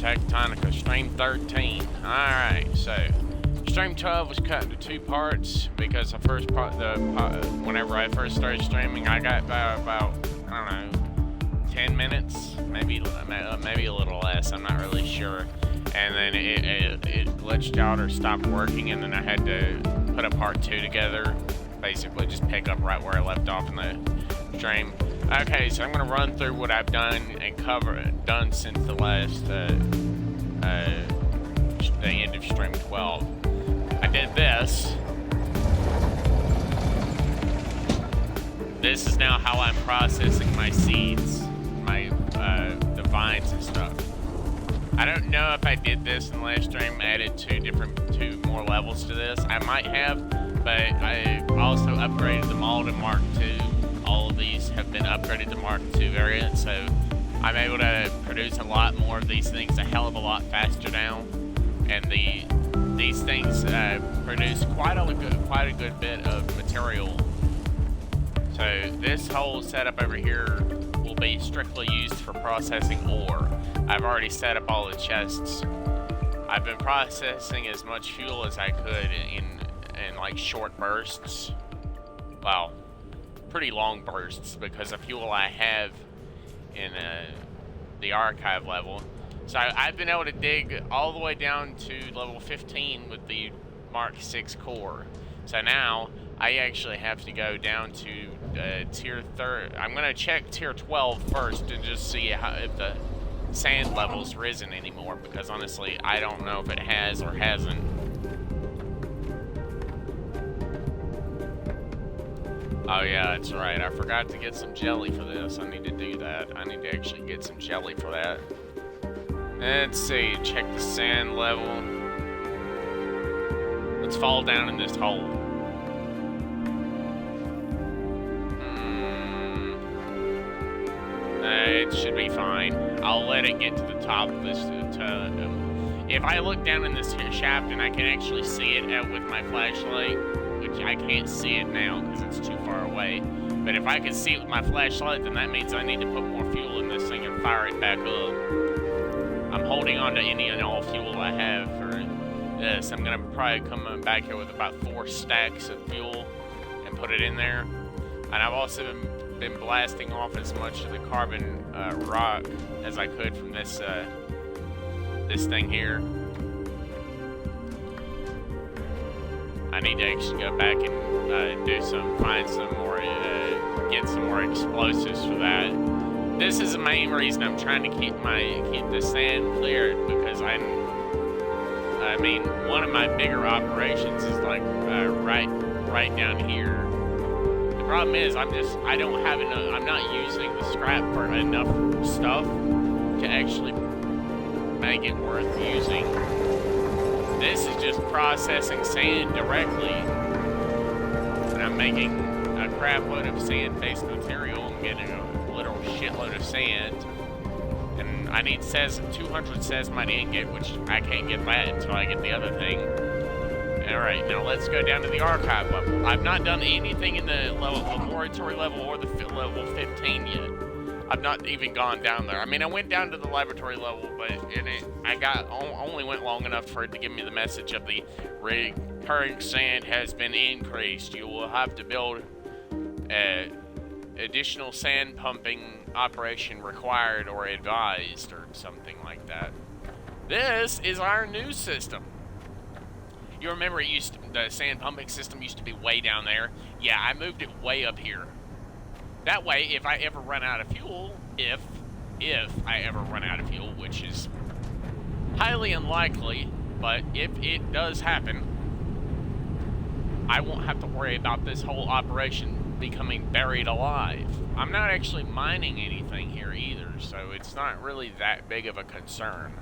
TechTonica, stream 13. Alright, so stream 12 was cut into two parts because the first part, whenever I first started streaming, I got about I don't know, 10 minutes, maybe a little less, I'm not really sure. And then it glitched out or stopped working, and then I had to put a part 2 together, basically just pick up right where I left off in the stream. Okay, so I'm gonna run through what I've done and done since the last the end of stream 12. I did this. This is now how I'm processing my seeds, my the vines and stuff. I don't know if I did this in the last stream, added two more levels to this. I might have, but I also upgraded them all to Mark II. All of these have been upgraded to Mark II variants, so I'm able to produce a lot more of these things a hell of a lot faster now. And these things produce quite a good bit of material. So this whole setup over here will be strictly used for processing ore. I've already set up all the chests. I've been processing as much fuel as I could in like short bursts. Well, pretty long bursts because of fuel I have in the archive level. So I've been able to dig all the way down to level 15 with the Mark 6 core. So now I actually have to go down to tier 3. I'm gonna check tier 12 first and just see if the sand level's risen anymore, because honestly I don't know if it has or hasn't. Oh yeah, that's right. I forgot to get some jelly for this. I need to do that. I need to actually get some jelly for that. Let's see, check the sand level. Let's fall down in this hole. It should be fine. I'll let it get to the top of this. If I look down in this shaft and I can actually see it with my flashlight, which I can't see it now because it's too far away, but if I can see it with my flashlight, then that means I need to put more fuel in this thing and fire it back up. I'm holding on to any and all fuel I have for this. I'm gonna probably come back here with about 4 stacks of fuel and put it in there. And I've also been blasting off as much of the carbon rock as I could from this this thing here. I need to actually go back and find some more, get some more explosives for that. This is the main reason I'm trying to keep the sand cleared, because I mean, one of my bigger operations is like right down here. The problem is I'm not using the scrap for enough stuff to actually make it worth using. This is just processing sand directly, and I'm making a crap load of sand-based material. I'm getting a literal shitload of sand, and I need 200 seismite ingot, which I can't get that until I get the other thing. Alright, now let's go down to the archive level. I've not done anything in the laboratory level or the level 15 yet. I've not even gone down there. I mean, I went down to the laboratory level, but only went long enough for it to give me the message of the recurring sand has been increased. You will have to build additional sand pumping operation required or advised, or something like that. This is our new system. You remember the sand pumping system used to be way down there? Yeah, I moved it way up here. That way, if I ever run out of fuel, if I ever run out of fuel, which is highly unlikely, but if it does happen, I won't have to worry about this whole operation becoming buried alive. I'm not actually mining anything here either, so it's not really that big of a concern.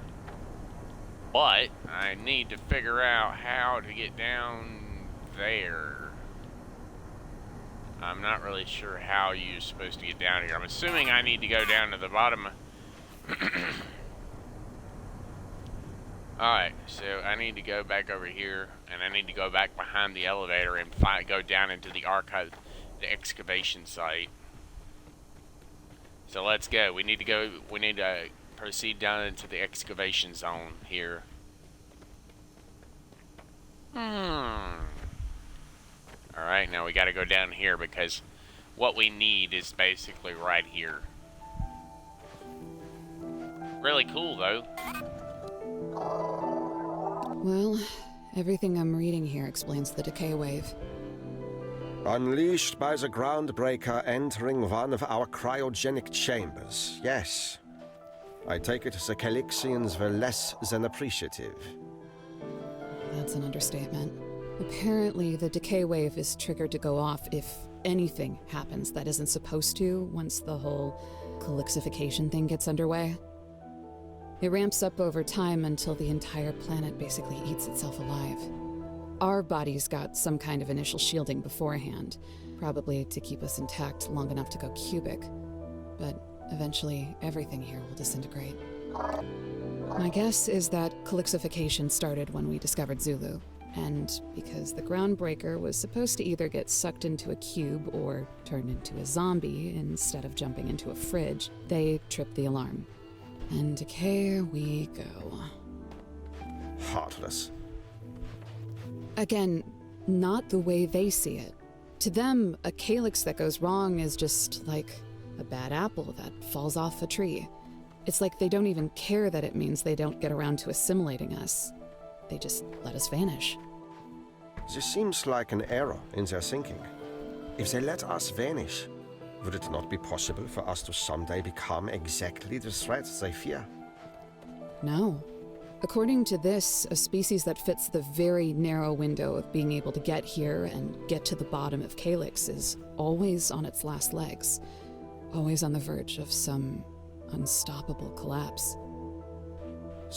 But I need to figure out how to get down there. I'm not really sure how you're supposed to get down here. I'm assuming I need to go down to the bottom. Alright, so I need to go back over here, and I need to go back behind the elevator and go down into the archive, the excavation site. So let's go. We need to proceed down into the excavation zone here. Alright, now we gotta go down here because what we need is basically right here. Really cool, though. Well, everything I'm reading here explains the decay wave. Unleashed by the groundbreaker entering one of our cryogenic chambers, yes. I take it the Calixians were less than appreciative. That's an understatement. Apparently, the decay wave is triggered to go off if anything happens that isn't supposed to once the whole calixification thing gets underway. It ramps up over time until the entire planet basically eats itself alive. Our bodies got some kind of initial shielding beforehand, probably to keep us intact long enough to go cubic. But eventually, everything here will disintegrate. My guess is that calixification started when we discovered Zulu, and because the groundbreaker was supposed to either get sucked into a cube or turned into a zombie instead of jumping into a fridge, they tripped the alarm. And decay we go. Heartless. Again, not the way they see it. To them, a calyx that goes wrong is just like a bad apple that falls off a tree. It's like they don't even care that it means they don't get around to assimilating us. They just let us vanish. This seems like an error in their thinking. If they let us vanish, would it not be possible for us to someday become exactly the threat they fear? No. According to this, a species that fits the very narrow window of being able to get here and get to the bottom of Calyx is always on its last legs, always on the verge of some unstoppable collapse.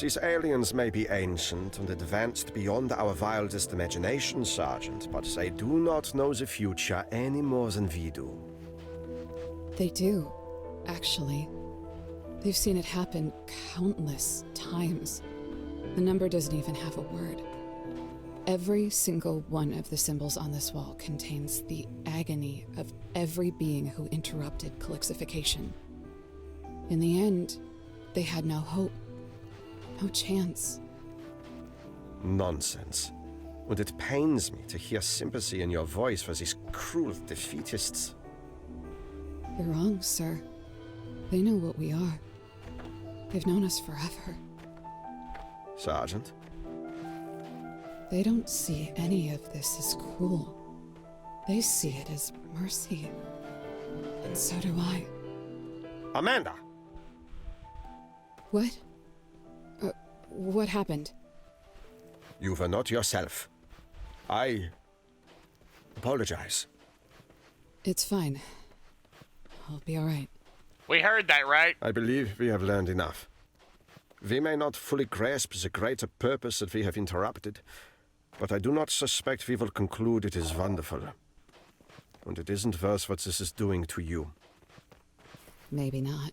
These aliens may be ancient and advanced beyond our wildest imagination, Sergeant, but they do not know the future any more than we do. They do, actually. They've seen it happen countless times. The number doesn't even have a word. Every single one of the symbols on this wall contains the agony of every being who interrupted calixification. In the end, they had no hope, no chance. Nonsense. And it pains me to hear sympathy in your voice for these cruel defeatists. You're wrong, sir. They know what we are. They've known us forever. Sergeant? They don't see any of this as cruel. They see it as mercy. And so do I. Amanda! What? What happened? You were not yourself. I apologize. It's fine. I'll be all right. We heard that, right? I believe we have learned enough. We may not fully grasp the greater purpose that we have interrupted, but I do not suspect we will conclude it is wonderful. And it isn't worth what this is doing to you. Maybe not.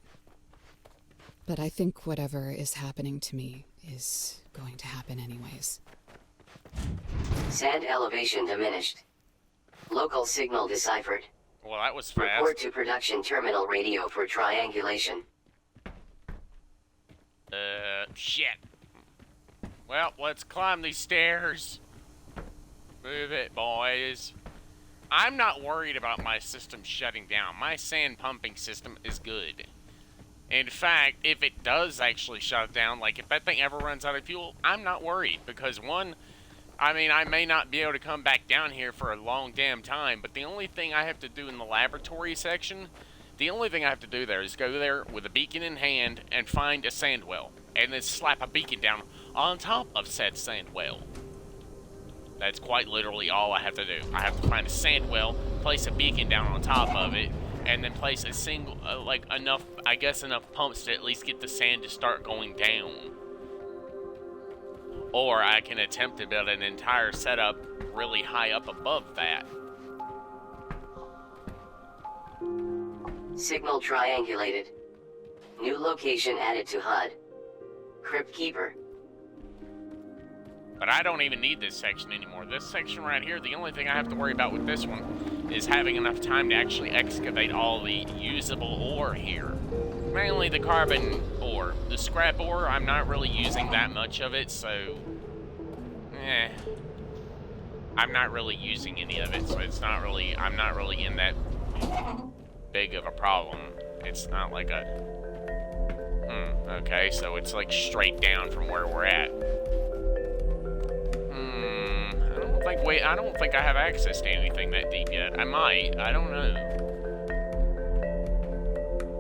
But I think whatever is happening to me is going to happen anyways. Sand elevation diminished. Local signal deciphered. Well, that was fast. Report to production terminal radio for triangulation. Shit. Well, let's climb these stairs. Move it, boys. I'm not worried about my system shutting down. My sand pumping system is good. In fact, if it does actually shut down, like if that thing ever runs out of fuel, I'm not worried. Because one, I mean, I may not be able to come back down here for a long damn time, but the only thing I have to do in the laboratory section, the only thing I have to do there is go there with a beacon in hand and find a sand well. And then slap a beacon down on top of said sand well. That's quite literally all I have to do. I have to find a sand well, place a beacon down on top of it, and then place a single, enough pumps to at least get the sand to start going down. Or I can attempt to build an entire setup really high up above that. Signal triangulated. New location added to HUD. Crypt Keeper. But I don't even need this section anymore. This section right here, the only thing I have to worry about with this one is having enough time to actually excavate all the usable ore here. Mainly the carbon ore. The scrap ore, I'm not really using that much of it, so... I'm not really using any of it, so it's not really... I'm not really in that big of a problem. It's not like a... okay, so it's like straight down from where we're at. I don't think I have access to anything that deep yet. I might. I don't know.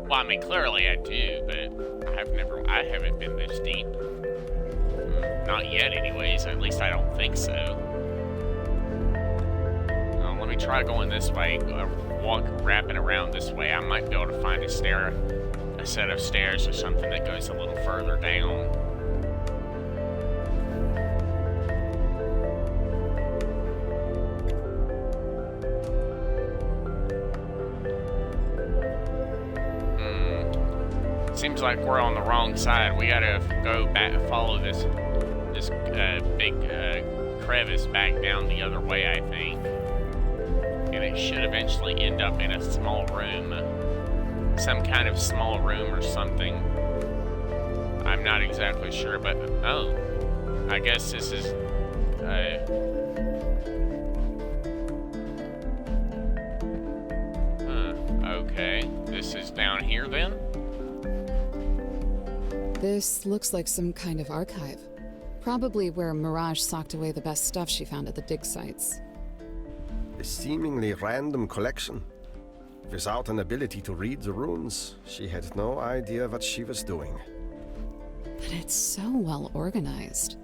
Well, I mean, clearly I do, but I haven't been this deep. Not yet, anyways. At least I don't think so. Let me try going this way. Wrapping around this way. I might be able to find a set of stairs or something that goes a little further down. Seems like we're on the wrong side. We gotta go back, follow this big crevice back down the other way, I think. And it should eventually end up in a small room. Some kind of small room or something. I'm not exactly sure, but oh. I guess this is okay. This is down here then? This looks like some kind of archive. Probably where Mirage socked away the best stuff she found at the dig sites. A seemingly random collection. Without an ability to read the runes, she had no idea what she was doing. But it's so well organized.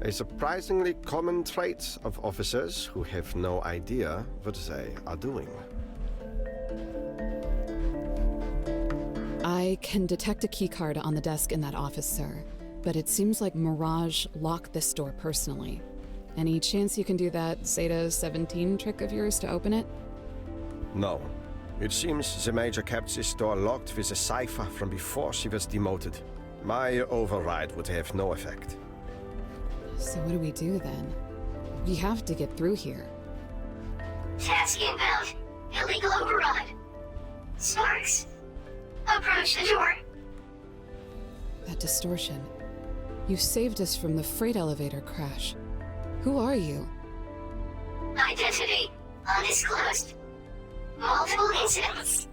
A surprisingly common trait of officers who have no idea what they are doing. I can detect a keycard on the desk in that office, sir. But it seems like Mirage locked this door personally. Any chance you can do that Zeta 17 trick of yours to open it? No. It seems the Major kept this door locked with a cipher from before she was demoted. My override would have no effect. So what do we do then? We have to get through here. Task inbound. Illegal override. Sparks. Approach the door. That distortion. You saved us from the freight elevator crash. Who are you? Identity undisclosed. Multiple incidents.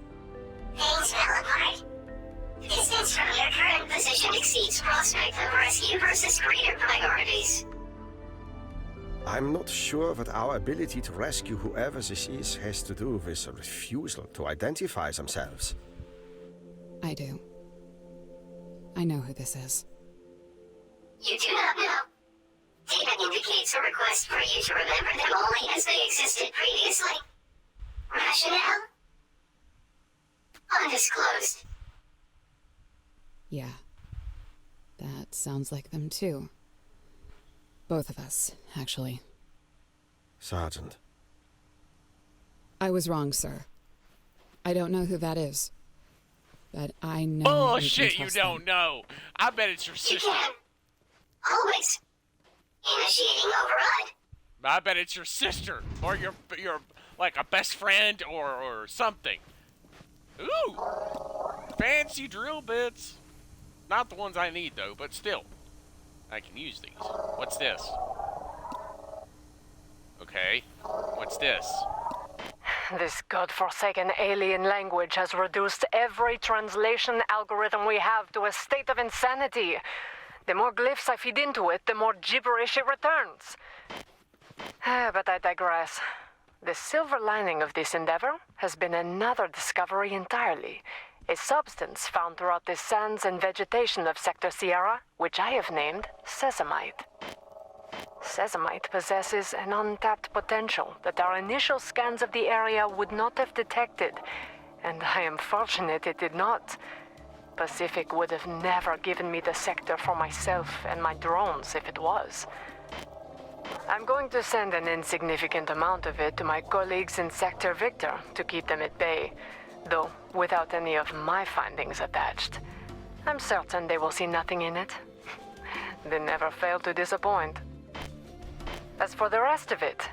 Things fell apart. Distance from your current position exceeds prospect of rescue versus greater priorities. I'm not sure what our ability to rescue whoever this is has to do with a refusal to identify themselves. I do. I know who this is. You do not know. Data indicates a request for you to remember them only as they existed previously. Rationale? Undisclosed. Yeah. That sounds like them too. Both of us, actually. Sergeant. I was wrong, sir. I don't know who that is. But I know. Bullshit, you don't know. I bet it's your You sister. can. Always. Initiating override. I bet it's your sister, or your like a best friend, or something. Ooh, fancy drill bits. Not the ones I need though, but still, I can use these. What's this? Okay, what's this? This godforsaken alien language has reduced every translation algorithm we have to a state of insanity. The more glyphs I feed into it, the more gibberish it returns. But I digress. The silver lining of this endeavor has been another discovery entirely. A substance found throughout the sands and vegetation of Sector Sierra, which I have named sesamite. Sesamite possesses an untapped potential that our initial scans of the area would not have detected, and I am fortunate it did not. Pacific would have never given me the sector for myself and my drones if it was. I'm going to send an insignificant amount of it to my colleagues in Sector Victor to keep them at bay, though without any of my findings attached. I'm certain they will see nothing in it. They never fail to disappoint. As for the rest of it,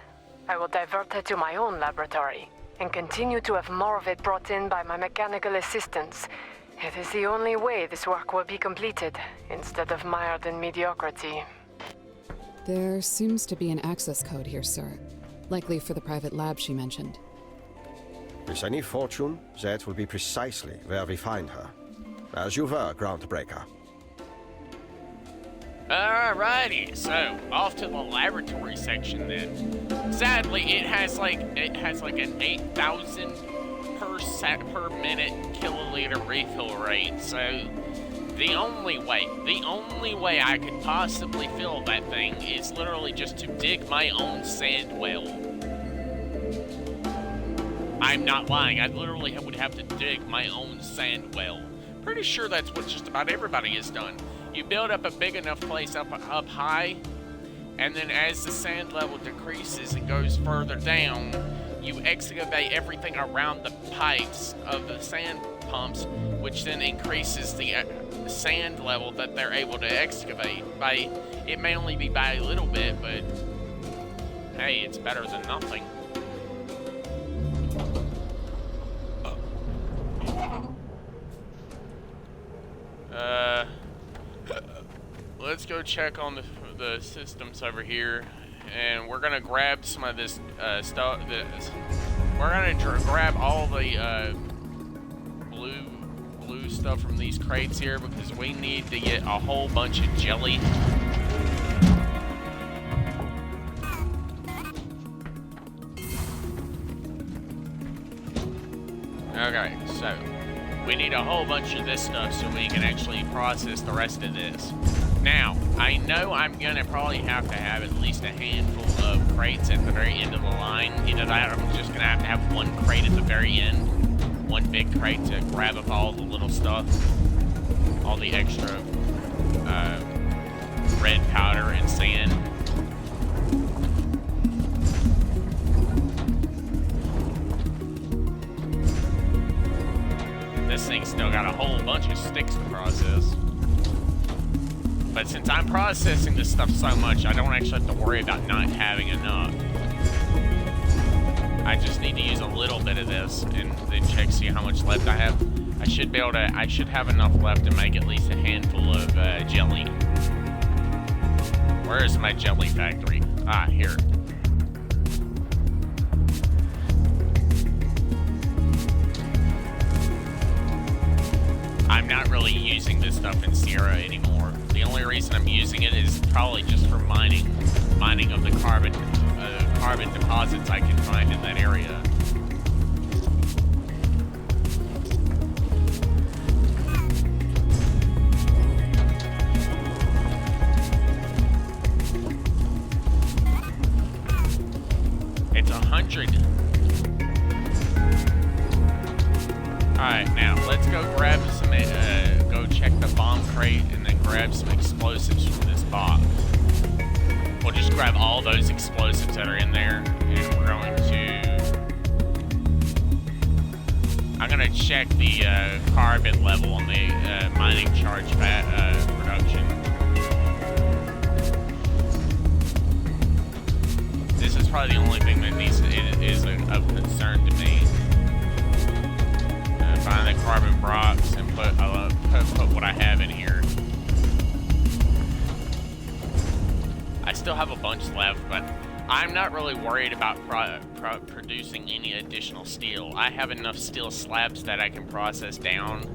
I will divert it to my own laboratory and continue to have more of it brought in by my mechanical assistants It is the only way this work will be completed, instead of mired in mediocrity. There seems to be an access code here, sir. Likely for the private lab she mentioned. With any fortune, that will be precisely where we find her. As you were, Groundbreaker. Alrighty, so off to the laboratory section then. Sadly, it has like an 8,000 per minute kiloliter refill rate. So the only way I could possibly fill that thing is literally just to dig my own sand well. I'm not lying. I literally would have to dig my own sand well. Pretty sure that's what just about everybody has done. You build up a big enough place up high, and then as the sand level decreases and goes further down, you excavate everything around the pipes of the sand pumps, which then increases the sand level that they're able to excavate. It may only be by a little bit, but hey, it's better than nothing. Let's go check on the systems over here, and we're gonna grab some of this stuff. We're gonna grab all the blue stuff from these crates here because we need to get a whole bunch of jelly. Okay, so we need a whole bunch of this stuff so we can actually process the rest of this. Now, I know I'm gonna probably have to have at least a handful of crates at the very end of the line. Either that or I'm just gonna have to have one crate at the very end. One big crate to grab up all the little stuff. All the extra red powder and sand. This thing's still got a whole bunch of sticks to process. But since I'm processing this stuff so much, I don't actually have to worry about not having enough. I just need to use a little bit of this and then check, see how much left I have. I should have enough left to make at least a handful of jelly. Where is my jelly factory? Ah, here. I'm not really using this stuff in Sierra anymore. The only reason I'm using it is probably just for mining of the carbon deposits I can find in that area. It's 100. Alright, now let's go grab some, go check the bomb crate and then grab some explosives from this box. We'll just grab all those explosives that are in there, and we're going to... I'm gonna check the carbon level on the mining charge production. This is probably the only thing that is of concern to me. Find the carbon box and put what I have in here. I still have a bunch left, but I'm not really worried about producing any additional steel. I have enough steel slabs that I can process down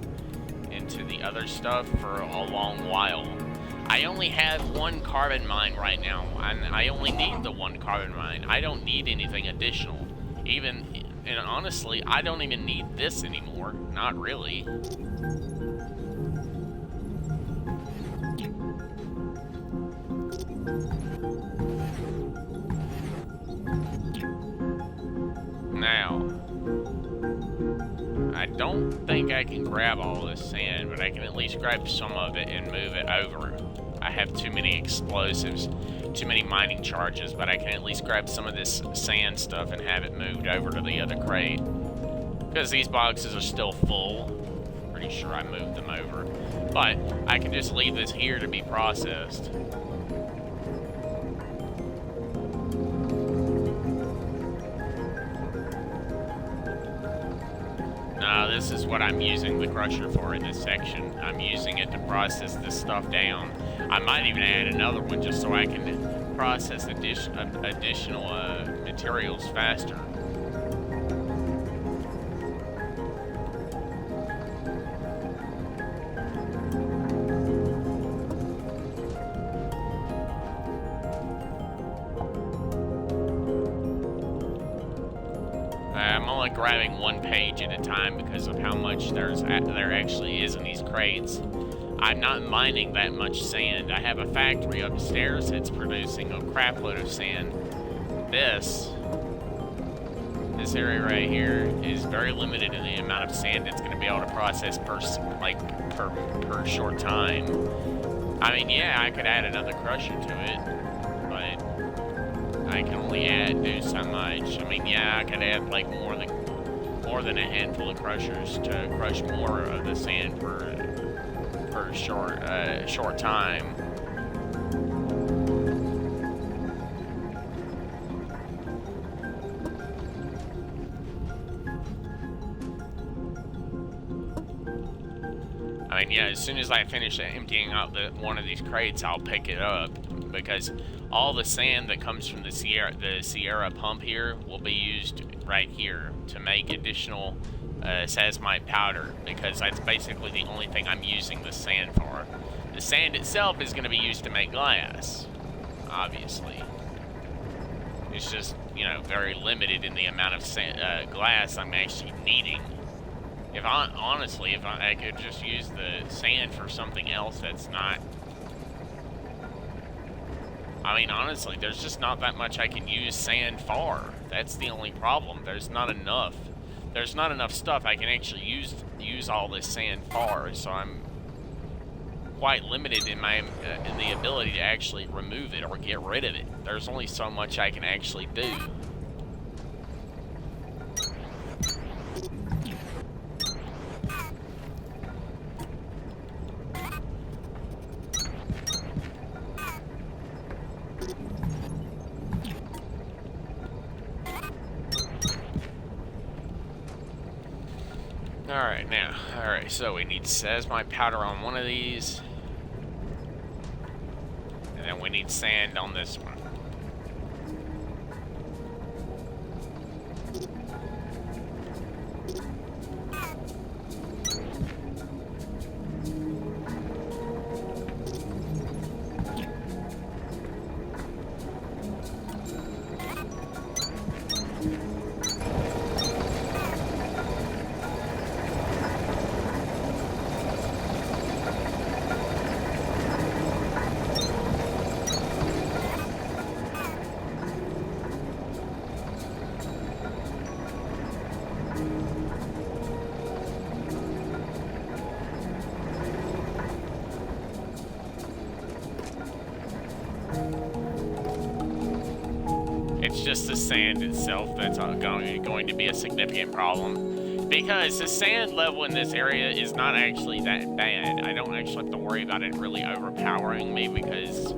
into the other stuff for a long while. I only have one carbon mine right now, and I only need the one carbon mine. I don't need anything additional. And honestly, I don't even need this anymore. Not really. Now, I don't think I can grab all this sand, but I can at least grab some of it and move it over. I have too many explosives, too many mining charges, but I can at least grab some of this sand stuff and have it moved over to the other crate. Because these boxes are still full. Pretty sure I moved them over. But I can just leave this here to be processed. No, this is what I'm using the crusher for in this section. I'm using it to process this stuff down. I might even add another one just so I can process additional materials faster. I'm only grabbing one page at a time because of how much there actually is in these crates. I'm not mining that much sand. I have a factory upstairs that's producing a crap load of sand. This area right here is very limited in the amount of sand it's going to be able to process per short time. I mean, yeah, I could add another crusher to it, but I can only do so much. I mean, yeah, I could add like more than a handful of crushers to crush more of the sand per short time. I mean, yeah, as soon as I finish emptying out one of these crates, I'll pick it up, because all the sand that comes from the Sierra pump here will be used right here to make additional Sasmite powder, because that's basically the only thing I'm using the sand for. The sand itself is going to be used to make glass, obviously. It's just, you know, very limited in the amount of glass I'm actually needing. Honestly, if I could just use the sand for something else that's not... I mean, honestly, there's just not that much I can use sand for. That's the only problem. There's not enough. There's not enough stuff I can actually use all this sand for, so I'm quite limited in the ability to actually remove it or get rid of it. There's only so much I can actually do. Alright, so we need Sasmite powder on one of these. And then we need sand on this one. It's just the sand itself that's going to be a significant problem, because the sand level in this area is not actually that bad. I don't actually have to worry about it really overpowering me, because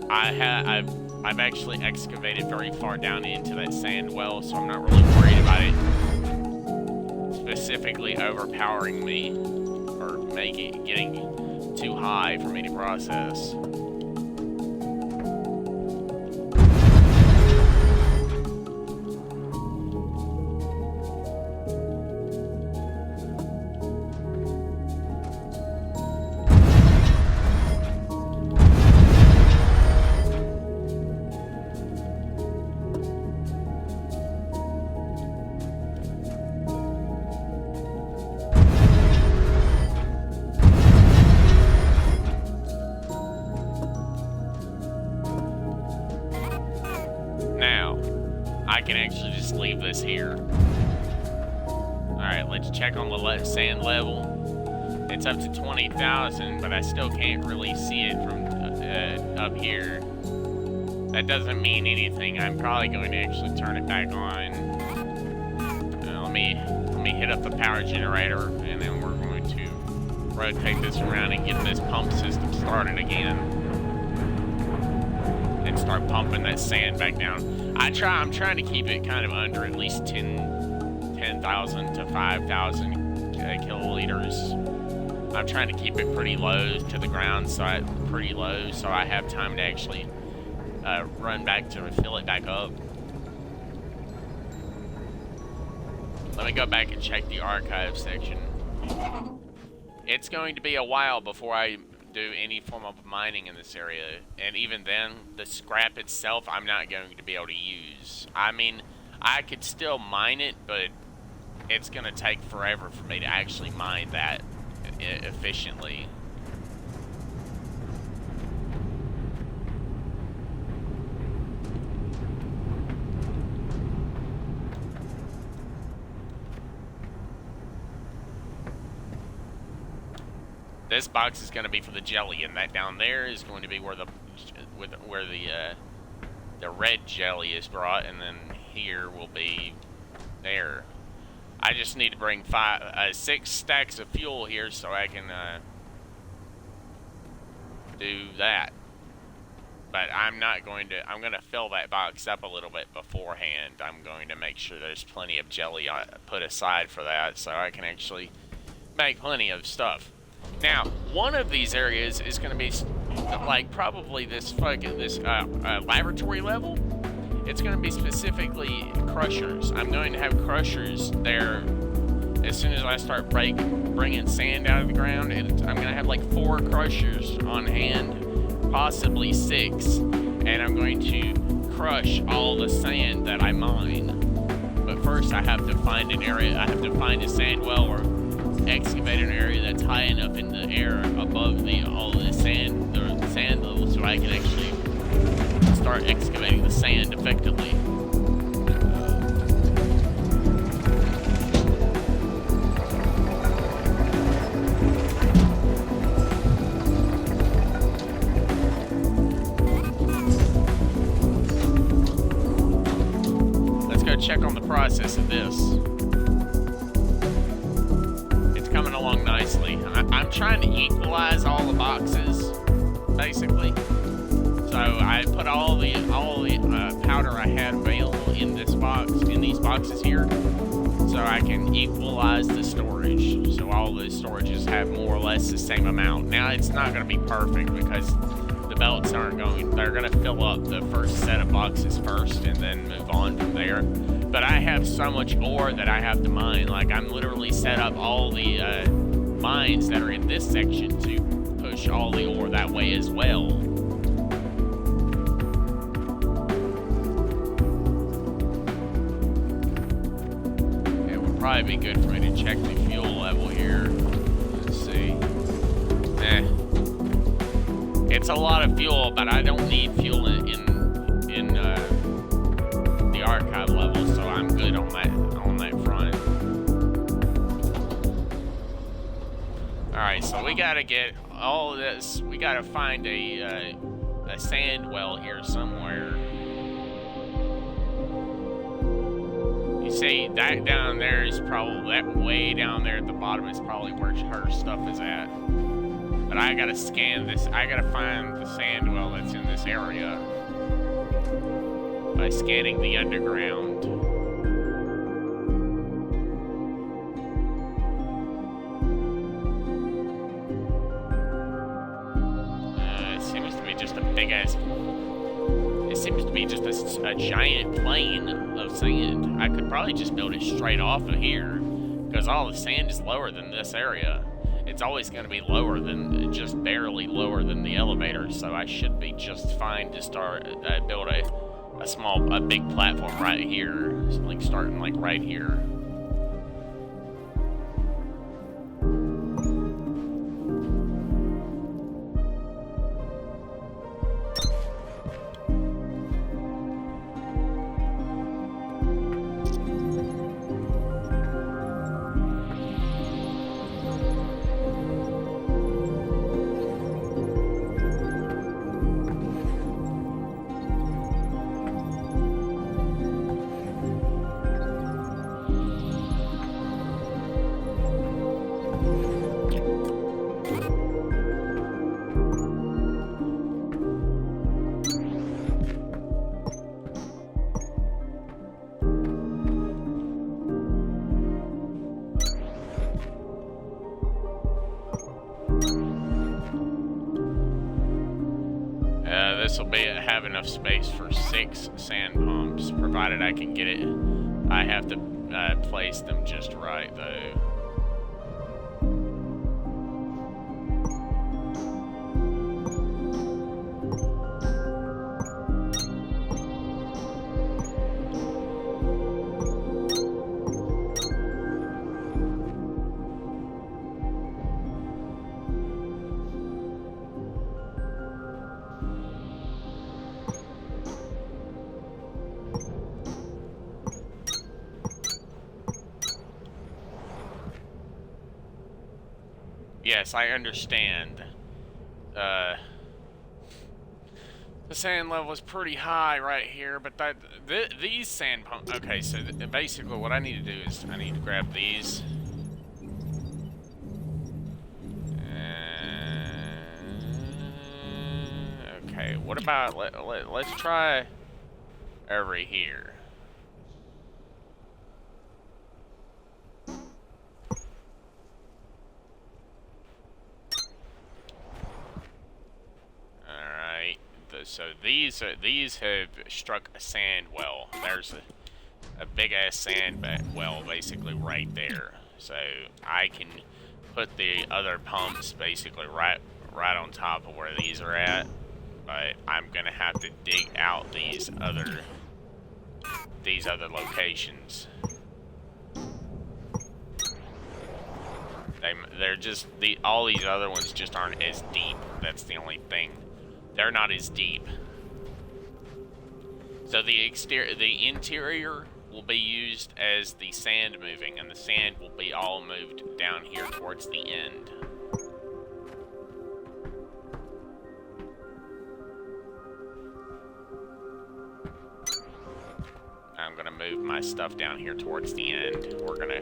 I've actually excavated very far down into that sand well, so I'm not really worried about it specifically overpowering me or getting too high for me to process. I can actually just leave this here. Alright, let's check on the sand level. It's up to 20,000, but I still can't really see it from up here. That doesn't mean anything. I'm probably going to actually turn it back on. Let me hit up the power generator, and then we're going to rotate this around and get this pump system started again. And start pumping that sand back down. I'm trying to keep it kind of under at least 10,000 to 5,000 kiloliters. I'm trying to keep it pretty low to the ground, so I have time to actually run back to fill it back up. Let me go back and check the archive section. It's going to be a while before I do any form of mining in this area, and even then, the scrap itself I'm not going to be able to use. I mean, I could still mine it, but it's going to take forever for me to actually mine that efficiently. This box is going to be for the jelly, and that down there is going to be where the red jelly is brought, and then here will be there. I just need to bring 6 stacks of fuel here so I can do that. But I'm not going to. I'm going to fill that box up a little bit beforehand. I'm going to make sure there's plenty of jelly put aside for that, so I can actually make plenty of stuff. Now, one of these areas is going to be like probably this laboratory level. It's going to be specifically crushers. I'm going to have crushers there as soon as I start bringing sand out of the ground. I'm going to have like 4 crushers on hand, possibly 6, and I'm going to crush all the sand that I mine. But first, I have to find an area. I have to find a sand well or excavate an area that's high enough in the air above all the sand level, so I can actually start excavating the sand effectively. Let's go check on the process of this. It's coming along nicely. I'm trying to equalize all the boxes, basically. So I put all the powder I had available in these boxes here, so I can equalize the storage. So all the storages have more or less the same amount. Now it's not going to be perfect because the belts aren't going. They're going to fill up the first set of boxes first, and then move on from there. But I have so much ore that I have to mine. Like I'm literally set up all the mines that are in this section to push all the ore that way as well. Probably be good for me to check the fuel level here. Let's see. It's a lot of fuel, but I don't need fuel in the archive level, so I'm good on that front. All right, so we gotta get all of this. We gotta find a sand well here somewhere. You see, that down there is probably, that way down there at the bottom is probably where her stuff is at. But I gotta scan this, I gotta find the sand well that's in this area by scanning the underground. It seems to be just a big ass. It seems to be just a giant plane of sand. I could probably just build it straight off of here, because all the sand is lower than this area. It's always going to be lower than, just barely lower than the elevator, so I should be just fine to start, build a big platform right here, like starting like right here. This will have enough space for 6 sand pumps, provided I can get it. I have to place them just right, though. Yes, I understand. The sand level is pretty high right here, but these sand pumps... Okay, so basically what I need to do is I need to grab these. Okay, what about... Let's try over here. So these have struck a sand well. There's a big ass sand well basically right there. So I can put the other pumps basically right on top of where these are at. But I'm gonna have to dig out these other locations. They're just all these other ones just aren't as deep. That's the only thing. They're not as deep. So the interior will be used as the sand moving, and the sand will be all moved down here towards the end. I'm gonna move my stuff down here towards the end. We're gonna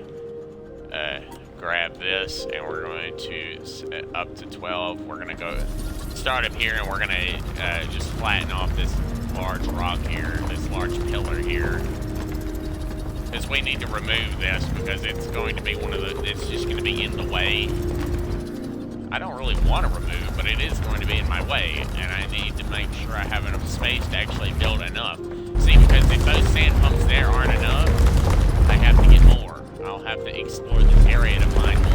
grab this, and we're going to up to 12. We're gonna go start up here, and we're gonna just flatten off this large rock here, this large pillar here, because we need to remove this because it's going to be it's just going to be in the way. I don't really want to remove, but it is going to be in my way, and I need to make sure I have enough space to actually build enough. See, because if those sand pumps there aren't enough, I have to get more. I'll have to explore this area to find more.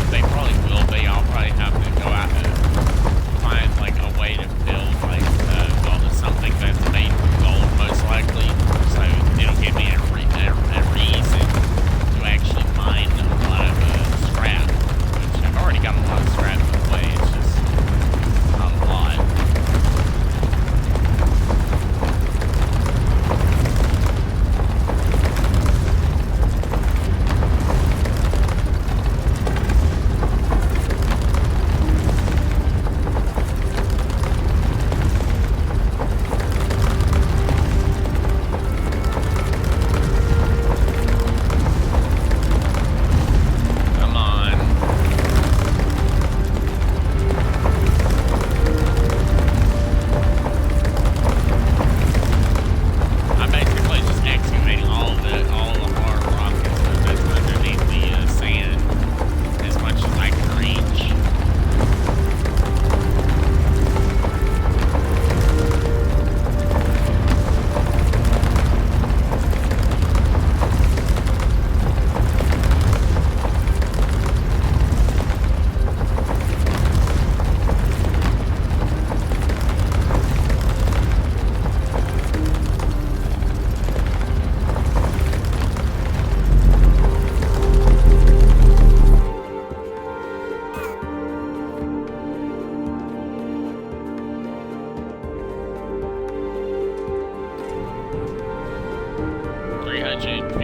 They probably will be.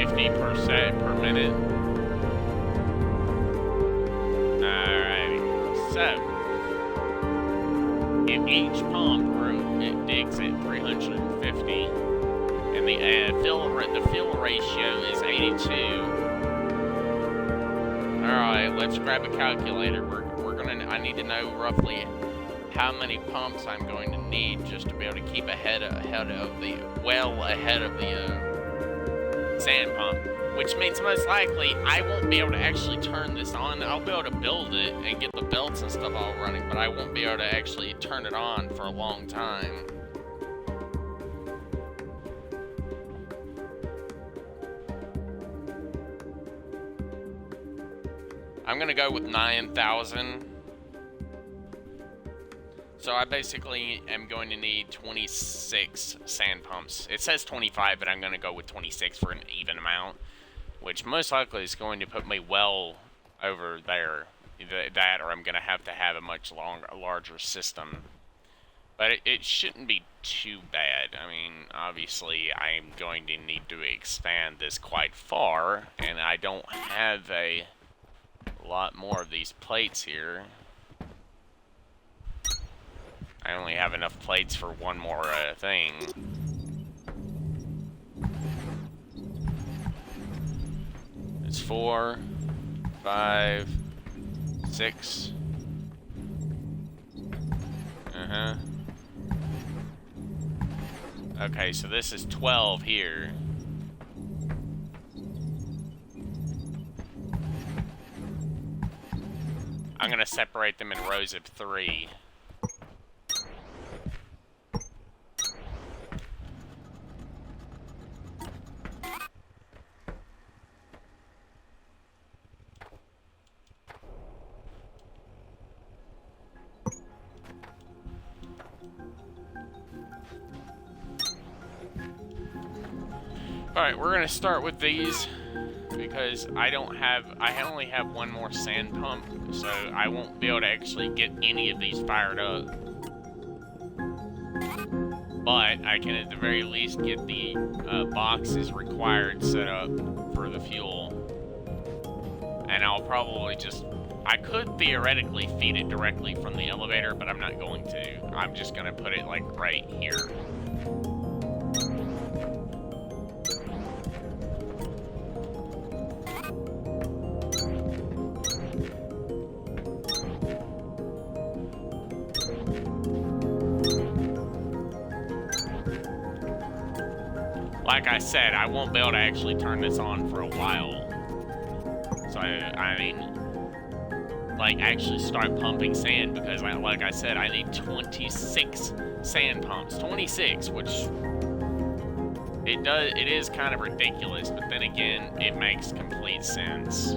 50% per minute. Alrighty. So, if each pump it digs at 350, and the fill ratio is 82. Alright, let's grab a calculator. I need to know roughly how many pumps I'm going to need just to be able to keep ahead of the sand pump, which means most likely I won't be able to actually turn this on. I'll be able to build it and get the belts and stuff all running, but I won't be able to actually turn it on for a long time. I'm gonna go with 9,000. So I basically am going to need 26 sand pumps. It says 25, but I'm going to go with 26 for an even amount, which most likely is going to put me well over there. Either that, or I'm going to have a much larger system. But it shouldn't be too bad. I mean, obviously, I'm going to need to expand this quite far, and I don't have a lot more of these plates here. I only have enough plates for one more thing. It's 4, 5, 6. Okay, so this is 12 here. I'm gonna separate them in rows of 3. Alright, we're gonna start with these because I only have one more sand pump, so I won't be able to actually get any of these fired up. But I can at the very least get the boxes required set up for the fuel. And I'll probably I could theoretically feed it directly from the elevator, but I'm not going to. I'm just gonna put it like right here. Like I said, I won't be able to actually turn this on for a while. So, I mean, like, actually start pumping sand because, like I said, I need 26 sand pumps. 26, which it is kind of ridiculous, but then again, it makes complete sense.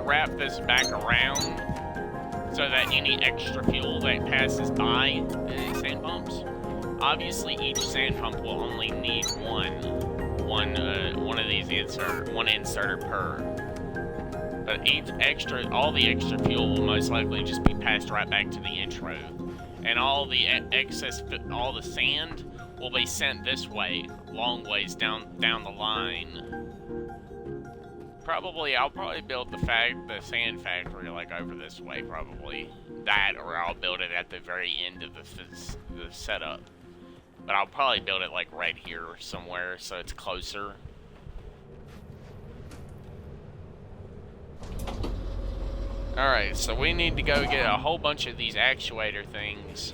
Wrap this back around so that any extra fuel that passes by the sand pumps, obviously each sand pump will only need one of these inserter per. But all the extra fuel will most likely just be passed right back to the intro, and all the all the sand will be sent this way, long ways down the line. I'll probably build the sand factory like over this way, probably. That, or I'll build it at the very end of the setup. But I'll probably build it like right here or somewhere so it's closer. Alright, so we need to go get a whole bunch of these actuator things.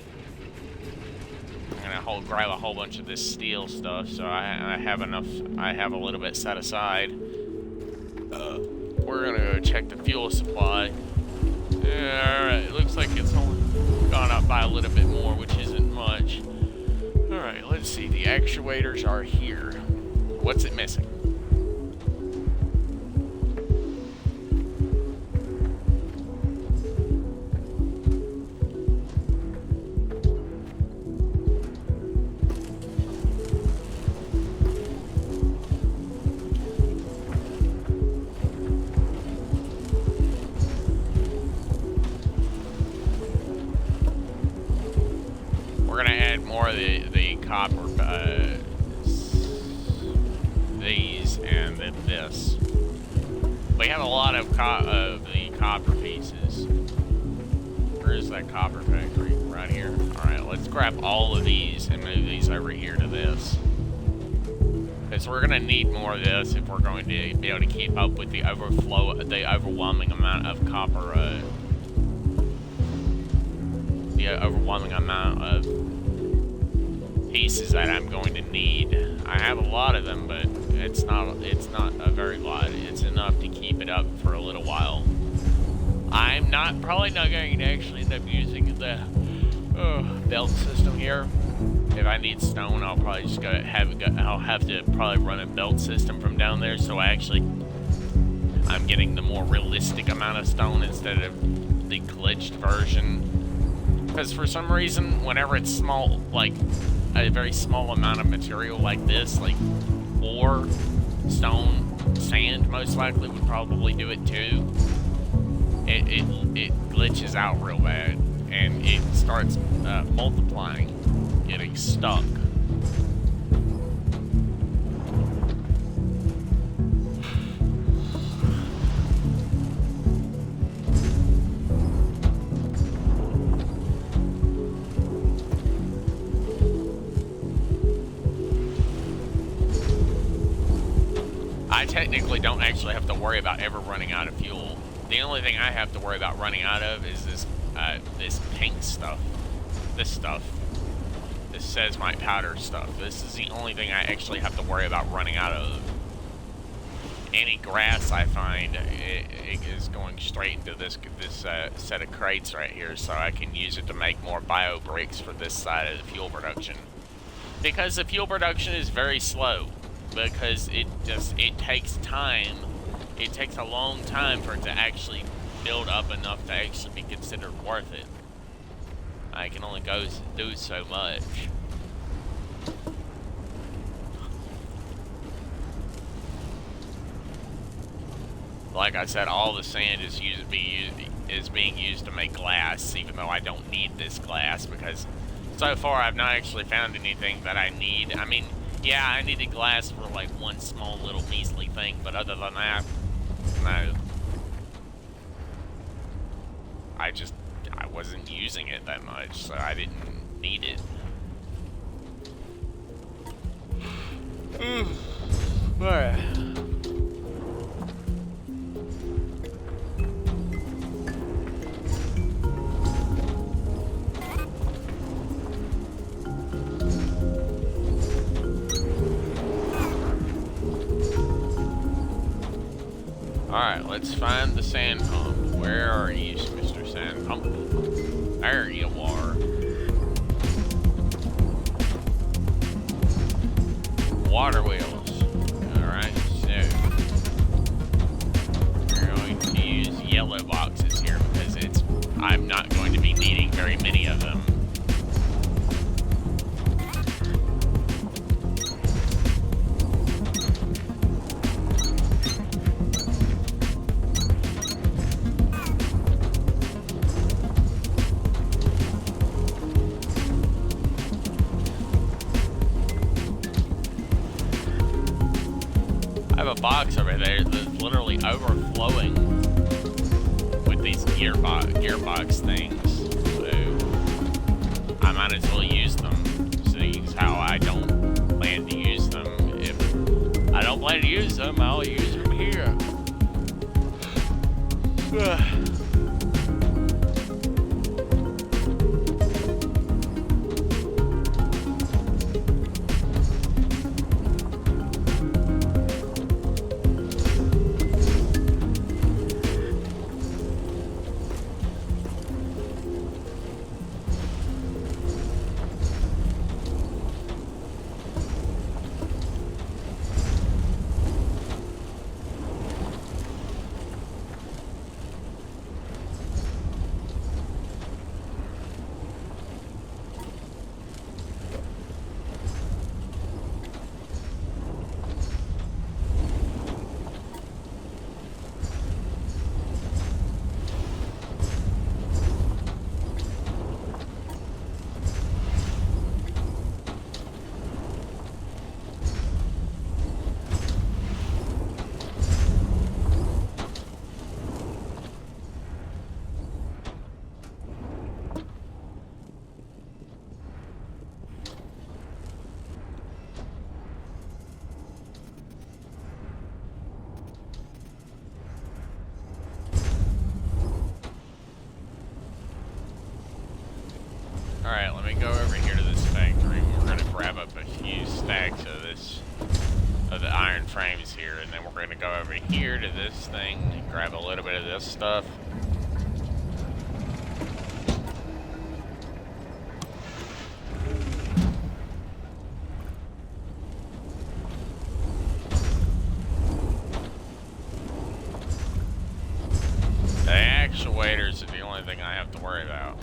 I'm gonna grab a whole bunch of this steel stuff so I have a little bit set aside. We're gonna go check the fuel supply. Yeah, alright, it looks like it's only gone up by a little bit more, which isn't much. Alright, let's see, the actuators are here. What's it missing? We're gonna add more of the copper, these and then this. We have a lot of the copper pieces. Where is that copper factory? Right here. All right, let's grab all of these and move these over here to this. Because we're gonna need more of this if we're going to be able to keep up with the overwhelming amount of copper. The overwhelming amount of pieces that I'm going to need. I have a lot of them, but it's not a very lot. It's enough to keep it up for a little while. I'm probably not going to actually end up using the belt system here. If I need stone, I'll probably just I'll have to probably run a belt system from down there, so I'm getting the more realistic amount of stone instead of the glitched version. Because for some reason, whenever it's small, like a very small amount of material like this, like ore, stone, sand, most likely would probably do it too. It glitches out real bad, and it starts multiplying, getting stuck. I technically don't actually have to worry about ever running out of fuel. The only thing I have to worry about running out of is this pink stuff. This stuff. This seismite powder stuff. This is the only thing I actually have to worry about running out of. Any grass I find, it is going straight into this set of crates right here, so I can use it to make more bio bricks for this side of the fuel production. Because the fuel production is very slow. Because it takes time. It takes a long time for it to actually build up enough to actually be considered worth it. I can only do so much. Like I said, all the sand is being used to make glass, even though I don't need this glass, because so far I've not actually found anything that I need. I mean, yeah, I needed glass for like one small little measly thing, but other than that, no. I wasn't using it that much, so I didn't need it. Alright. Alright, let's find the sand pump. Where are you, Mr. Sand Pump? There you are. Water wheels. Alright, so we're going to use yellow boxes here because I'm not going to be needing very many of them. Box over there that's literally overflowing with these gearbox things, so I might as well use them, seeing as how I don't plan to use them. If I don't plan to use them, I'll use them here. Alright, let me go over here to this factory. We're gonna grab up a few stacks of the iron frames here, and then we're gonna go over here to this thing and grab a little bit of this stuff. The actuators are the only thing I have to worry about.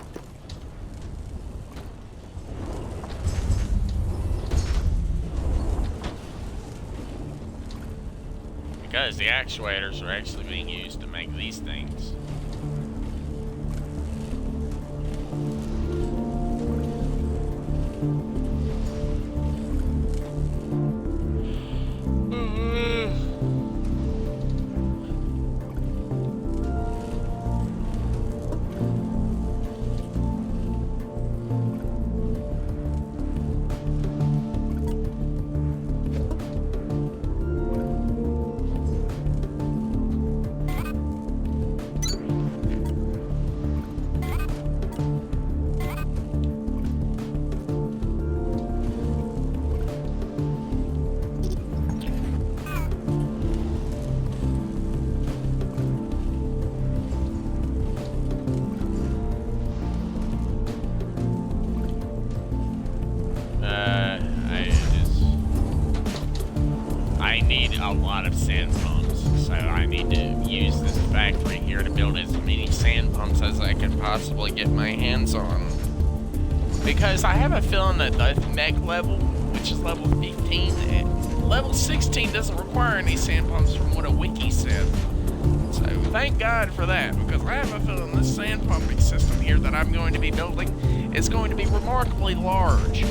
Because the actuators are actually being used to make these things. I need a lot of sand pumps, so I need to use this factory here to build as many sand pumps as I can possibly get my hands on. Because I have a feeling that the mech level, which is level 15, level 16 doesn't require any sand pumps from what a wiki said. So thank God for that, because I have a feeling this sand pumping system here that I'm going to be building is going to be remarkably large.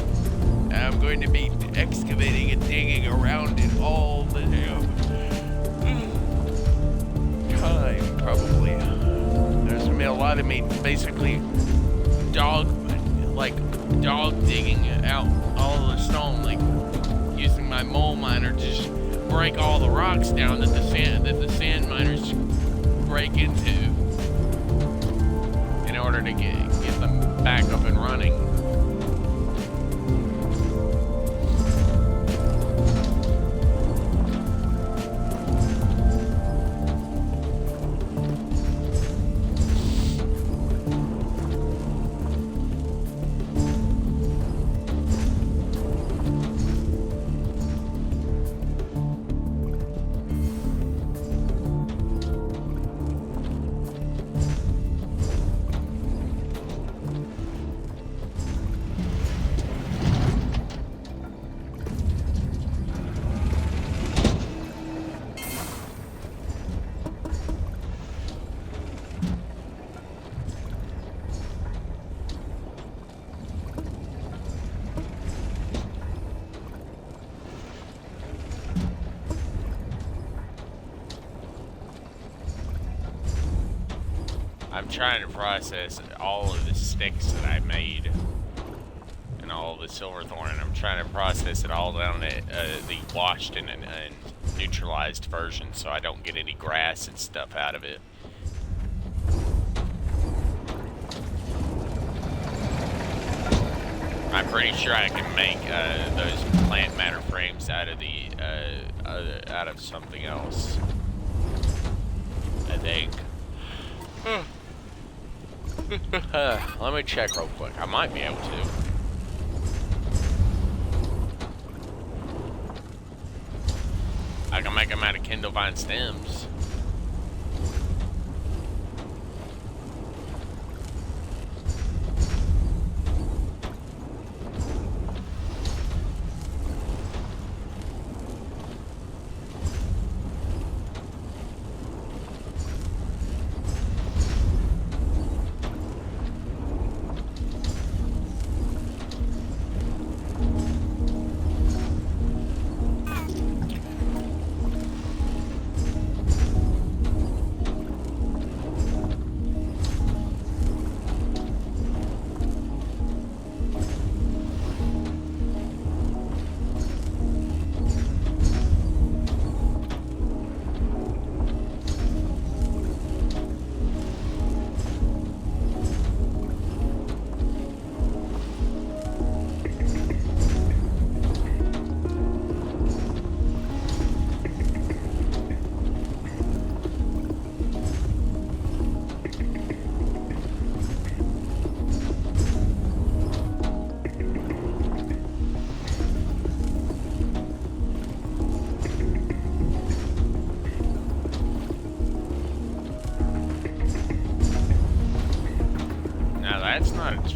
I'm going to be excavating and digging around it all the time, probably. There's gonna be a lot of me basically dog digging out all the stone, like using my mole miner to just break all the rocks down that the sand miners break into in order to get them back up and running. I'm trying to process all of the sticks that I made and all of the silverthorn, and I'm trying to process it all down to the washed and neutralized version so I don't get any grass and stuff out of it. I'm pretty sure I can make those plant matter frames out of the out of something else, I think. Let me check real quick. I might be able to. I can make them out of Kindle Vine stems.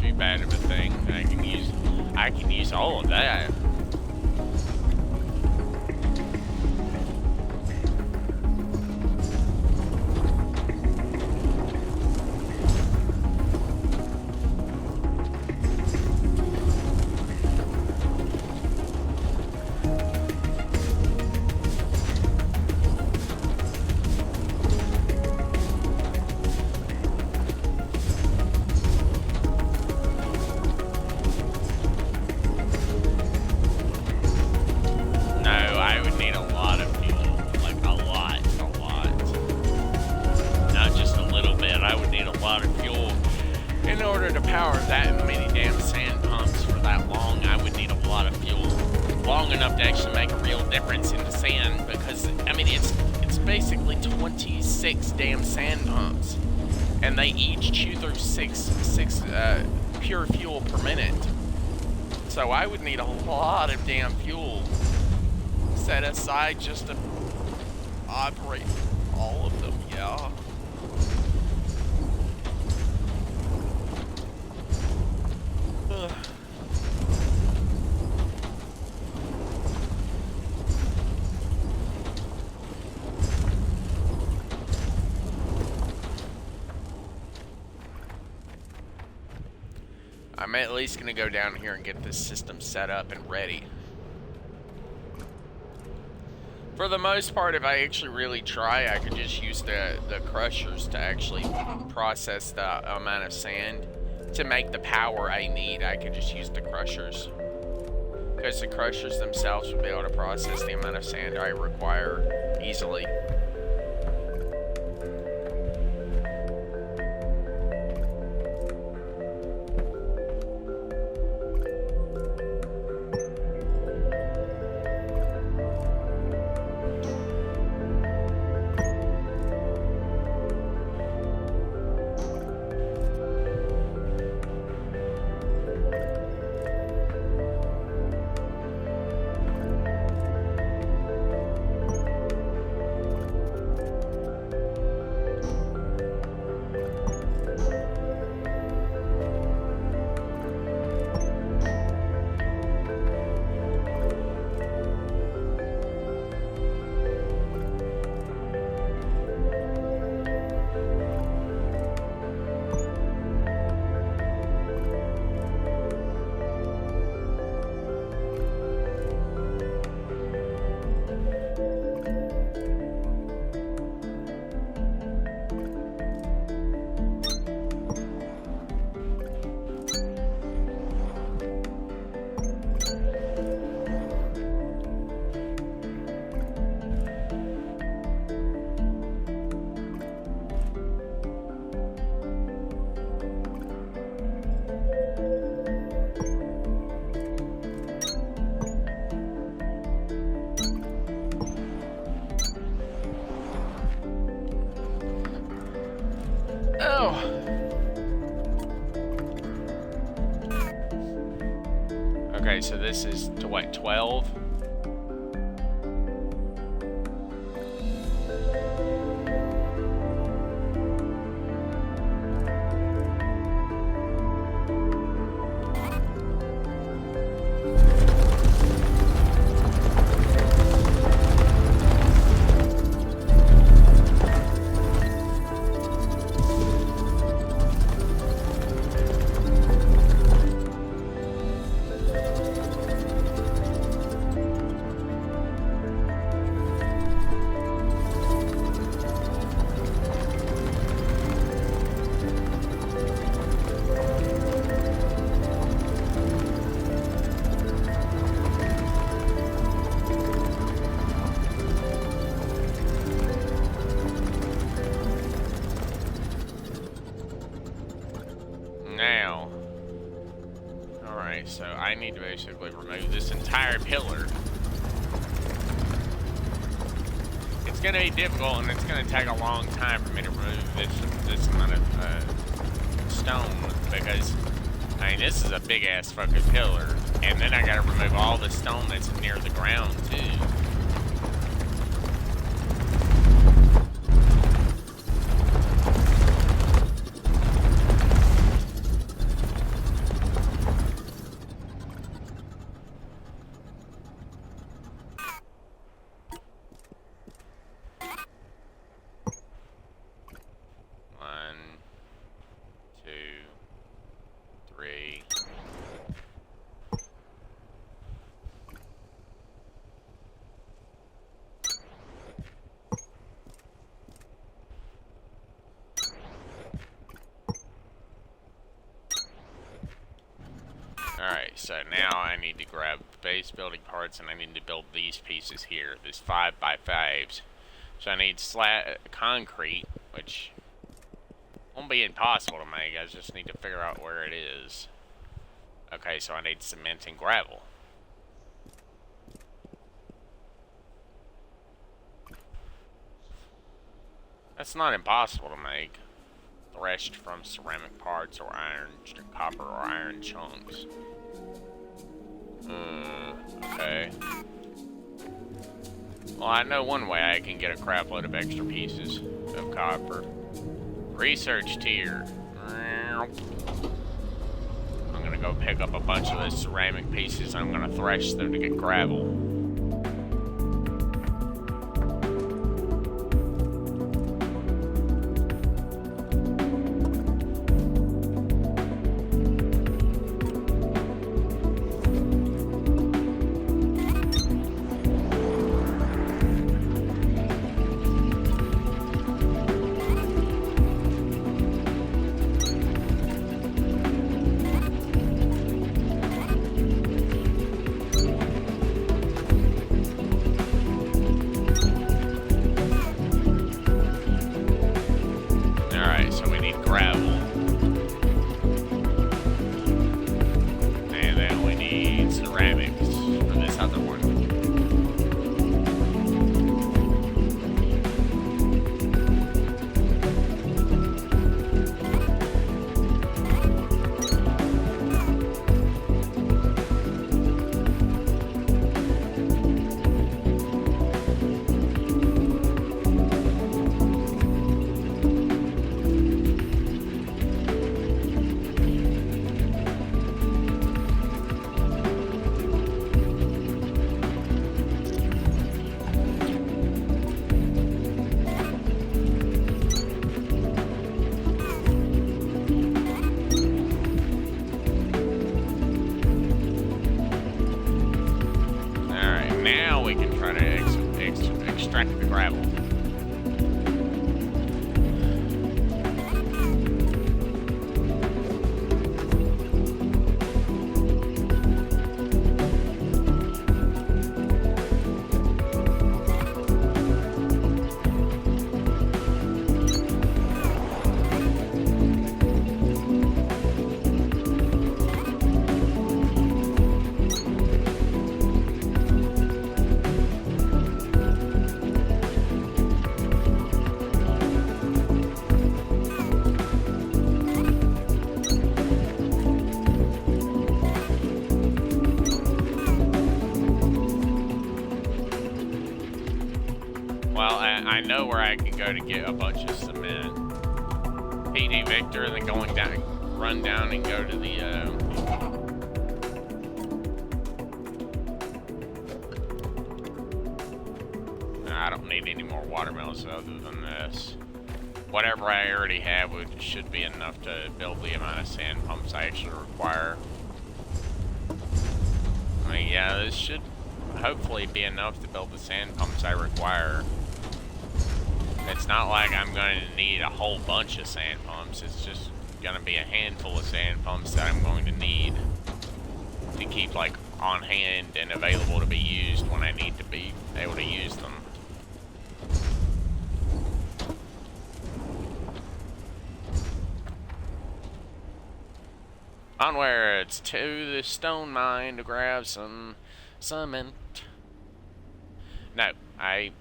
too bad of a thing. I can use all of that. Damn sand pumps, and they each chew through six pure fuel per minute. So I would need a lot of damn fuel set aside just to operate all of them. Yeah. Ugh. I'm at least going to go down here and get this system set up and ready. For the most part, if I actually really try, I could just use the crushers to actually process the amount of sand. To make the power I need, I could just use the crushers. Because the crushers themselves would be able to process the amount of sand I require easily. Okay, so this is to what, 12? Now, alright, so I need to basically remove this entire pillar. It's going to be difficult, and it's going to take a long time for me to remove this amount of stone, because, I mean, this is a big-ass fucking pillar, and then I got to remove all the stone that's near the ground, too. Alright, so now I need to grab base building parts and I need to build these pieces here. These 5x5s. So I need concrete, which won't be impossible to make. I just need to figure out where it is. Okay, so I need cement and gravel. That's not impossible to make. Threshed from ceramic parts or iron, copper or iron chunks. Okay. Well, I know one way I can get a crap load of extra pieces of copper. Research tier. I'm gonna go pick up a bunch of those ceramic pieces and I'm gonna thresh them to get gravel. Extract the gravel. I know where I can go to get a bunch of cement. PD Victor, and then going down, run down and go to the, I don't need any more watermelons other than this. Whatever I already have should be enough to build the amount of sand pumps I actually require. I mean, yeah, this should hopefully be enough to build the sand pumps I require. It's not like I'm going to need a whole bunch of sand pumps. It's just going to be a handful of sand pumps that I'm going to need to keep like on hand and available to be used when I need to be able to use them. Onwards to the stone mine to grab some cement. No, I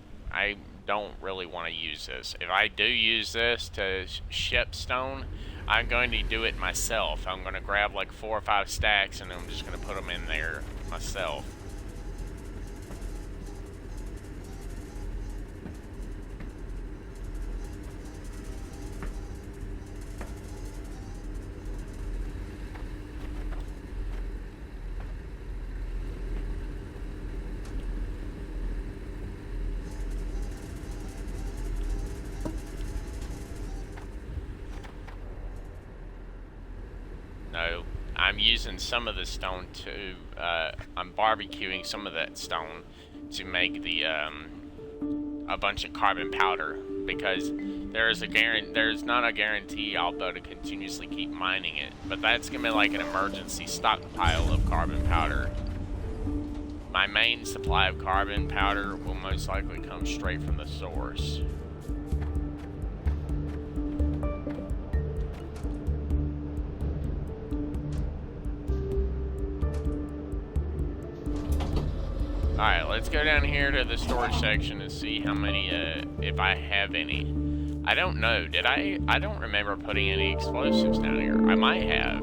don't really want to use this. If I do use this to ship stone, I'm going to do it myself. I'm going to grab like 4 or 5 stacks and I'm just going to put them in there myself. I'm using some of the stone to, I'm barbecuing some of that stone to make the, a bunch of carbon powder because there's not a guarantee I'll be able to continuously keep mining it, but that's gonna be like an emergency stockpile of carbon powder. My main supply of carbon powder will most likely come straight from the source. Alright, let's go down here to the storage section and see how many, if I have any. I don't know. Did I? I don't remember putting any explosives down here. I might have.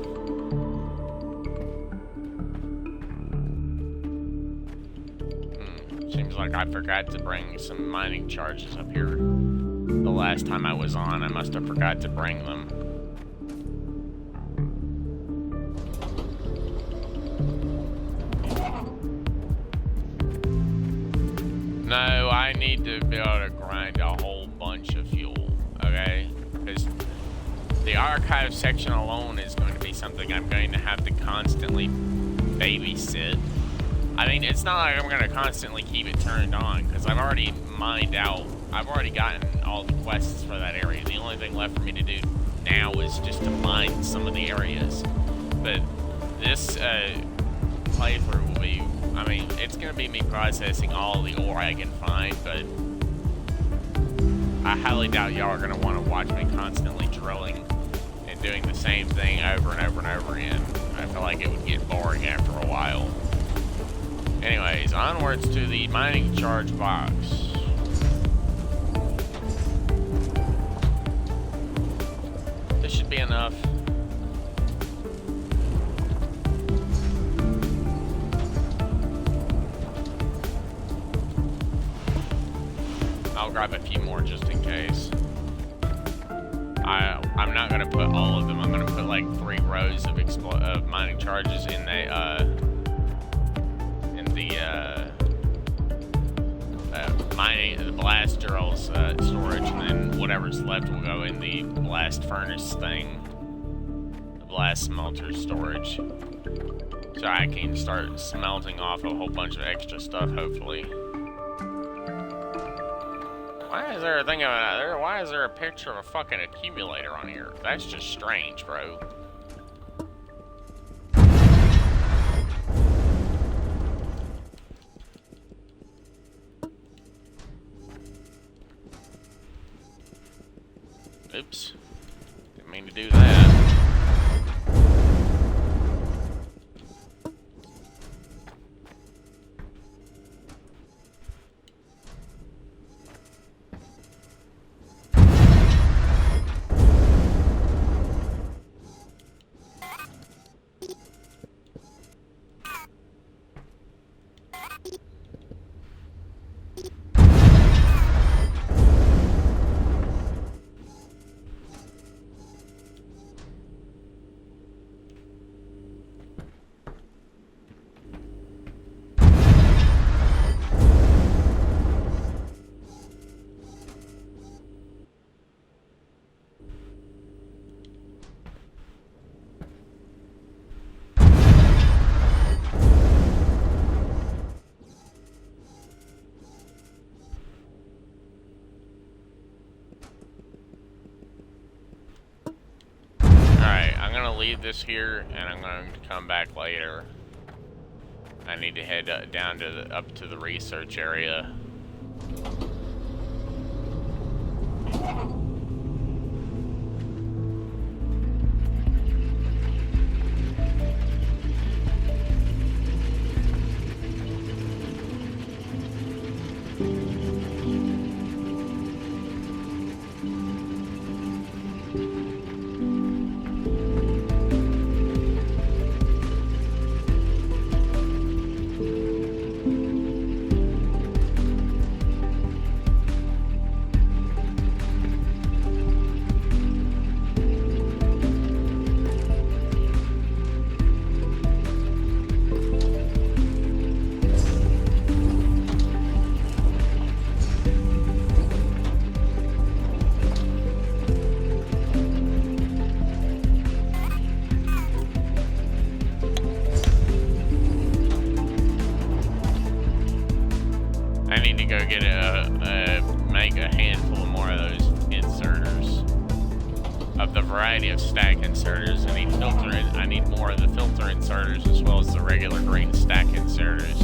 Seems like I forgot to bring some mining charges up here. The last time I was on, I must have forgot to bring them. No, I need to be able to grind a whole bunch of fuel, okay? Because the archive section alone is going to be something I'm going to have to constantly babysit. I mean, it's not like I'm going to constantly keep it turned on, because I've already mined out, I've already gotten all the quests for that area. The only thing left for me to do now is just to mine some of the areas. But this playthrough will be, I mean, it's going to be me processing all the ore I can find, but I highly doubt y'all are going to want to watch me constantly drilling and doing the same thing over and over and over again. I feel like it would get boring after a while. Anyways, onwards to the mining charge box. This should be enough. I'll grab a few more just in case. I'm not gonna put all of them. I'm gonna put like 3 rows of mining charges in the blast drills storage, and then whatever's left will go in the blast furnace thing, the blast smelter storage, so I can start smelting off a whole bunch of extra stuff, hopefully. Why is there a thing about there? Why is there a picture of a fucking accumulator on here? That's just strange, bro. Oops. Didn't mean to do that. Leave this here, and I'm going to come back later. I need to head down to up to the research area. of the variety of stack inserters. I need more of the filter inserters as well as the regular green stack inserters.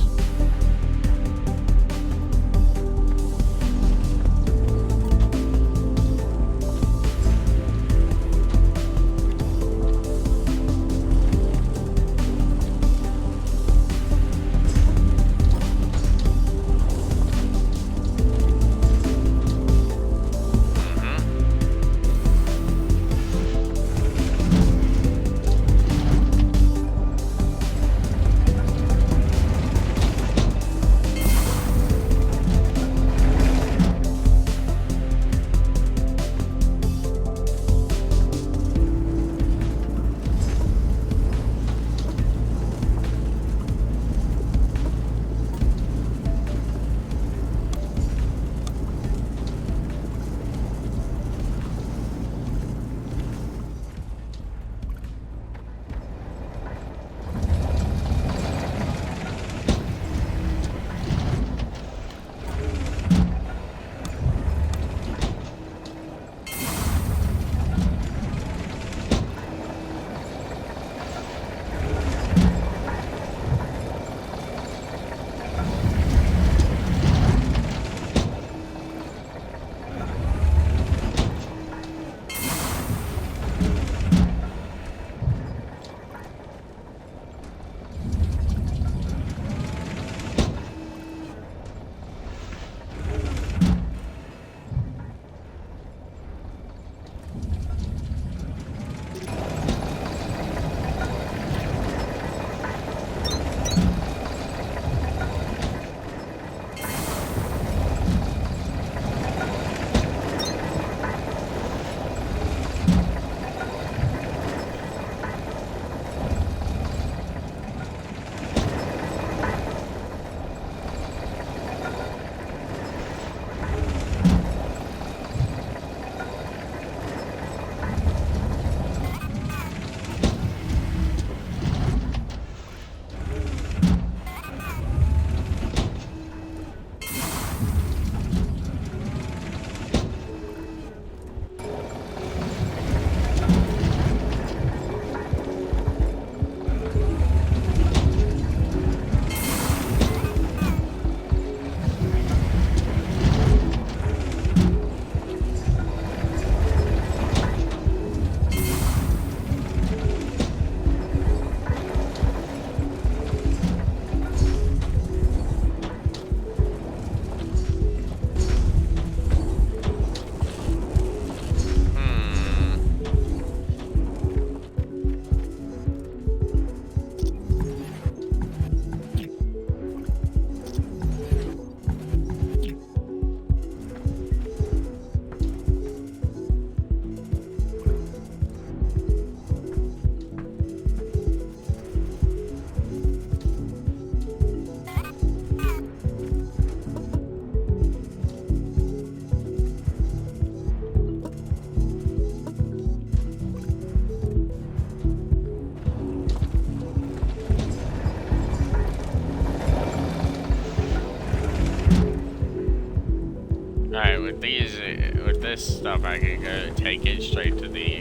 With this stuff, I can go take it straight to the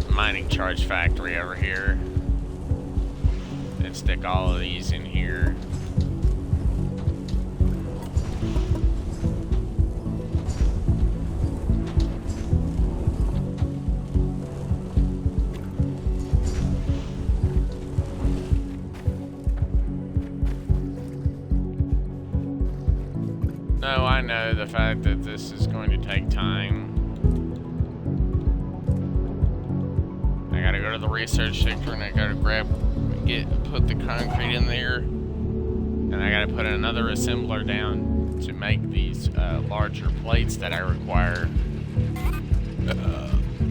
mining charge factory over here, and stick all of these in here. No, I know the fact that this is going to take time. I gotta go to the research sector and I gotta put the concrete in there. And I gotta put another assembler down to make these larger plates that I require.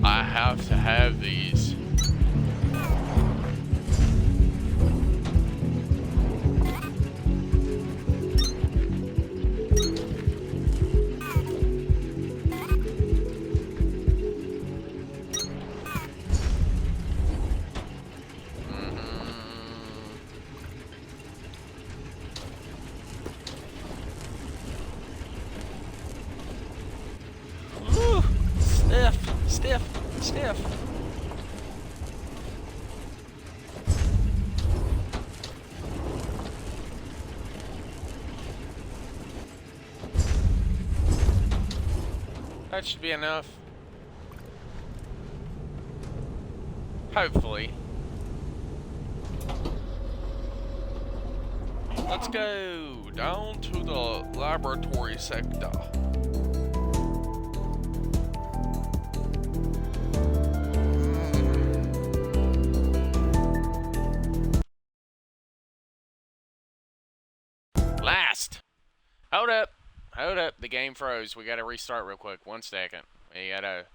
I have to have these. stiff. Stiff. That should be enough. Hopefully. Let's go down to the laboratory sector. Last. Hold up. Hold up. The game froze. We gotta restart real quick. 1 second. We gotta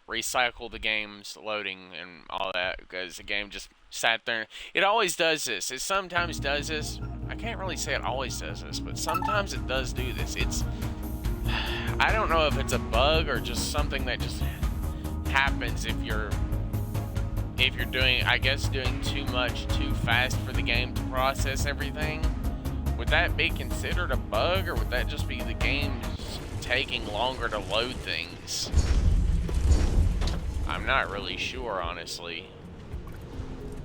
recycle the game's loading and all that because the game just sat there. It always does this. It sometimes does this. I can't really say it always does this, but sometimes it does do this. It's, I don't know if it's a bug or just something that just happens if you're doing, I guess, doing too much too fast for the game to process everything. Would that be considered a bug, or would that just be the game just taking longer to load things? I'm not really sure, honestly.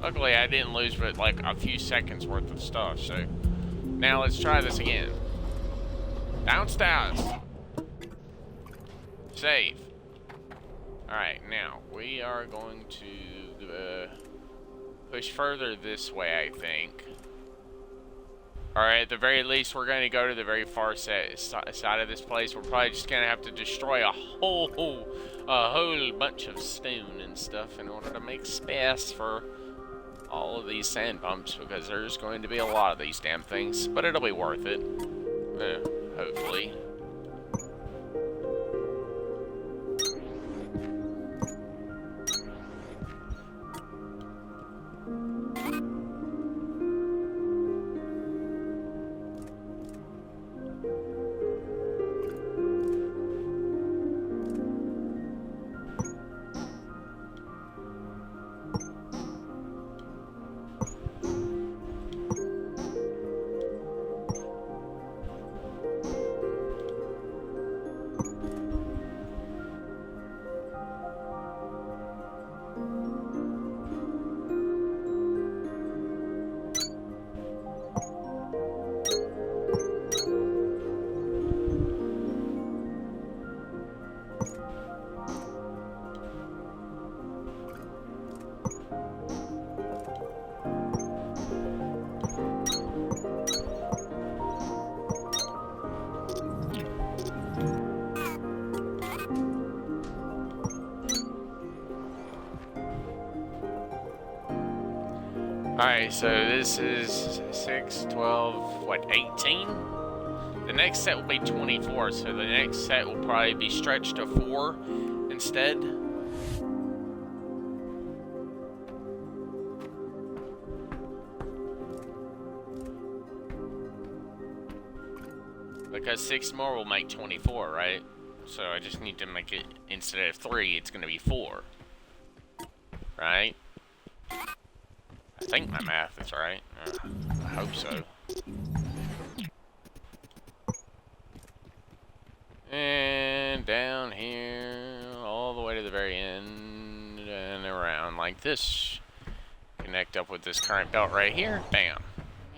Luckily, I didn't lose but like a few seconds worth of stuff, so now let's try this again. Downstairs. Save. Alright, now we are going to push further this way, I think. Alright, at the very least, we're going to go to the very far side of this place. We're probably just going to have to destroy a whole bunch of stone and stuff in order to make space for all of these sand bumps, because there's going to be a lot of these damn things, but it'll be worth it. Hopefully. Alright, so this is 6, 12, what, 18? The next set will be 24, so the next set will probably be stretched to 4 instead. Because 6 more will make 24, right? So I just need to make it, instead of 3, it's going to be 4. Right? I think my math is right. I hope so. And down here, all the way to the very end, and around like this. Connect up with this current belt right here. Bam.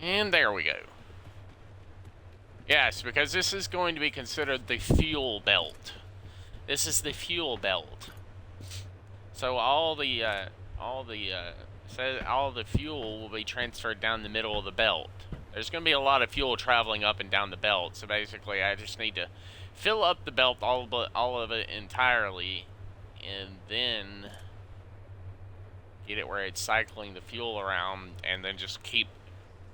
And there we go. Yes, because this is going to be considered the fuel belt. This is the fuel belt. So all the fuel will be transferred down the middle of the belt. There's going to be a lot of fuel traveling up and down the belt, so basically I just need to fill up the belt, all of it entirely, and then get it where it's cycling the fuel around, and then just keep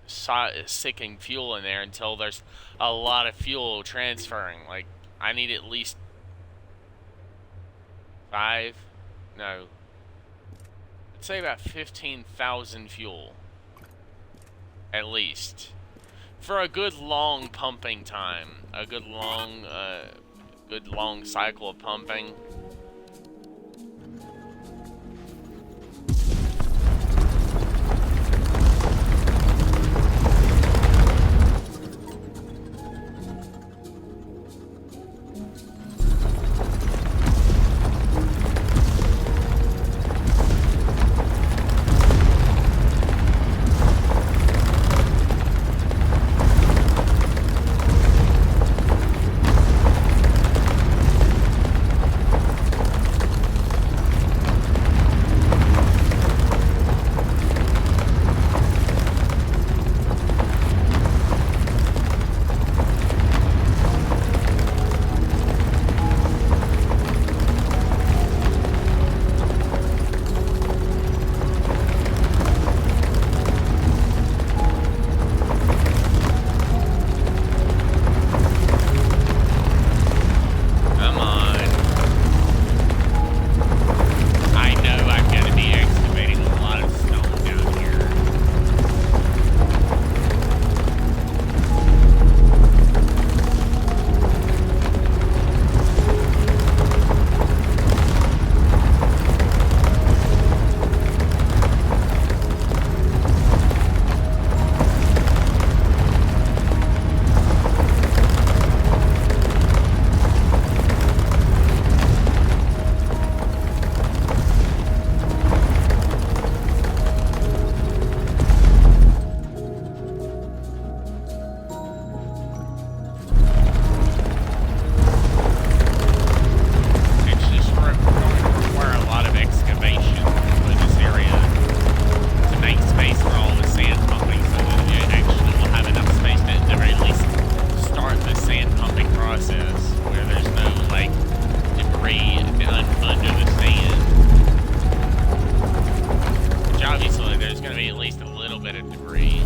sicking fuel in there until there's a lot of fuel transferring. Like, I need at least 5, no, let's say about 15,000 fuel, at least, for a good long pumping time, a good long cycle of pumping. gonna be at least a little bit of debris.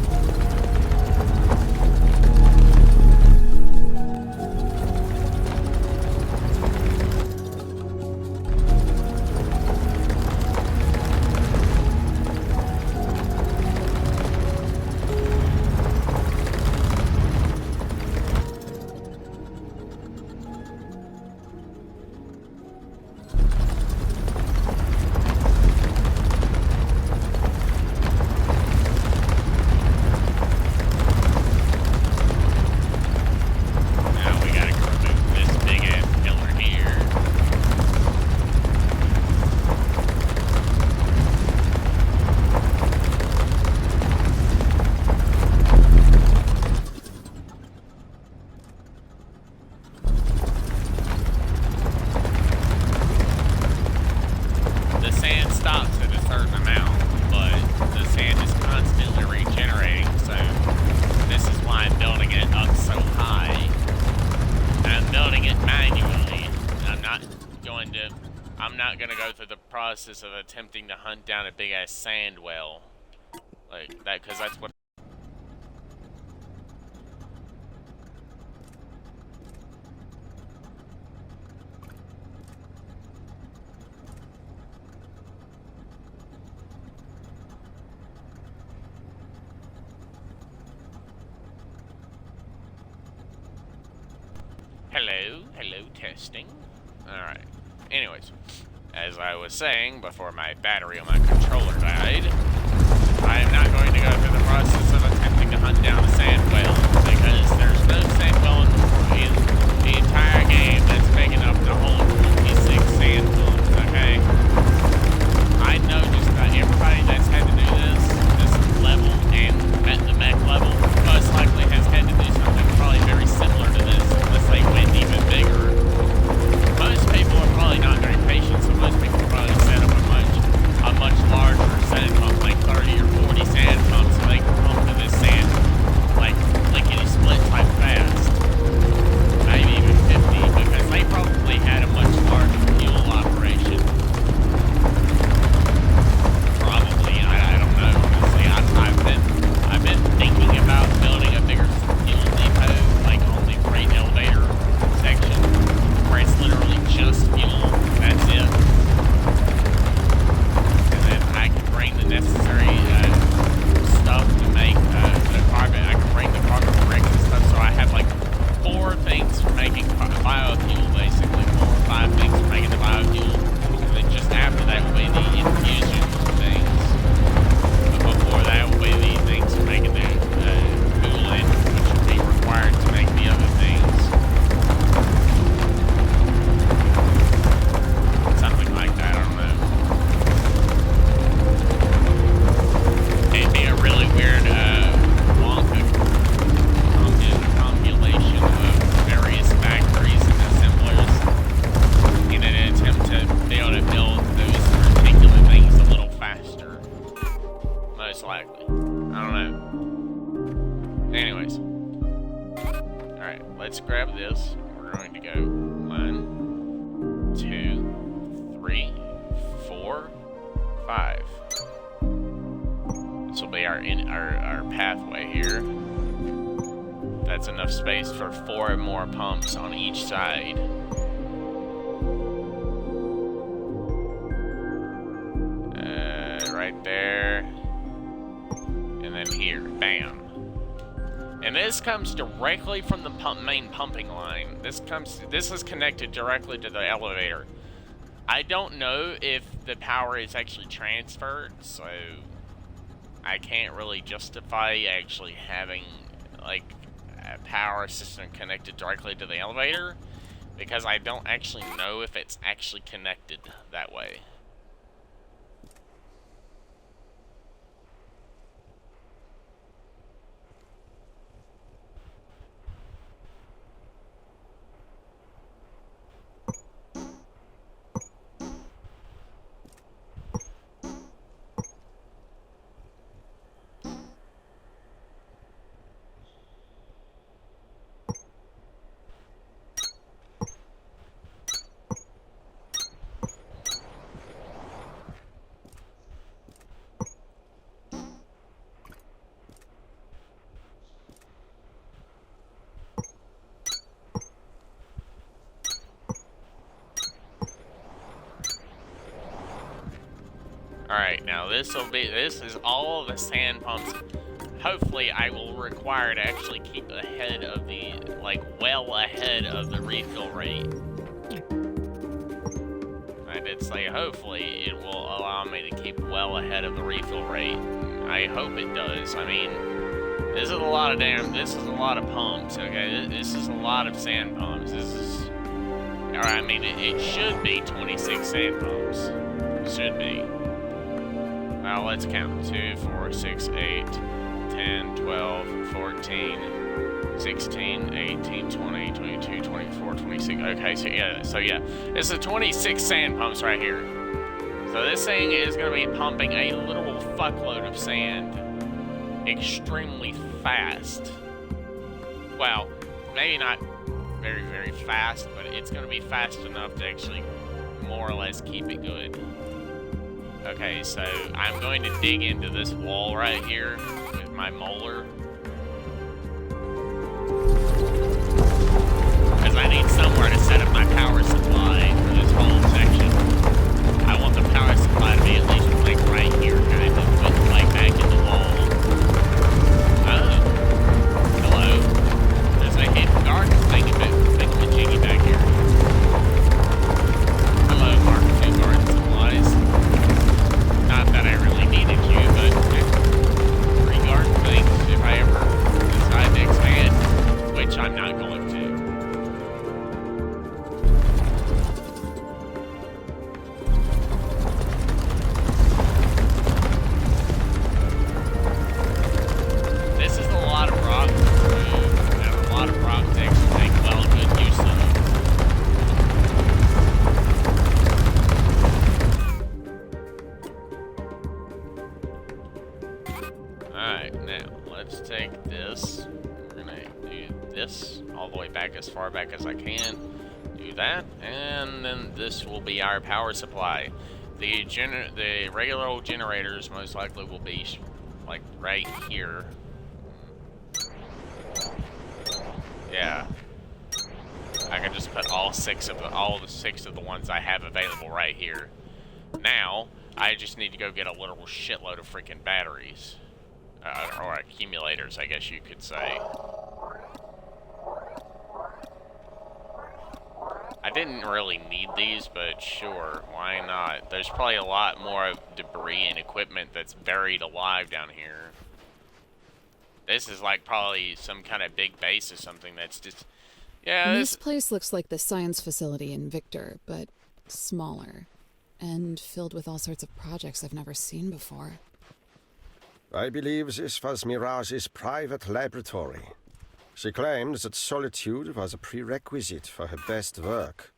Of attempting to hunt down a big ass sand well like that, because that's what. Hello, testing. Alright. Anyways, as I was saying before my battery on my controller died, I am not going to go through the process of attempting to hunt down a sand whale, because there's no sand whale in the entire game that's big enough to hold 26 sand bones, okay? I know just about everybody that's had to do this level, and at the mech level, most likely has had to do something probably very similar to this, unless they went even bigger. Most people are probably not very patient, so most people probably set up a much larger sand pump, like 30 or 40 sand pumps, so they can pump to this sand, like, lickety split type fast. Maybe even 50, because they probably had a much larger fuel operation. Probably, I don't know, honestly. I've been thinking about building a bigger fuel depot, like on the freight elevator section, where it's literally just fuel, that's it. And then I can bring the necessary stuff to make the carbon. I can bring the carbon bricks and stuff, so I have like 4 things for making biofuel, basically 4 or 5 things for making the biofuel, and then just after that will be the infusion things. But before that will be the things for making the coolant, which will be required to make the other things. Something like that, I don't know. It'd be a really weird Wonka compilation of various factories and assemblers in an attempt to be able to build those particular things a little faster. Most likely. I don't know. Anyways. Alright, let's grab this. We're going to go 1, 2, 3, 4, 5. This will be our pathway here. That's enough space for 4 more pumps on each side. Right there. And then here. Bam. And this comes directly from the main pumping line. This is connected directly to the elevator. I don't know if the power is actually transferred, so I can't really justify actually having like a power system connected directly to the elevator, because I don't actually know if it's actually connected that way. this is all the sand pumps. Hopefully I will require to actually keep ahead of the, like, well ahead of the refill rate. I did say hopefully it will allow me to keep well ahead of the refill rate. I hope it does. I mean, this is a lot of pumps, okay? This is a lot of sand pumps. This is, or I mean, it should be 26 sand pumps. It should be. Well, let's count. 2, 4, 6, 8, 10, 12, 14, 16, 18, 20, 22, 24, 26. Okay, so yeah. This is 26 sand pumps right here. So this thing is going to be pumping a literal fuckload of sand extremely fast. Well, maybe not very, very fast, but it's going to be fast enough to actually more or less keep it good. Okay, so I'm going to dig into this wall right here with my molar. Because I need somewhere to set up my power supply for this whole section. I want the power supply to be at least like right here, kind of, but like back in the wall. Oh. Hello. There's a hidden garden thingamajiggy back here. Hello, Mark 2 garden supplies. Not that I really needed you, but 3 garden things if I ever decide to expand, which I'm not going to. This is a lot of rock to remove, and a lot of rock to actually make well good use of. Alright, now, let's take this. We're gonna do this all the way back as far back as I can. Do that, and then this will be our power supply. The regular old generators most likely will be, like, right here. Yeah. I can just put all the 6 of the ones I have available right here. Now, I just need to go get a literal shitload of freaking batteries. Or accumulators, I guess you could say. I didn't really need these, but sure, why not? There's probably a lot more debris and equipment that's buried alive down here. This is like probably some kind of big base or something that's just... Yeah, This place looks like the science facility in Victor, but smaller. And filled with all sorts of projects I've never seen before. I believe this was Mirage's private laboratory. She claimed that solitude was a prerequisite for her best work.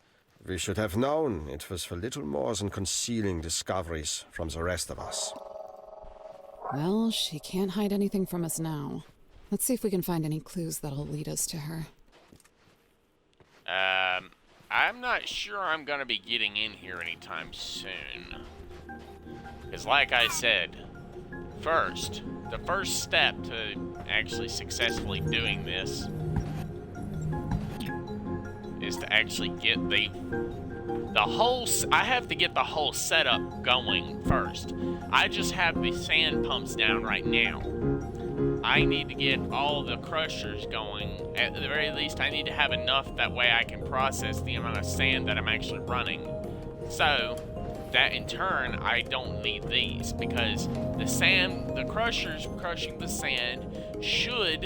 We should have known it was for little more than concealing discoveries from the rest of us. Well, she can't hide anything from us now. Let's see if we can find any clues that'll lead us to her. I'm not sure I'm gonna be getting in here anytime soon. Because like I said, the first step to actually successfully doing this is to actually get I have to get the whole setup going first. I just have the sand pumps down right now. I need to get all the crushers going. At the very least, I need to have enough that way I can process the amount of sand that I'm actually running. So that in turn, I don't need these because the crushers crushing the sand should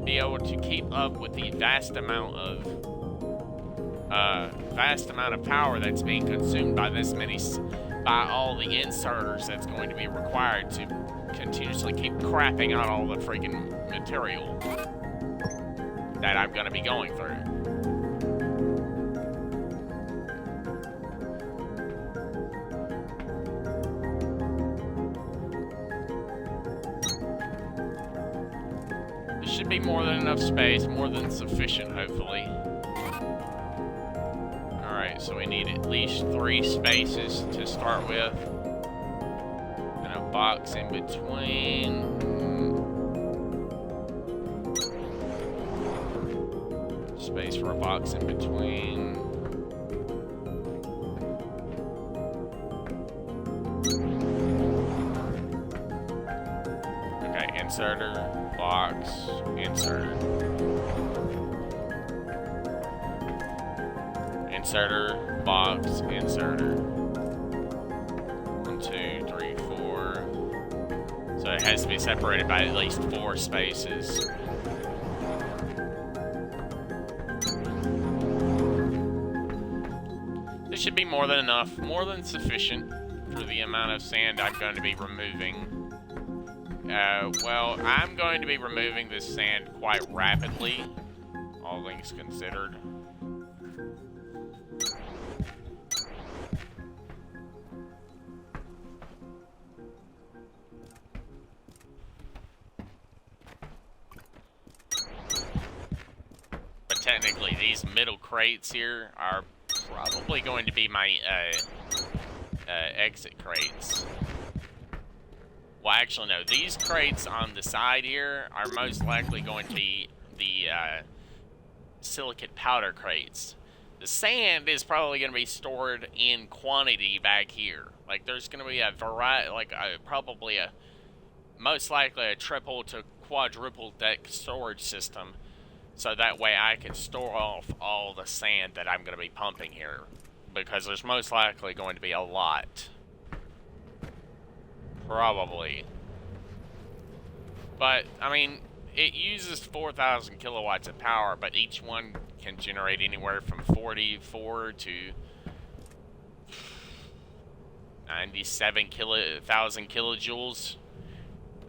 be able to keep up with the vast amount of power that's being consumed by by all the inserters that's going to be required to continuously keep crapping out all the freaking material that I'm going to be going through. There should be more than enough space, more than sufficient, hopefully. Alright, so we need at least 3 spaces to start with. And a box in between. Space for a box in between. Inserter, box, inserter. Inserter, box, inserter. 1, 2, 3, 4. So it has to be separated by at least 4 spaces. This should be more than enough, more than sufficient for the amount of sand I'm going to be removing. Well, I'm going to be removing this sand quite rapidly, all things considered. But technically, these middle crates here are probably going to be my exit crates. Well, actually, no. These crates on the side here are most likely going to be the silicate powder crates. The sand is probably going to be stored in quantity back here. Like, there's going to be a variety, like probably a, most likely a triple to quadruple deck storage system. So that way I can store off all the sand that I'm going to be pumping here. Because there's most likely going to be a lot. Probably. But, I mean, it uses 4,000 kilowatts of power, but each one can generate anywhere from 44 to 97,000 kilojoules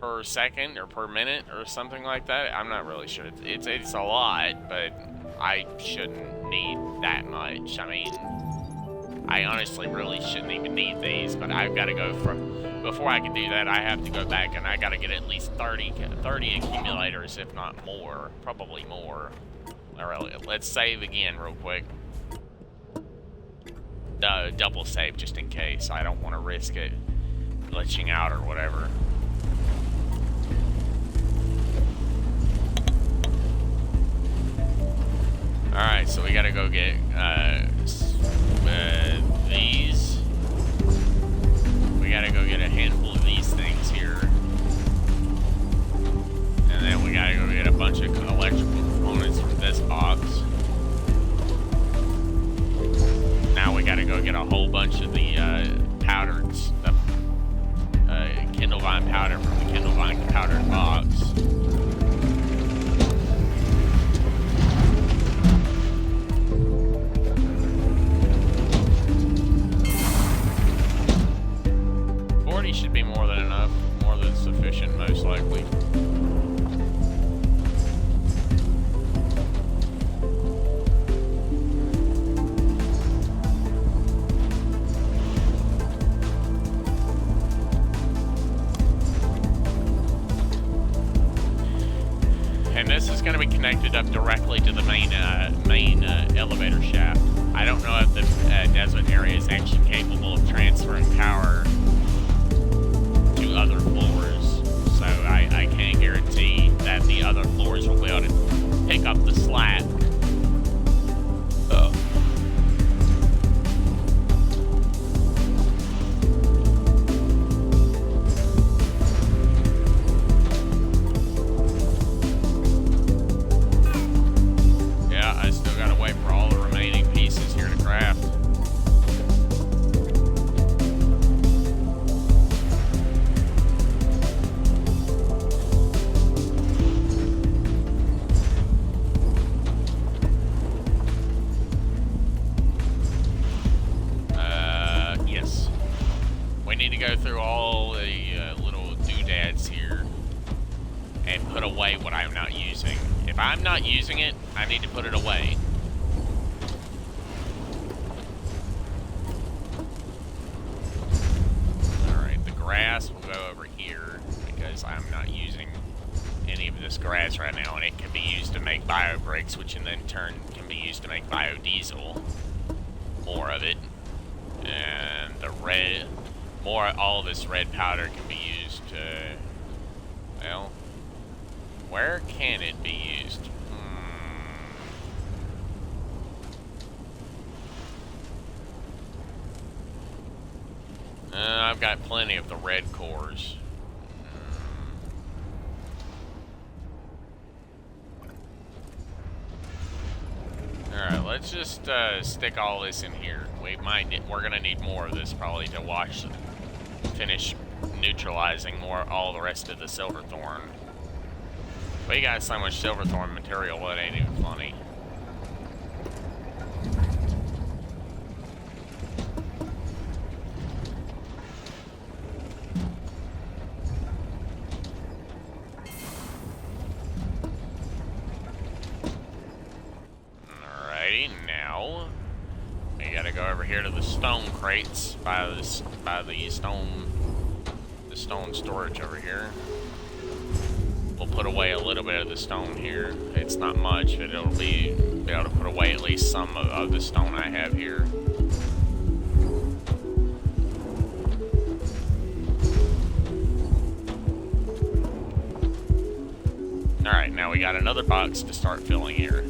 per second or per minute or something like that. I'm not really sure. It's a lot, but I shouldn't need that much. I mean, I honestly really shouldn't even need these, but I've got to go from... Before I can do that, I have to go back and I got to get at least 30 accumulators, if not more. Probably more. Alright, let's save again real quick. Double save just in case. I don't want to risk it glitching out or whatever. Alright, so we gotta go get these. We gotta go get a handful of these things here. And then we gotta go get a bunch of electrical components from this box. Now we gotta go get a whole bunch of the powdered stuff. Kindlevine powder from the Kindlevine powdered box. Should be more than enough, more than sufficient, most likely. And this is going to be connected up directly to the main elevator shaft. I don't know if the desert area is actually capable of transferring power other floors, so I can't guarantee that the other floors will be able to pick up the slack. Yeah, I still gotta wait for all the remaining pieces here to craft. Go through all the little doodads here and put away what I'm not using. If I'm not using it, I need to put it away. Alright, the grass will go over here because I'm not using any of this grass right now, and it can be used to make bio bricks, which in then turn can be used to make biodiesel. More of it. And the red... all this red powder can be used to, well, where can it be used? I've got plenty of the red cores. let's just stick all this in here. We're gonna need more of this probably to finish neutralizing all the rest of the Silverthorn. We got so much Silverthorn material, it ain't even funny. Alrighty, now we gotta go over here to the stone crates by the stone storage over here. We'll put away a little bit of the stone here. It's not much, but it'll be able to put away at least some of the stone I have here. Alright, now we got another box to start filling here.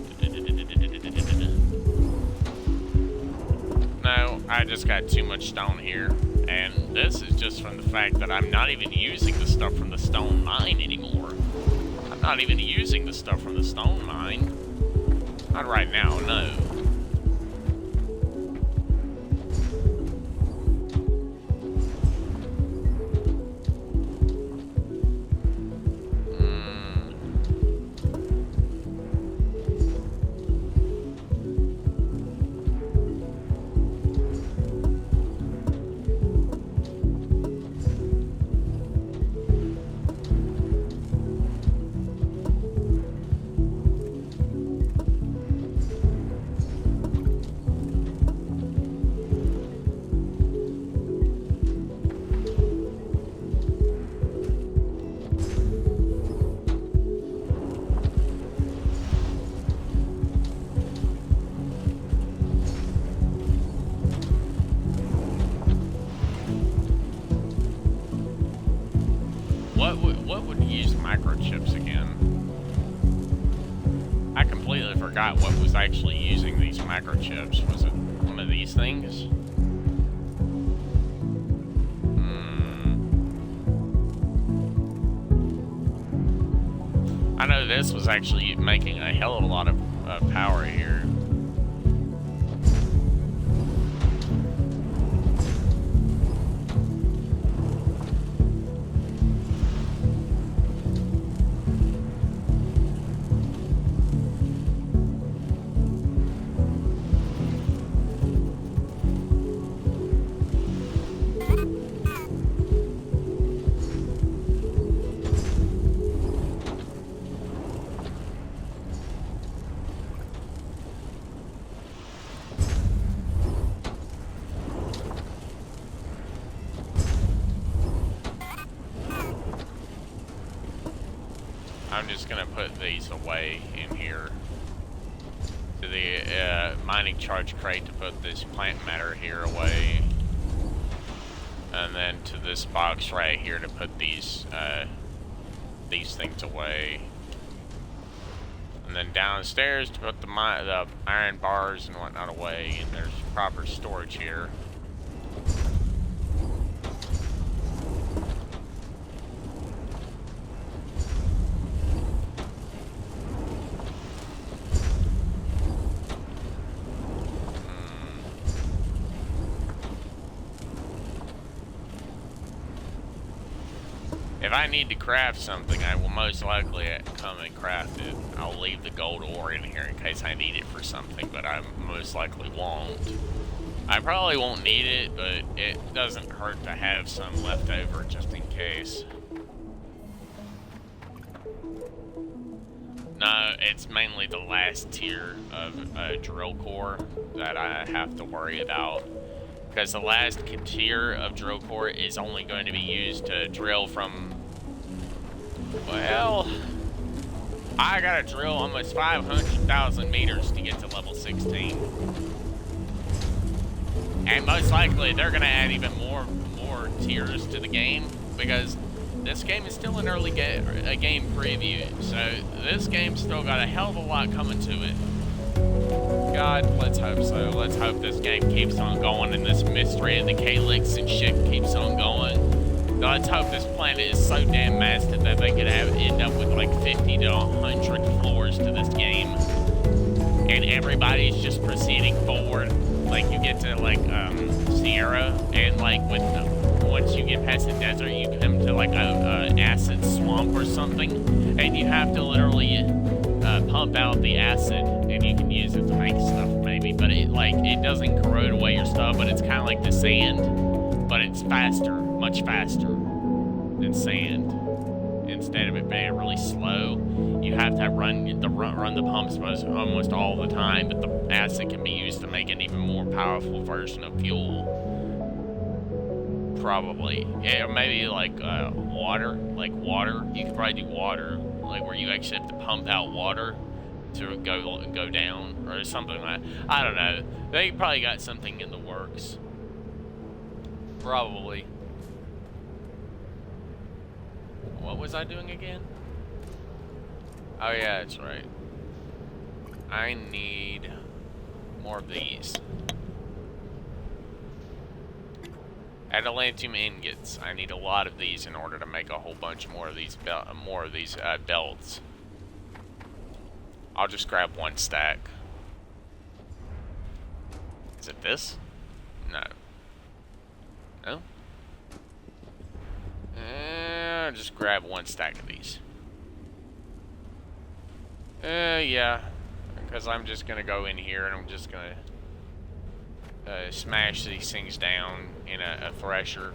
No, I just got too much stone here. And this is just from the fact that I'm not even using the stuff from the stone mine anymore. I'm not even using the stuff from the stone mine. Not right now, no. What would use microchips again? I completely forgot what was actually using these microchips. Was it one of these things? I know this was actually making a hell of a lot of power here. I'm just gonna put these away in here. To the mining charge crate to put this plant matter here away. And then to this box right here to put these things away. And then downstairs to put the iron bars and whatnot away. And there's proper storage here. If I need to craft something, I will most likely come and craft it. I'll leave the gold ore in here in case I need it for something, but I most likely won't. I probably won't need it, but it doesn't hurt to have some left over just in case. No, it's mainly the last tier of drill core that I have to worry about. Because the last tier of drill core is only going to be used to drill from... Well... I gotta drill almost 500,000 meters to get to level 16. And most likely they're gonna add even more tiers to the game. Because this game is still an early game preview. So this game's still got a hell of a lot coming to it. God, let's hope so. Let's hope this game keeps on going and this mystery and the calyx and shit keeps on going. Let's hope this planet is so damn massive that they could end up with like 50 to 100 floors to this game. and everybody's just proceeding forward. Like you get to like Sierra, and like with once you get past the desert, you come to like a acid swamp or something, and you have to literally pump out the acid, and you can use it to make stuff maybe, but it doesn't corrode away your stuff, but it's kind of like the sand, but it's faster, much faster than sand. Instead of it being really slow, you have to run the pumps almost all the time, but the acid can be used to make an even more powerful version of fuel. Probably. Yeah, or maybe like water. Like water. You could probably do water. Like where you actually have to pump out water to go down or something like that. I don't know. They probably got something in the works. Probably. What was I doing again? Oh yeah, that's right. I need more of these. Adamantium ingots. I need a lot of these in order to make a whole bunch more of these belts. I'll just grab one stack. Is it this? No. No? I'll just grab one stack of these. Yeah. Because I'm just gonna go in here and I'm just gonna smash these things down in a thresher.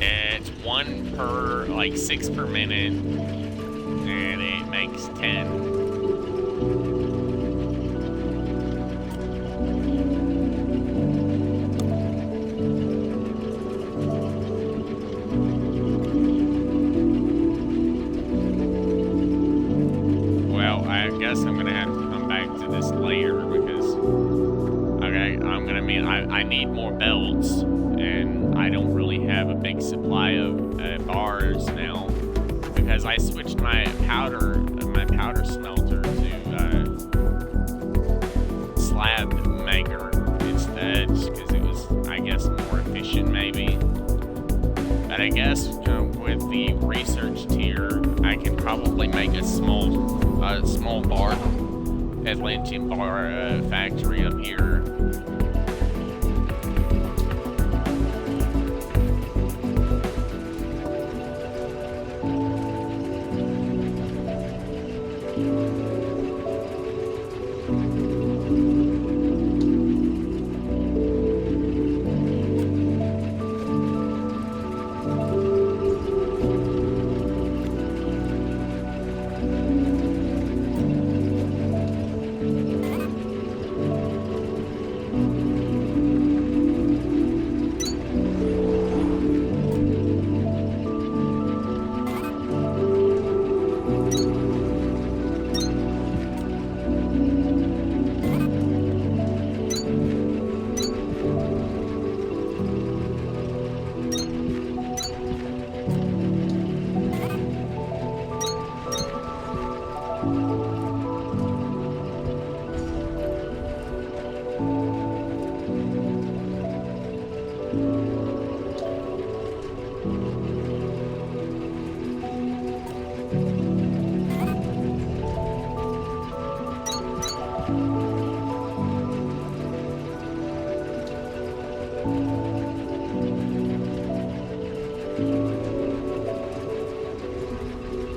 It's 1 per, like 6 per minute, and it makes 10. Well, I guess I'm gonna have to come back to this later because, okay, I need more belts, and I don't really have a big supply of bars now because I switched my powder smelter to slab maker instead, just because it was, I guess, more efficient maybe. But I guess with the research tier, I can probably make a small bar, Atlantean bar factory up here.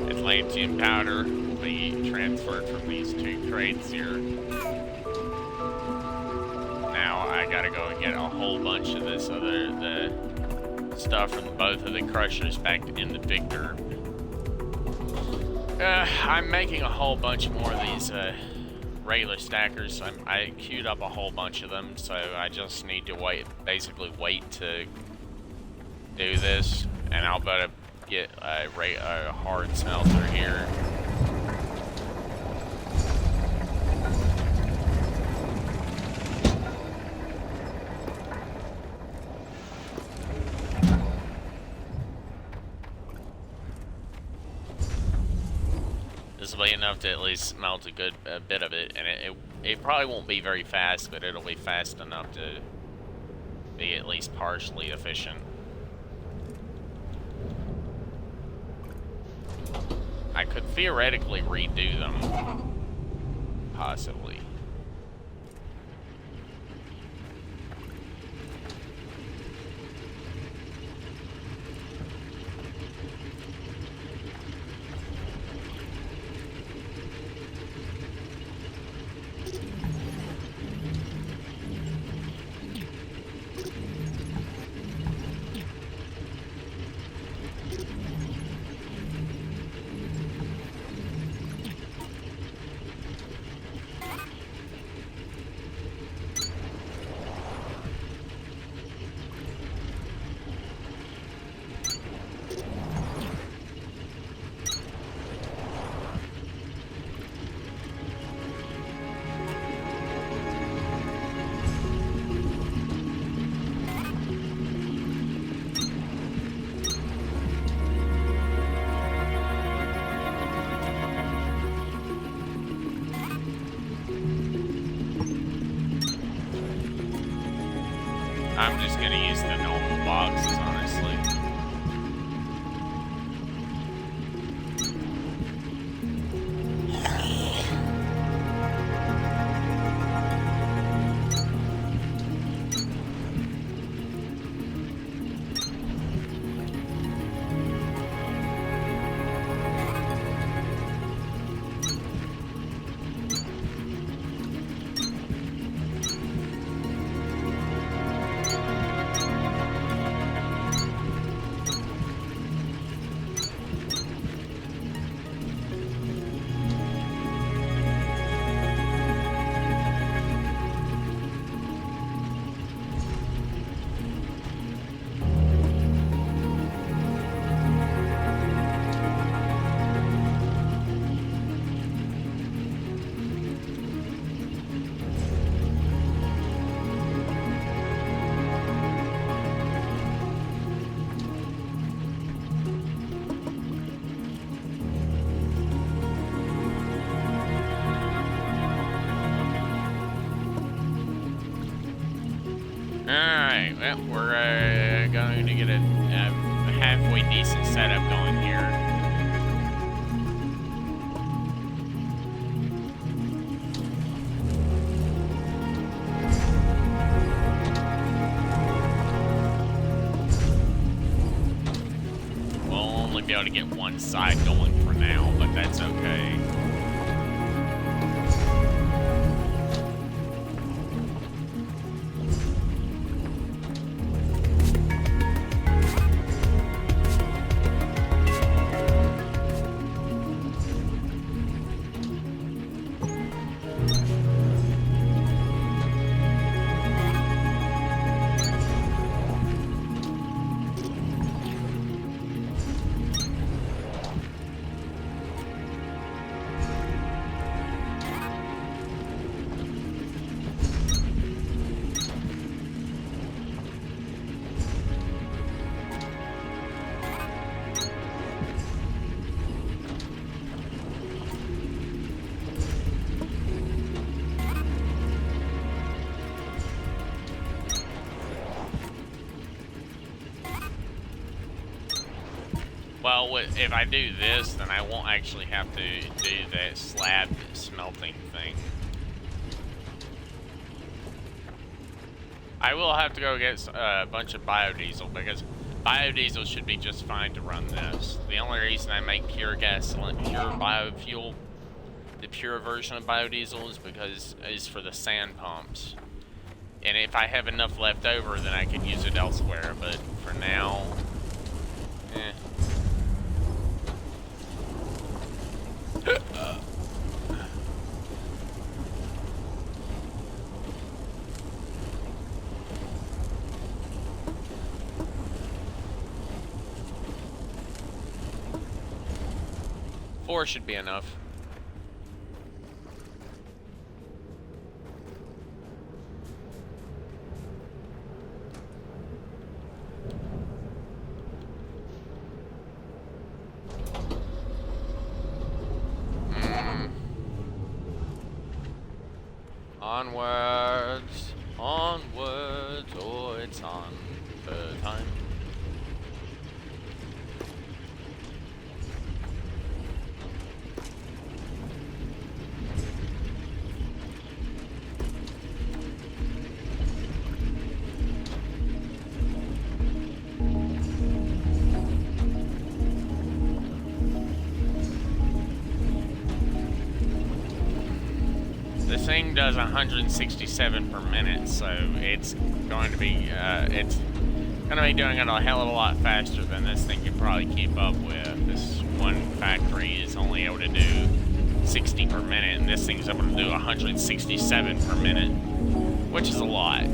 Atlantean powder will be transferred from these 2 crates here. Now I gotta go and get a whole bunch of the stuff from both of the crushers back in the Victor. I'm making a whole bunch more of these regular stackers. I queued up a whole bunch of them, so I just need to basically wait to do this, and I'll better get a hard smelter here. This will be enough to at least smelt a bit of it, and it probably won't be very fast, but it'll be fast enough to be at least partially efficient. I could theoretically redo them, possibly. I'm just gonna use the normal boxes, honestly. Alright, well, we're going to get a halfway decent setup going here. We'll only be able to get one side going for now, but that's okay. Well, if I do this, then I won't actually have to do that slab smelting thing. I will have to go get a bunch of biodiesel, because biodiesel should be just fine to run this. The only reason I make pure gasoline, pure biofuel, the pure version of biodiesel is for the sand pumps. And if I have enough left over, then I can use it elsewhere, but for now, eh. 4 should be enough. Onwards, onwards, oh, it's on the time. This thing does 167 per minute, so it's going to be doing it a hell of a lot faster than this thing can probably keep up with. This one factory is only able to do 60 per minute, and this thing's able to do 167 per minute, which is a lot.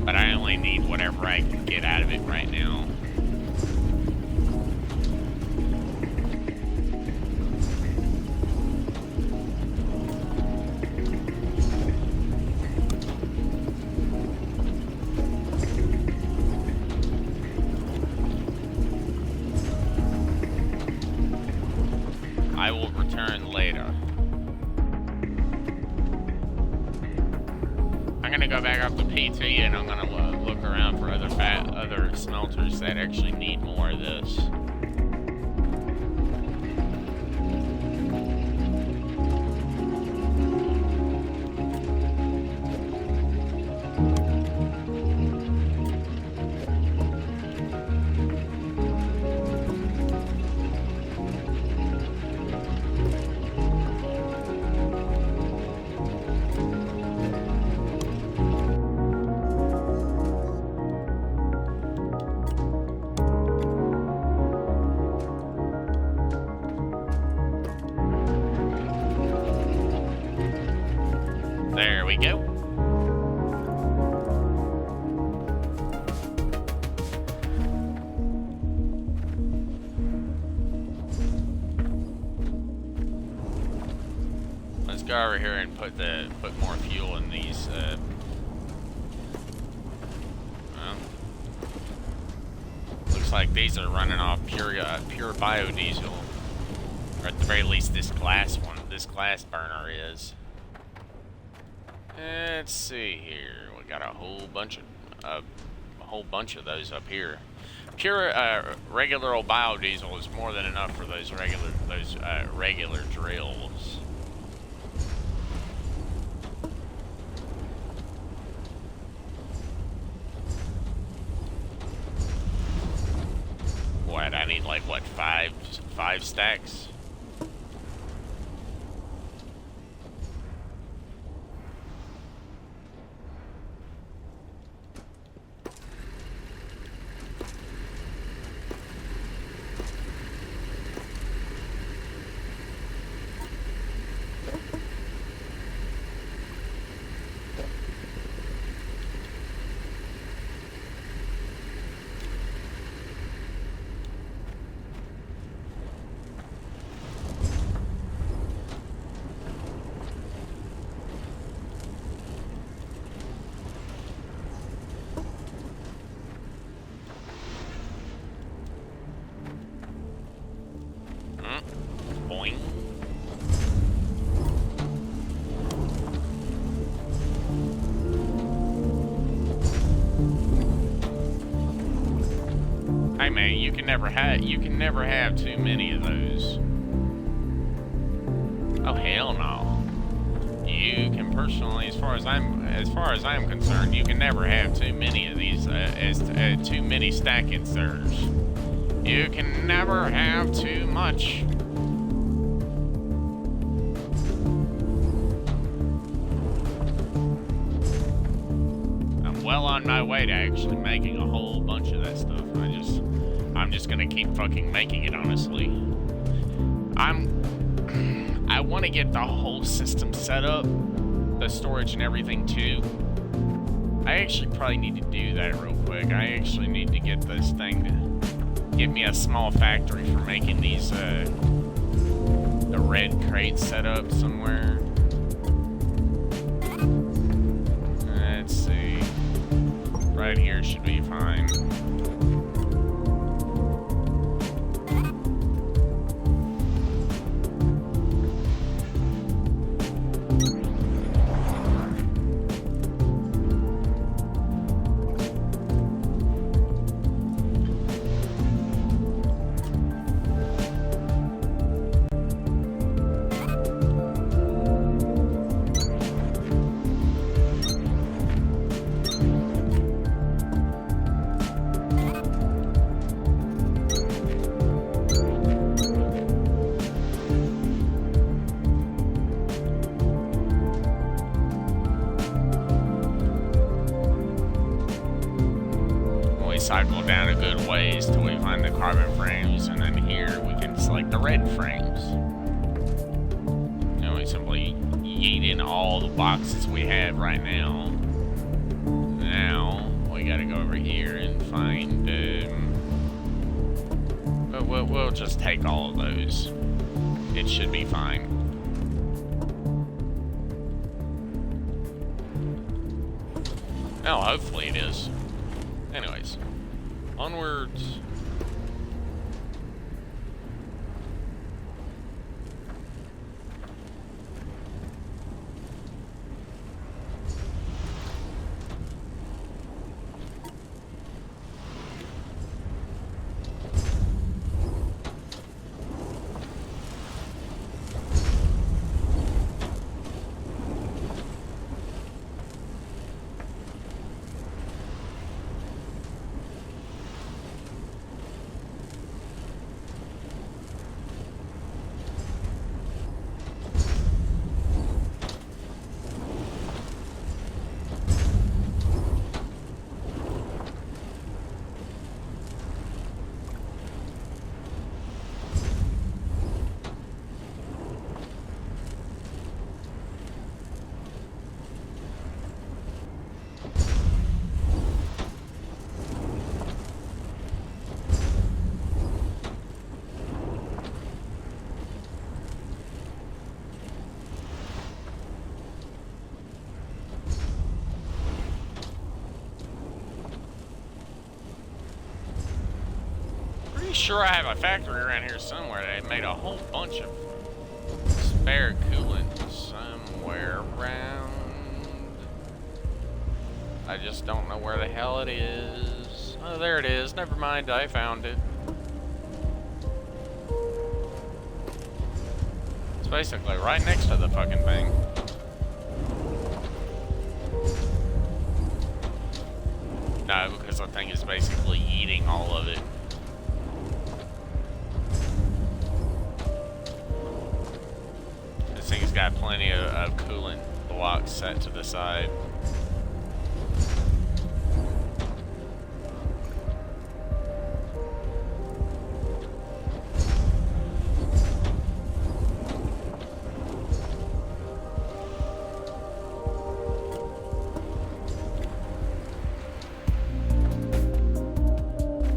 But I only need whatever I can get out of it right now. I will return later. I'm gonna go back up to PT and I'm gonna look around for other smelters that actually need more of this. There we go. Let's go over here and put more fuel in these. Well, looks like these are running off pure biodiesel, or at the very least, this glass burner is. Let's see here. We got a whole bunch of those up here. Pure regular old biodiesel is more than enough for those regular drills. What, I need like what, five stacks? Boing. Hey man, you can never have too many of those. Oh hell no. You can personally, as far as I'm concerned, you can never have too many of these too many stack inserters. You can never have too much. I'm well on my way to actually making a whole bunch of that stuff. I'm just gonna keep fucking making it, honestly. I want to get the whole system set up, the storage and everything too. I actually probably need to do that real quick. I actually need to get this thing to give me a small factory for making these, the red crates set up somewhere. Let's see. Right here should be fine. cycle down a good ways till we find the carbon frames, and then here we can select the red frames. And we simply yeet in all the boxes we have right now. Now we gotta go over here and find. We'll just take all of those. It should be fine. Oh, hopefully it is. Anyways, onwards. Sure, I have a factory around here somewhere that made a whole bunch of spare coolant somewhere around. I just don't know where the hell it is. Oh, there it is. Never mind, I found it. It's basically right next to the fucking thing. No, because the thing is basically eating all of it. This thing's got plenty of coolant blocks set to the side.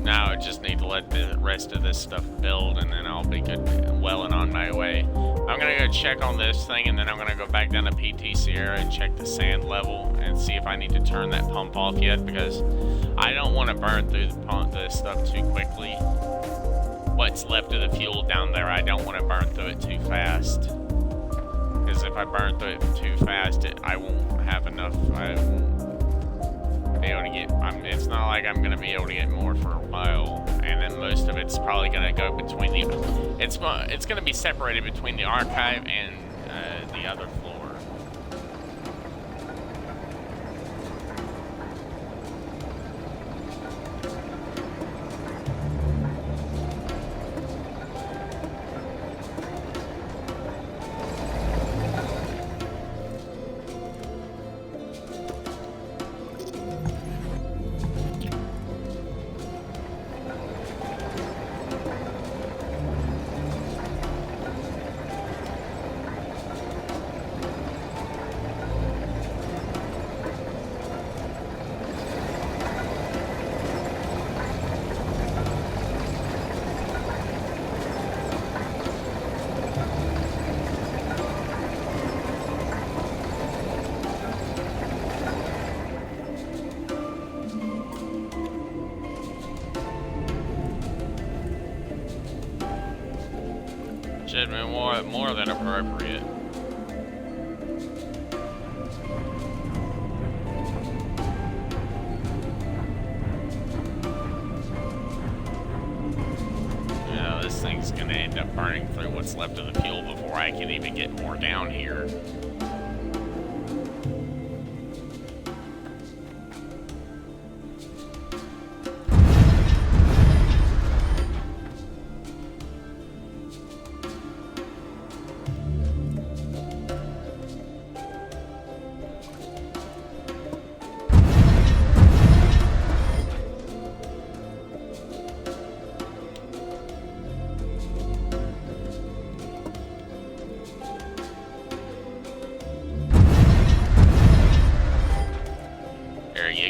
Now I just need to let the rest of this stuff build, and then I'll be good, well and on my way. I'm gonna go check on this thing, and then I'm gonna go back down to PT Sierra and check the sand level and see if I need to turn that pump off yet, because I don't want to burn through the stuff too quickly. What's left of the fuel down there, I don't want to burn through it too fast. Because if I burn through it too fast, I won't have enough. I won't be able to get. It's not like I'm gonna be able to get more for a while, and then most of it's probably gonna go between the. It's gonna be separated between the archive and the other floor. Should be more than appropriate. You know, this thing's gonna end up burning through what's left of the fuel before I can even get more down here.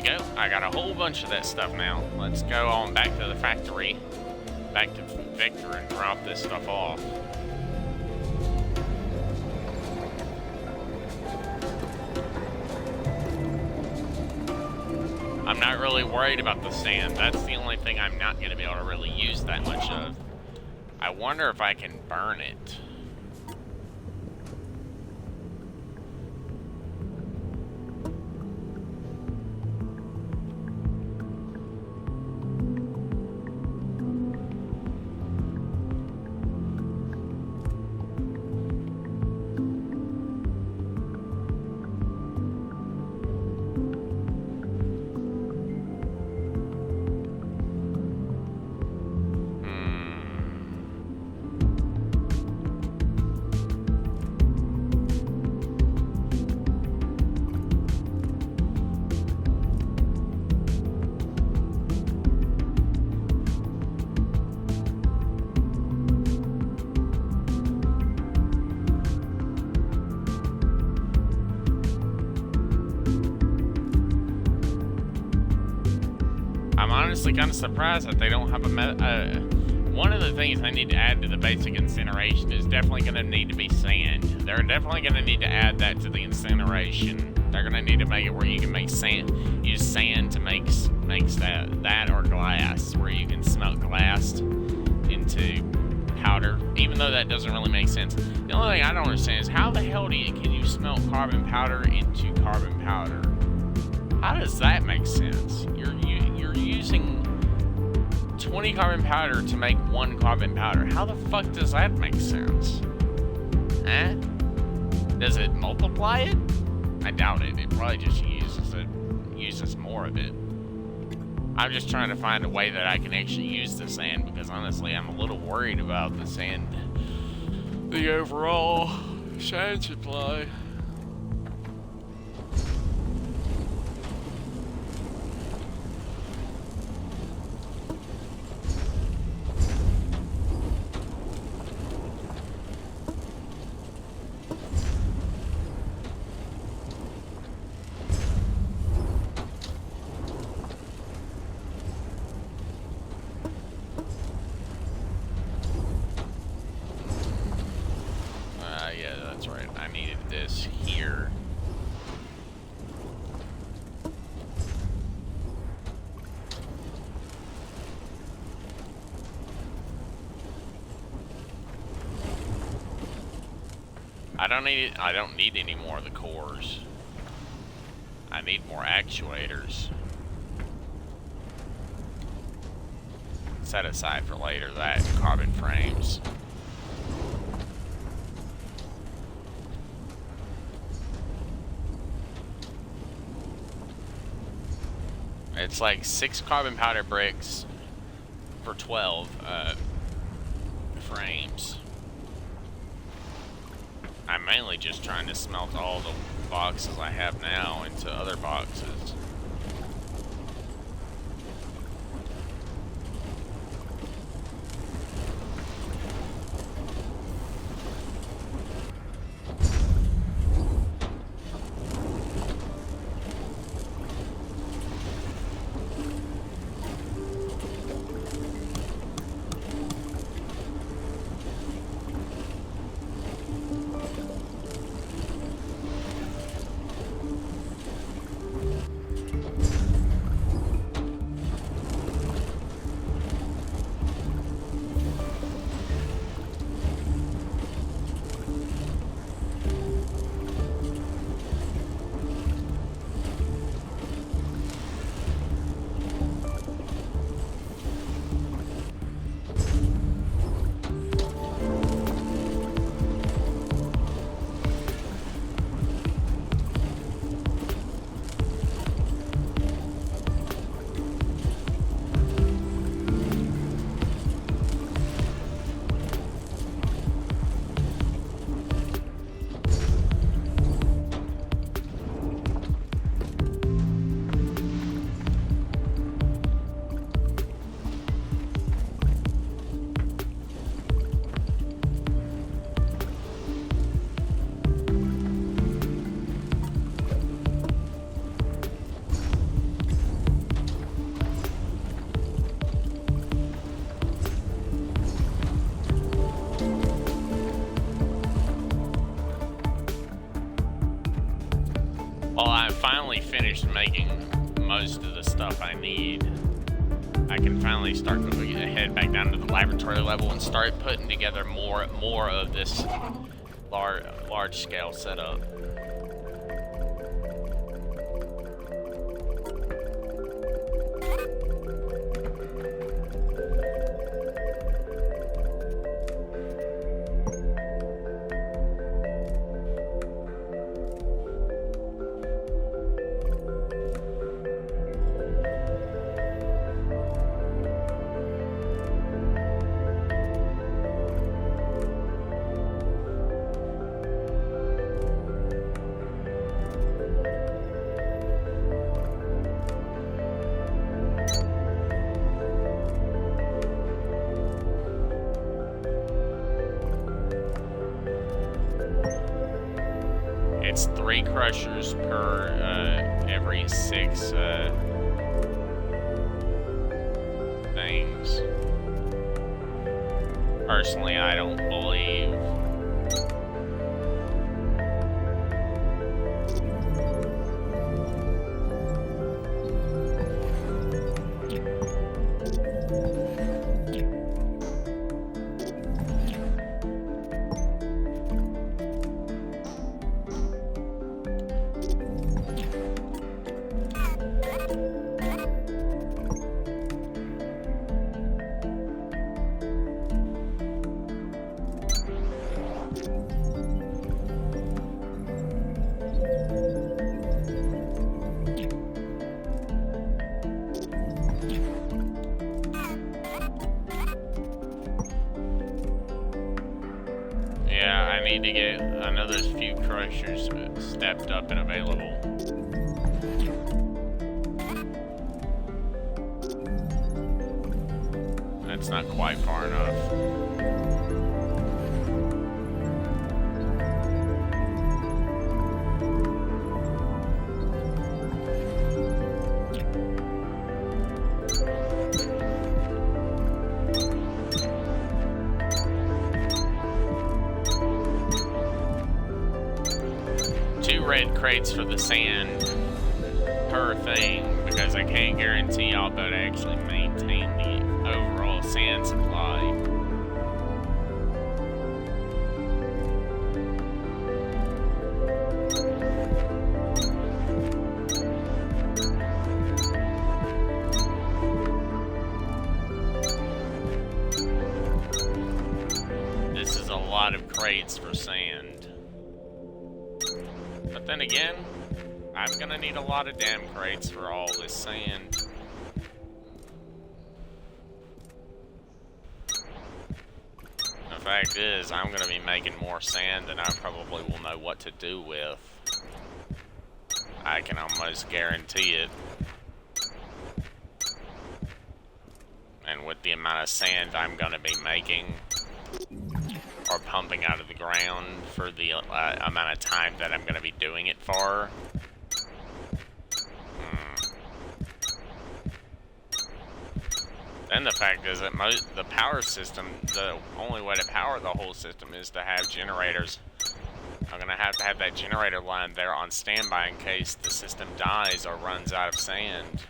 go. I got a whole bunch of that stuff now. Let's go on back to the factory. Back to Victor and drop this stuff off. I'm not really worried about the sand. That's the only thing I'm not going to be able to really use that much of. I wonder if I can burn it. I'm honestly kind of surprised that they don't have a one of the things they need to add to the basic incineration is definitely going to need to be sand. They're definitely going to need to add that to the incineration. They're going to need to make it where you can make sand, use sand to make that or glass, where you can smelt glass into powder, even though that doesn't really make sense. The only thing I don't understand is how the hell can you smelt carbon powder into carbon powder? How does that make sense? You're using 20 carbon powder to make 1 carbon powder. How the fuck does that make sense? Eh? Does it multiply it? I doubt it. It probably just uses more of it. I'm just trying to find a way that I can actually use the sand, because honestly I'm a little worried about the sand, the overall sand supply. This here. I don't need any more of the cores. I need more actuators. Set aside for later that and carbon frames. It's like 6 carbon powder bricks for 12 frames. I'm mainly just trying to smelt all the boxes I have now into other boxes. finished making most of the stuff I need, I can finally start to head back down to the laboratory level and start putting together more of this large scale setup. It's 3 crushers per every 6 things. Personally, I don't believe. I need to get another few crushers stepped up and available. That's not quite far enough. Red crates for the sand per thing, because I can't guarantee I'll be able to actually maintain the overall sand supply. This is a lot of crates for sand. But then again, I'm gonna need a lot of damn crates for all this sand. The fact is, I'm gonna be making more sand than I probably will know what to do with. I can almost guarantee it. And with the amount of sand I'm gonna be making, or pumping out of the ground for the amount of time that I'm going to be doing it for. Then the fact is that the power system, the only way to power the whole system is to have generators. I'm going to have that generator line there on standby in case the system dies or runs out of sand.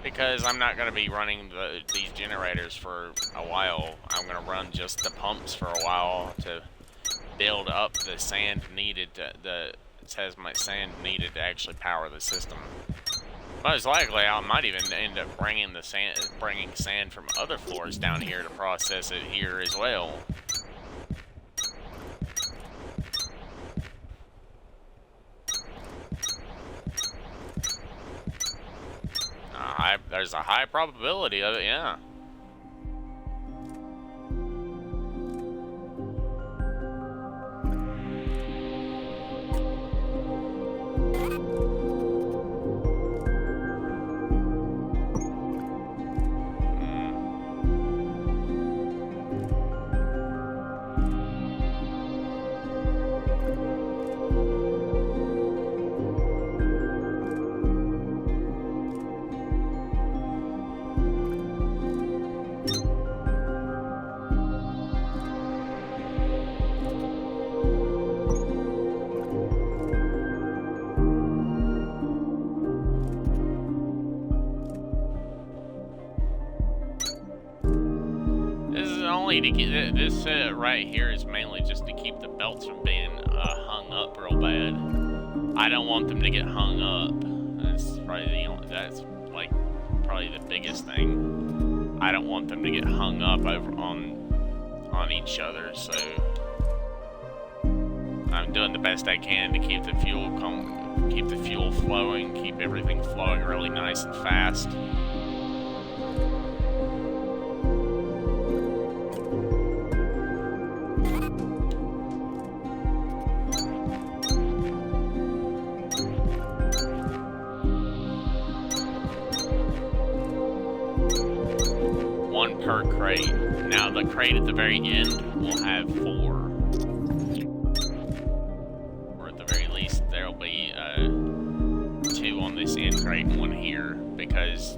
Because I'm not going to be running these generators for a while. I'm going to run just the pumps for a while to build up the sand needed it says my sand needed to actually power the system. Most likely, I might even end up bringing sand from other floors down here to process it here as well. There's a high probability of it, yeah. mainly to get this right here is mainly just to keep the belts from being hung up real bad. I don't want them to get hung up. That's probably that's like probably the biggest thing. I don't want them to get hung up over on each other. So I'm doing the best I can to keep the fuel flowing, keep everything flowing really nice and fast. One per crate. Now the crate at the very end will have 4. Or at the very least there'll be 2 on this end crate and 1 here, because,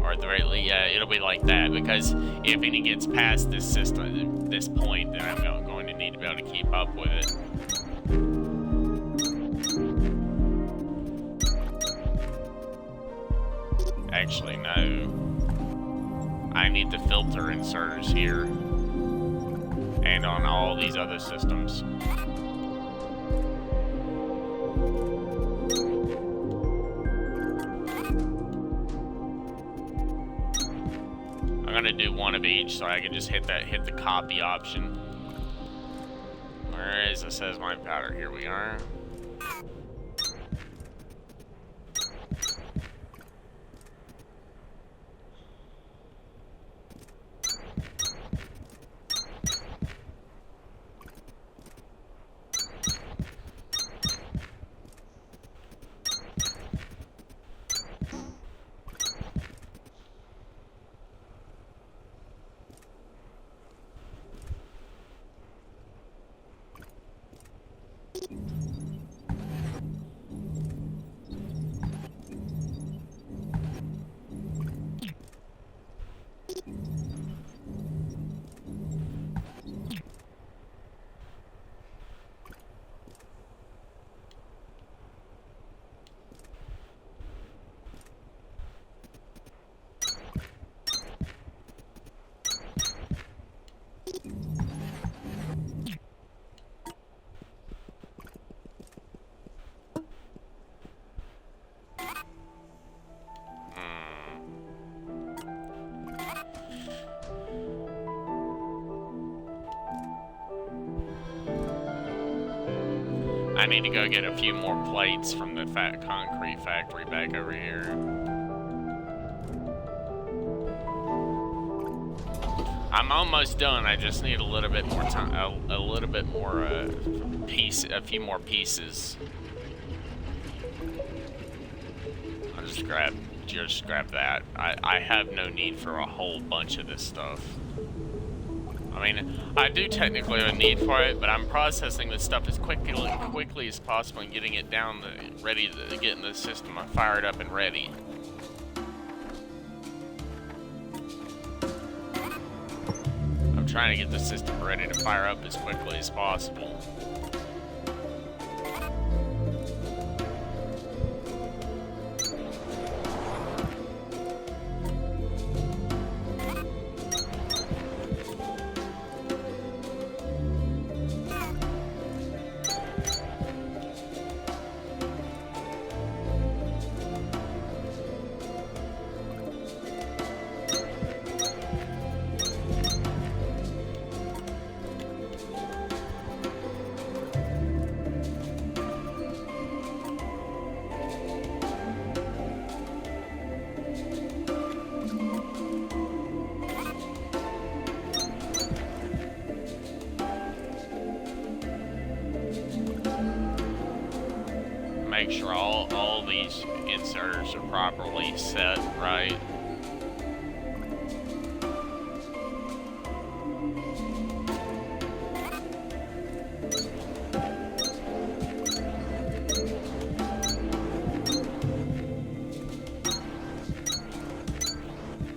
or at the very least, yeah, it'll be like that, because if any gets past this system, this point, then I'm going to need to be able to keep up with it. Actually, no. I need the filter inserters here and on all these other systems. I'm gonna do 1 of each so I can just hit the copy option. Where is it? Says mine powder. Here we are. I need to go get a few more plates from the concrete factory back over here. I'm almost done. I just need a little bit more time, a little bit more a few more pieces. I'll just grab that. I have no need for a whole bunch of this stuff. I mean, I do technically have a need for it, but I'm processing this stuff as quickly as possible and getting it down, ready to get in the system fired up and ready. I'm trying to get the system ready to fire up as quickly as possible. Make sure all these inserters are properly set right.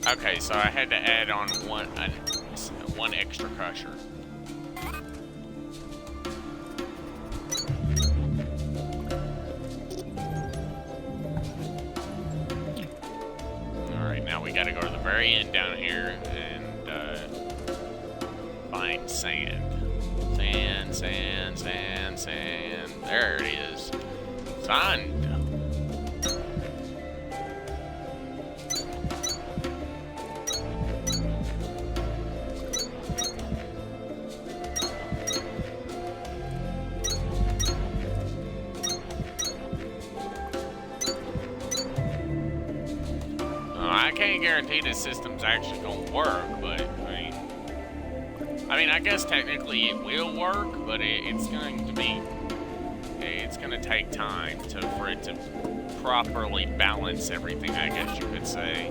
Okay, so I had to add on one extra crusher. Alright, now we gotta go to the very end down here and find sand. Sand, sand, sand, sand. There it is. Sand. I can't guarantee this system's actually gonna work, but I mean, I guess technically it will work, but it's going to take time for it to properly balance everything, I guess you could say.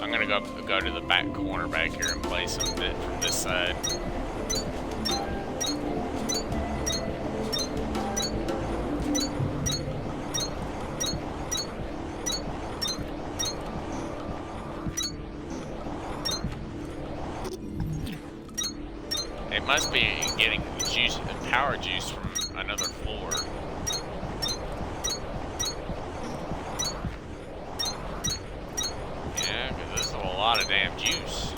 I'm gonna go to the back corner back here and play some bit from this side. It must be getting juice, power juice from another floor. Yeah, because this is a lot of damn juice.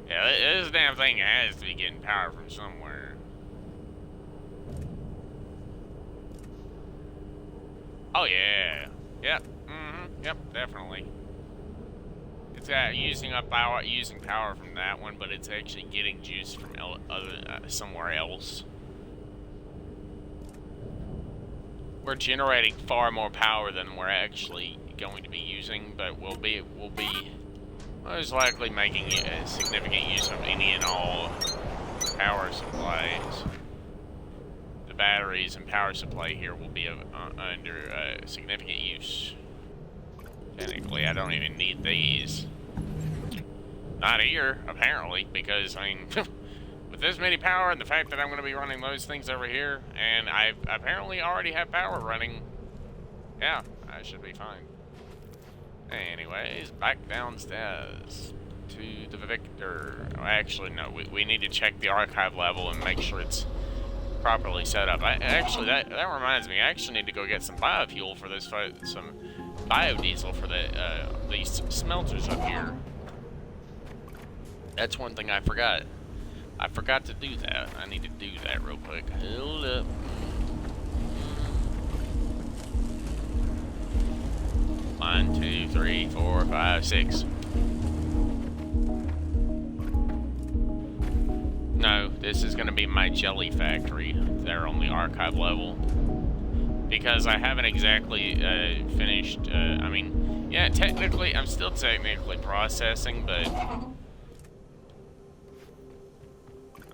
Yeah, this damn thing has to be getting power from somewhere. Oh yeah. Yep. Yep, definitely. It's using power from that one, but it's actually getting juice from somewhere else. We're generating far more power than we're actually going to be using, but we'll be most likely making a significant use of any and all power supplies. The batteries and power supply here will be under significant use. Technically, I don't even need these. Not here, apparently, because, I mean, with this many power and the fact that I'm going to be running those things over here, and I apparently already have power running, yeah, I should be fine. Anyways, back downstairs to the Victor. Actually, no, we need to check the archive level and make sure it's properly set up. Actually, that reminds me, I actually need to go get some biofuel for this, some biodiesel for these smelters up here. That's one thing I forgot. I forgot to do that. I need to do that real quick. Hold up. 1, 2, 3, 4, 5, 6. No, this is going to be my jelly factory there on the archive level. Because I haven't exactly finished, I mean, yeah, technically, I'm still technically processing, but...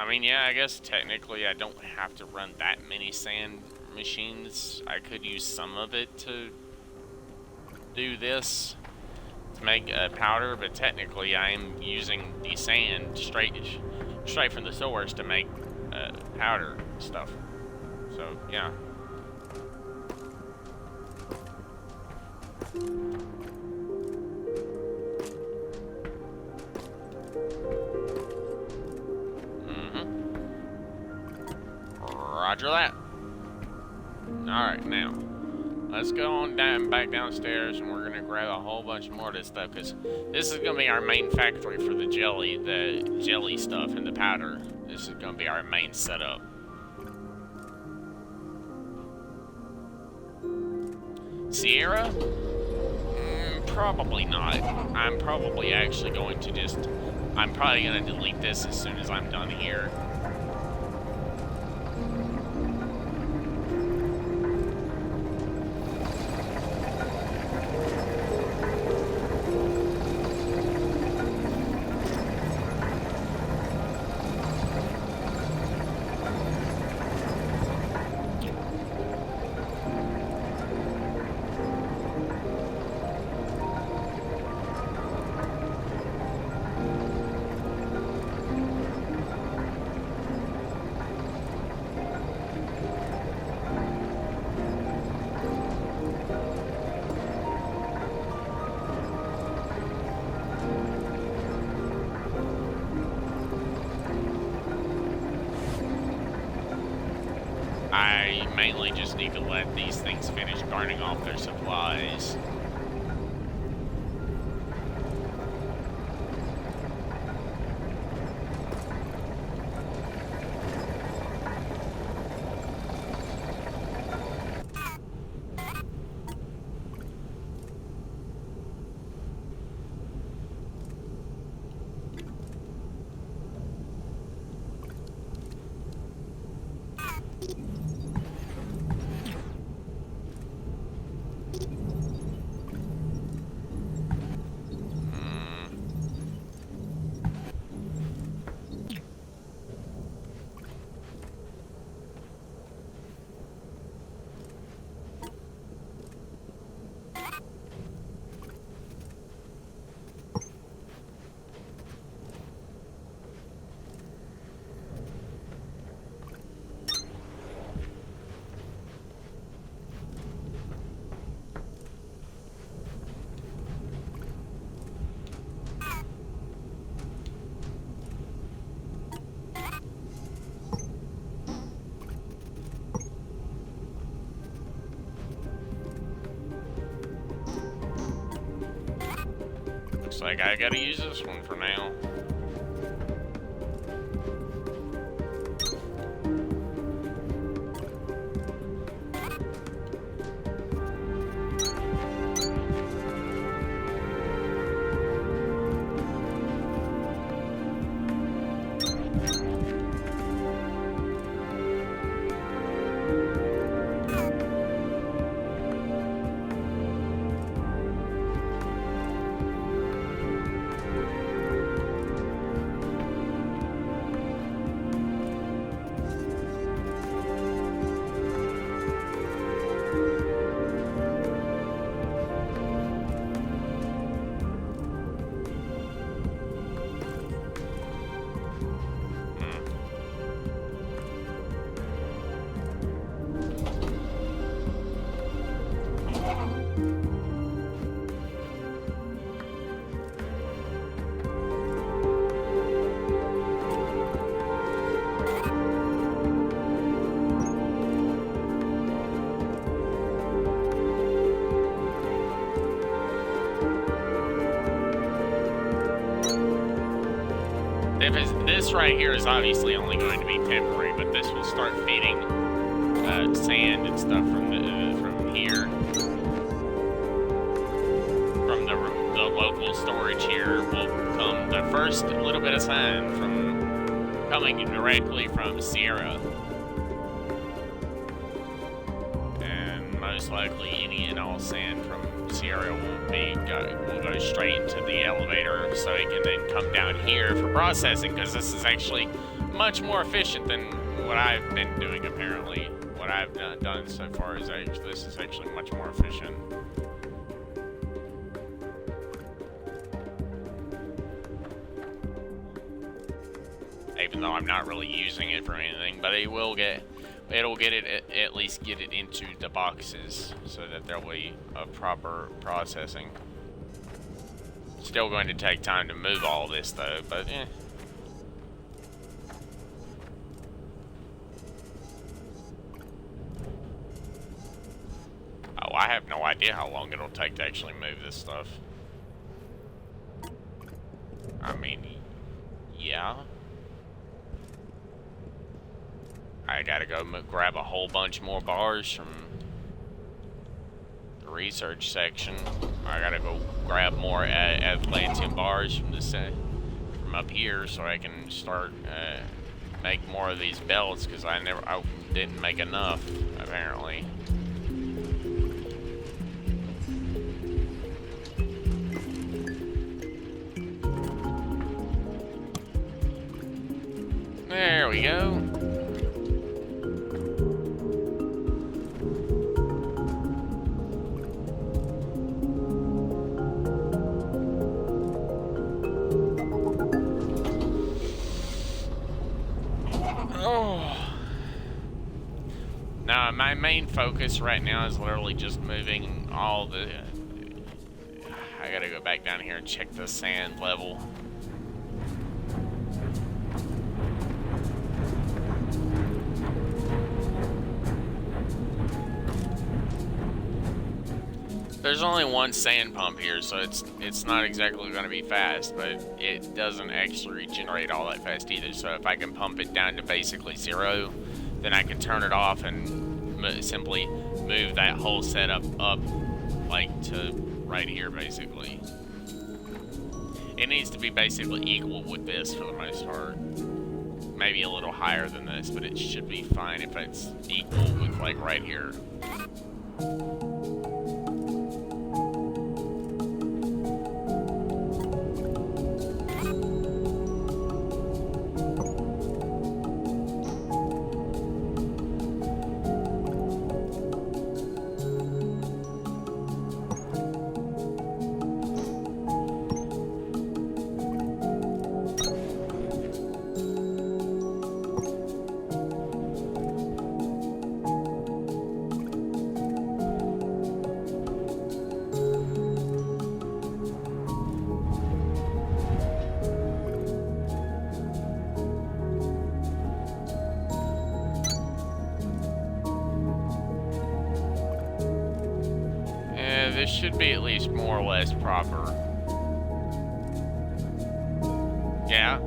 I mean, yeah, I guess technically I don't have to run that many sand machines. I could use some of it to do this, to make powder, but technically I am using the sand straight from the source to make powder stuff. So, yeah. Roger that. Alright, now let's go on back downstairs, and we're gonna grab a whole bunch more of this stuff, because this is gonna be our main factory for the jelly stuff and the powder. This is gonna be our main setup. Sierra? Probably not. I'm probably actually going to I'm probably gonna delete this as soon as I'm done here. I mainly just need to let these things finish burning off their supplies. Looks like I gotta use this one for now. This right here is obviously only going to be temporary, but this will start feeding sand and stuff from here, from the local storage here. Will come the first little bit of sand from coming directly from Sierra, and most likely any and all sand from Sierra will go straight into the elevator, so it can then come down here for processing, because this is actually much more efficient than what I've been doing. Apparently, what I've done so far is this is actually much more efficient. Even though I'm not really using it for anything, but it'll at least get it into the boxes so that there'll be a proper processing. Still going to take time to move all this though, but eh. Oh, I have no idea how long it'll take to actually move this stuff. I mean, yeah. I gotta go grab a whole bunch more bars from the research section. I gotta go grab more Atlantean bars from from up here, so I can start make more of these belts, because I didn't make enough apparently. There we go. Now, my main focus right now is literally just moving all the... I gotta go back down here and check the sand level. There's only one sand pump here, so it's not exactly going to be fast, but it doesn't actually regenerate all that fast either. So if I can pump it down to basically 0, then I can turn it off and simply move that whole setup up, like, to right here, basically. It needs to be basically equal with this for the most part. Maybe a little higher than this, but it should be fine if it's equal with, like, right here. This should be at least more or less proper. Yeah,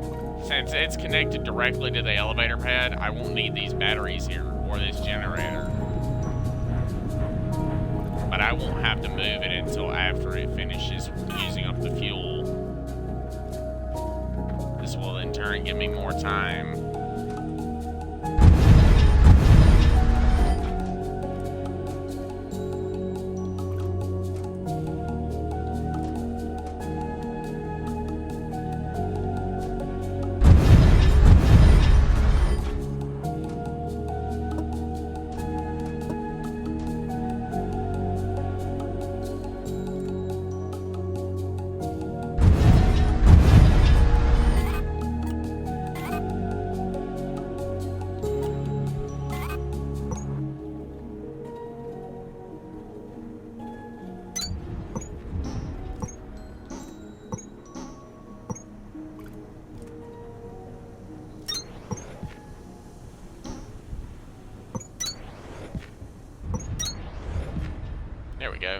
since it's connected directly to the elevator pad, I won't need these batteries here or this generator. But I won't have to move it until after it finishes using up the fuel. This will in turn give me more time. There we go.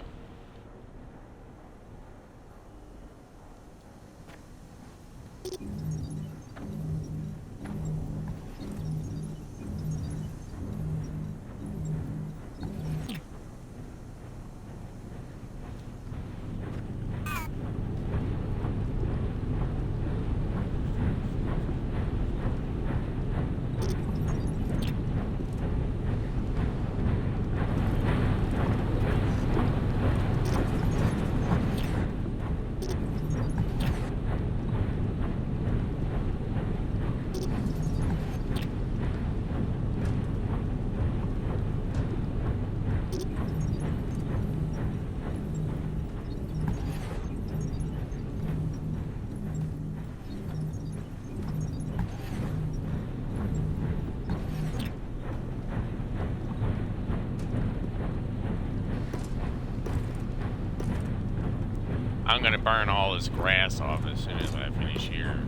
I'm gonna burn all this grass off as soon as I finish here.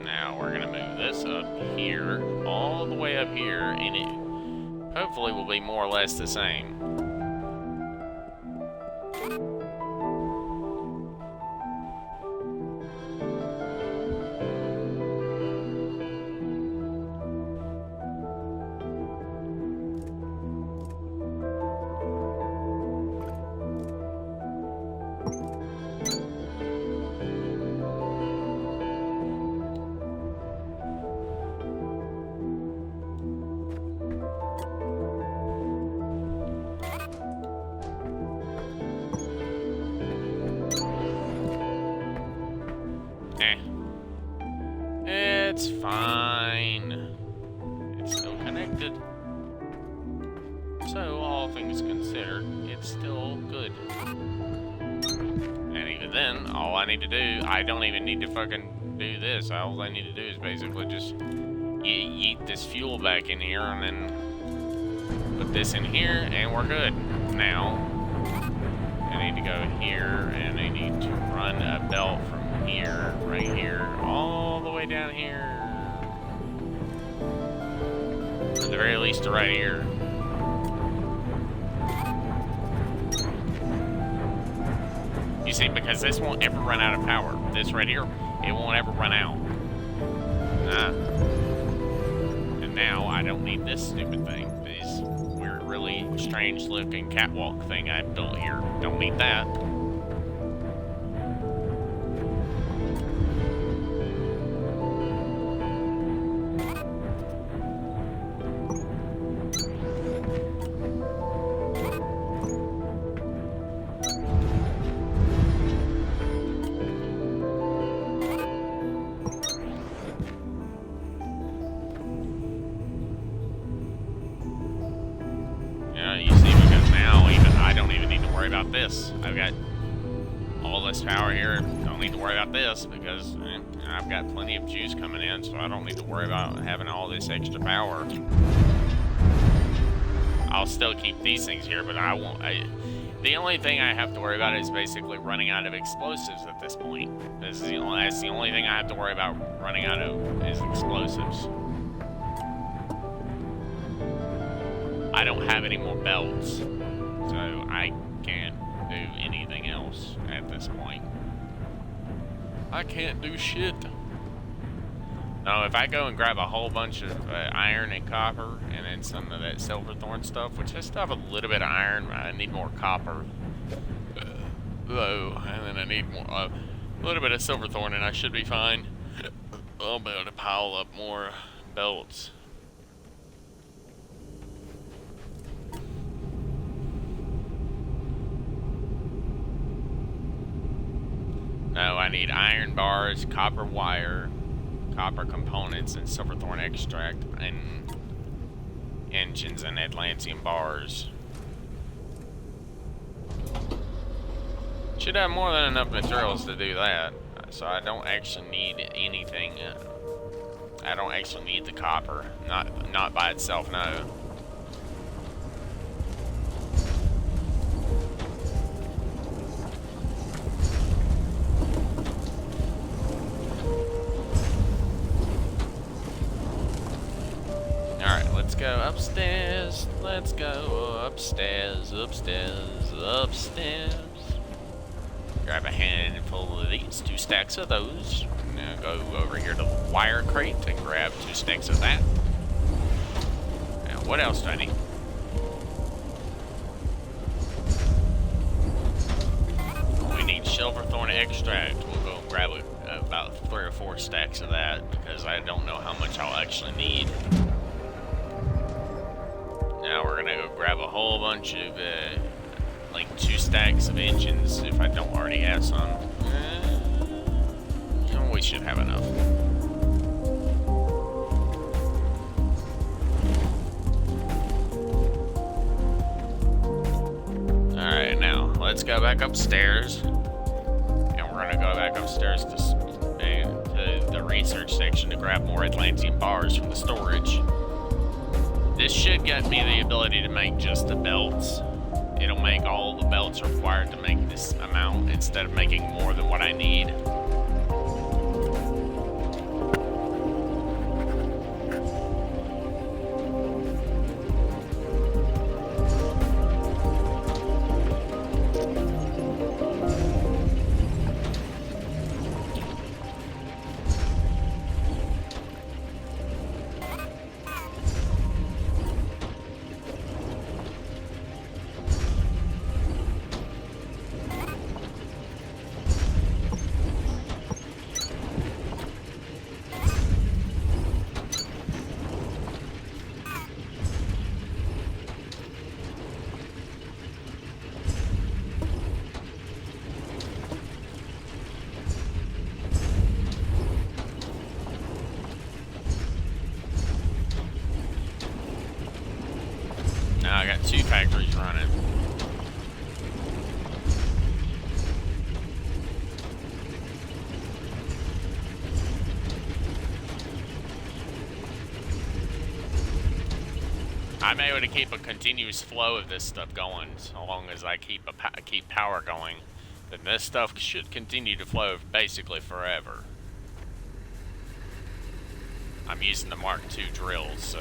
Now we're gonna move this up here, all the way up here, and it hopefully will be more or less the same. It's fine. It's still connected. So, all things considered, it's still good. And even then, all I need to do, I don't even need to fucking do this. All I need to do is basically just yeet this fuel back in here and then put this in here and we're good. Now, I need to go here and I need to run a belt from here, right here, all the way way down here. At the very least, right here. You see, because this won't ever run out of power. This right here, it won't ever run out. And now I don't need this stupid thing. This weird, really strange looking catwalk thing I built here. Don't need that. You see, because now I don't even need to worry about this. I've got all this power here. Don't need to worry about this because I've got plenty of juice coming in, so I don't need to worry about having all this extra power. I'll still keep these things here, but I won't. The only thing I have to worry about is basically running out of explosives at this point. That's the only thing I have to worry about running out of is explosives. I don't have any more belts, so I can't do anything else at this point. I can't do shit. Now, if I go and grab a whole bunch of iron and copper, and then some of that silverthorn stuff, which I still have a little bit of iron, I need more copper, though, and then I need more, a little bit of silverthorn, and I should be fine. I'll be able to pile up more belts. No, I need iron bars, copper wire, copper components, and silverthorn extract, and engines and Atlantean bars. Should have more than enough materials to do that, so I don't actually need anything. I don't actually need the copper, not by itself, no. Let's go upstairs. Let's go upstairs, upstairs, upstairs. Grab a handful of these, 2 stacks of those. Now go over here to the wire crate and grab 2 stacks of that. Now, what else do I need? We need silverthorn extract. We'll go and grab about 3 or 4 stacks of that because I don't know how much I'll actually need. Now we're gonna go grab a whole bunch of, like 2 stacks of engines if I don't already have some. We should have enough. Alright, now let's go back upstairs. And we're gonna go back upstairs to the research section to grab more Atlantean bars from the storage. This should get me the ability to make just the belts. It'll make all the belts required to make this amount instead of making more than what I need. Now I got 2 factories running. I'm able to keep a continuous flow of this stuff going so long as I keep power going. Then this stuff should continue to flow basically forever. I'm using the Mark II drill, so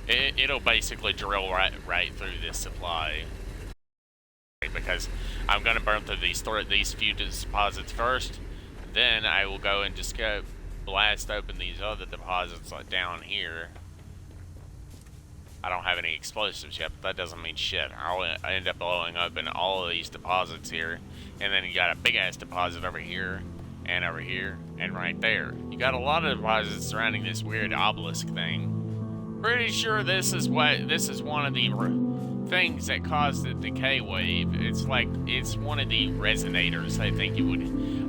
it'll basically drill right through this supply. Because I'm gonna burn through these few deposits first, then I will go and just go blast open these other deposits like down here. I don't have any explosives yet, but that doesn't mean shit. I'll end up blowing open all of these deposits here, and then you got a big ass deposit over here, and right there. You got a lot of deposits surrounding this weird obelisk thing. Pretty sure this is one of the things that caused the decay wave. It's one of the resonators. I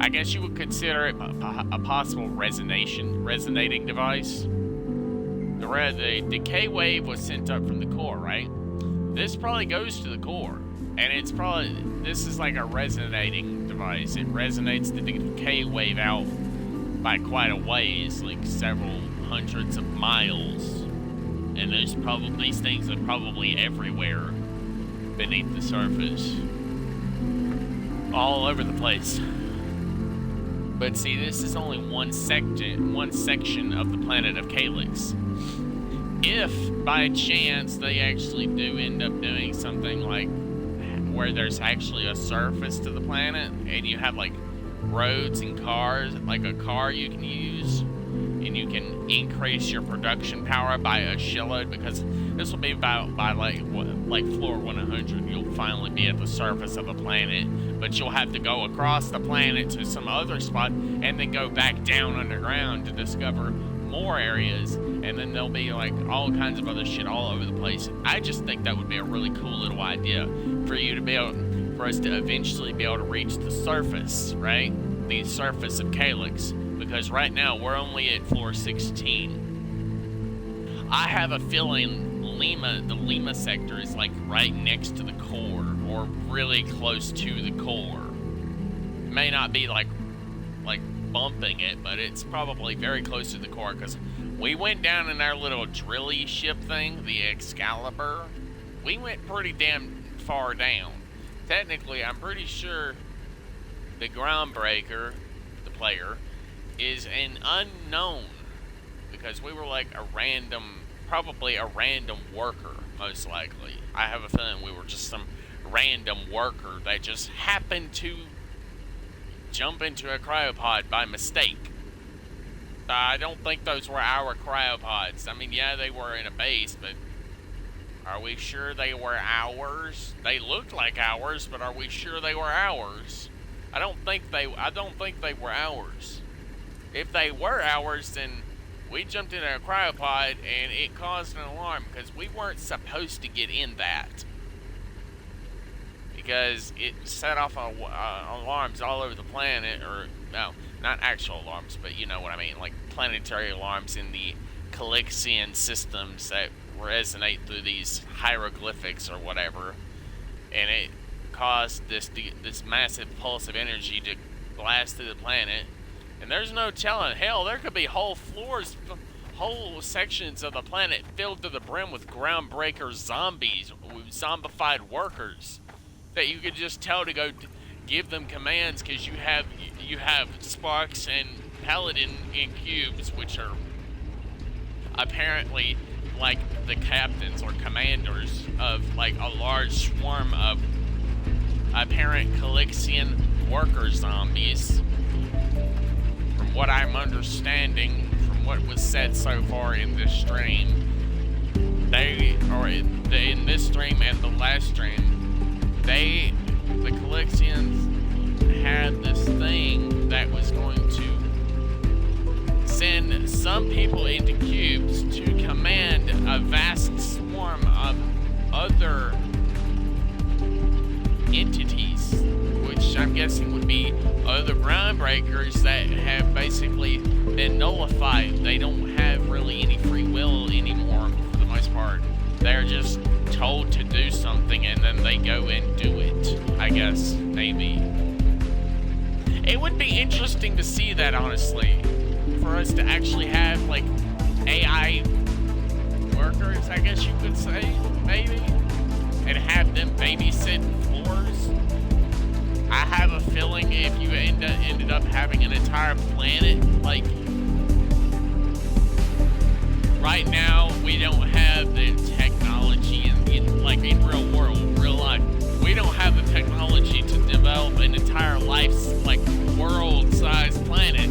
guess you would consider it a possible resonating device. The decay wave was sent up from the core, right? This probably goes to the core, and this is like a resonating device. It resonates the decay wave out by quite a ways, like several hundreds of miles. And these things are probably everywhere beneath the surface. All over the place. But see, this is only one section of the planet of Calyx. If, by chance, they actually do end up doing something like where there's actually a surface to the planet, and you have like roads and cars, like a car you can use, and you can increase your production power by a shitload, because this will be by like floor 100. You'll finally be at the surface of the planet, but you'll have to go across the planet to some other spot and then go back down underground to discover more areas, and then there'll be like all kinds of other shit all over the place. I just think that would be a really cool little idea for us to eventually be able to reach the surface, right? The surface of Calyx. Because right now, we're only at floor 16. I have a feeling the Lima sector is like right next to the core, or really close to the core. It may not be like bumping it, but it's probably very close to the core, because we went down in our little drilly ship thing, the Excalibur. We went pretty damn far down. Technically, I'm pretty sure the Groundbreaker, the player, is an unknown, because we were like probably a random worker, most likely. I have a feeling we were just some random worker that just happened to jump into a cryopod by mistake. I don't think those were our cryopods. I mean, yeah, they were in a base, but are we sure they were ours? They looked like ours, but are we sure they were ours? I don't think they were ours. If they were ours, then we jumped in a cryopod and it caused an alarm, because we weren't supposed to get in that. Because it set off alarms all over the planet, or no, not actual alarms, but you know what I mean, like planetary alarms in the Calyxian systems that resonate through these hieroglyphics or whatever, and it caused this massive pulse of energy to blast through the planet. And there's no telling, hell, there could be whole sections of the planet filled to the brim with Groundbreaker zombies, zombified workers, that you could just tell to go give them commands, because you have Sparks and Paladin in cubes, which are apparently like the captains or commanders of like a large swarm of apparent Calyxian worker zombies. From what I'm understanding, from what was said so far in this stream, in this stream and the last stream, the Calyxians had this thing that was going to send some people into cubes to command a vast swarm of other entities, which I'm guessing would be other Groundbreakers that have basically been nullified. They don't have really any free will anymore, for the most part. They're just told to do something and then they go and do it, I guess, maybe. It would be interesting to see that, honestly, for us to actually have like AI workers, I guess you could say, maybe, and have them babysit floors. I have a feeling if you ended up having an entire planet like right now we don't have the technology in real world, real life. We don't have the technology to develop an entire world-sized planet.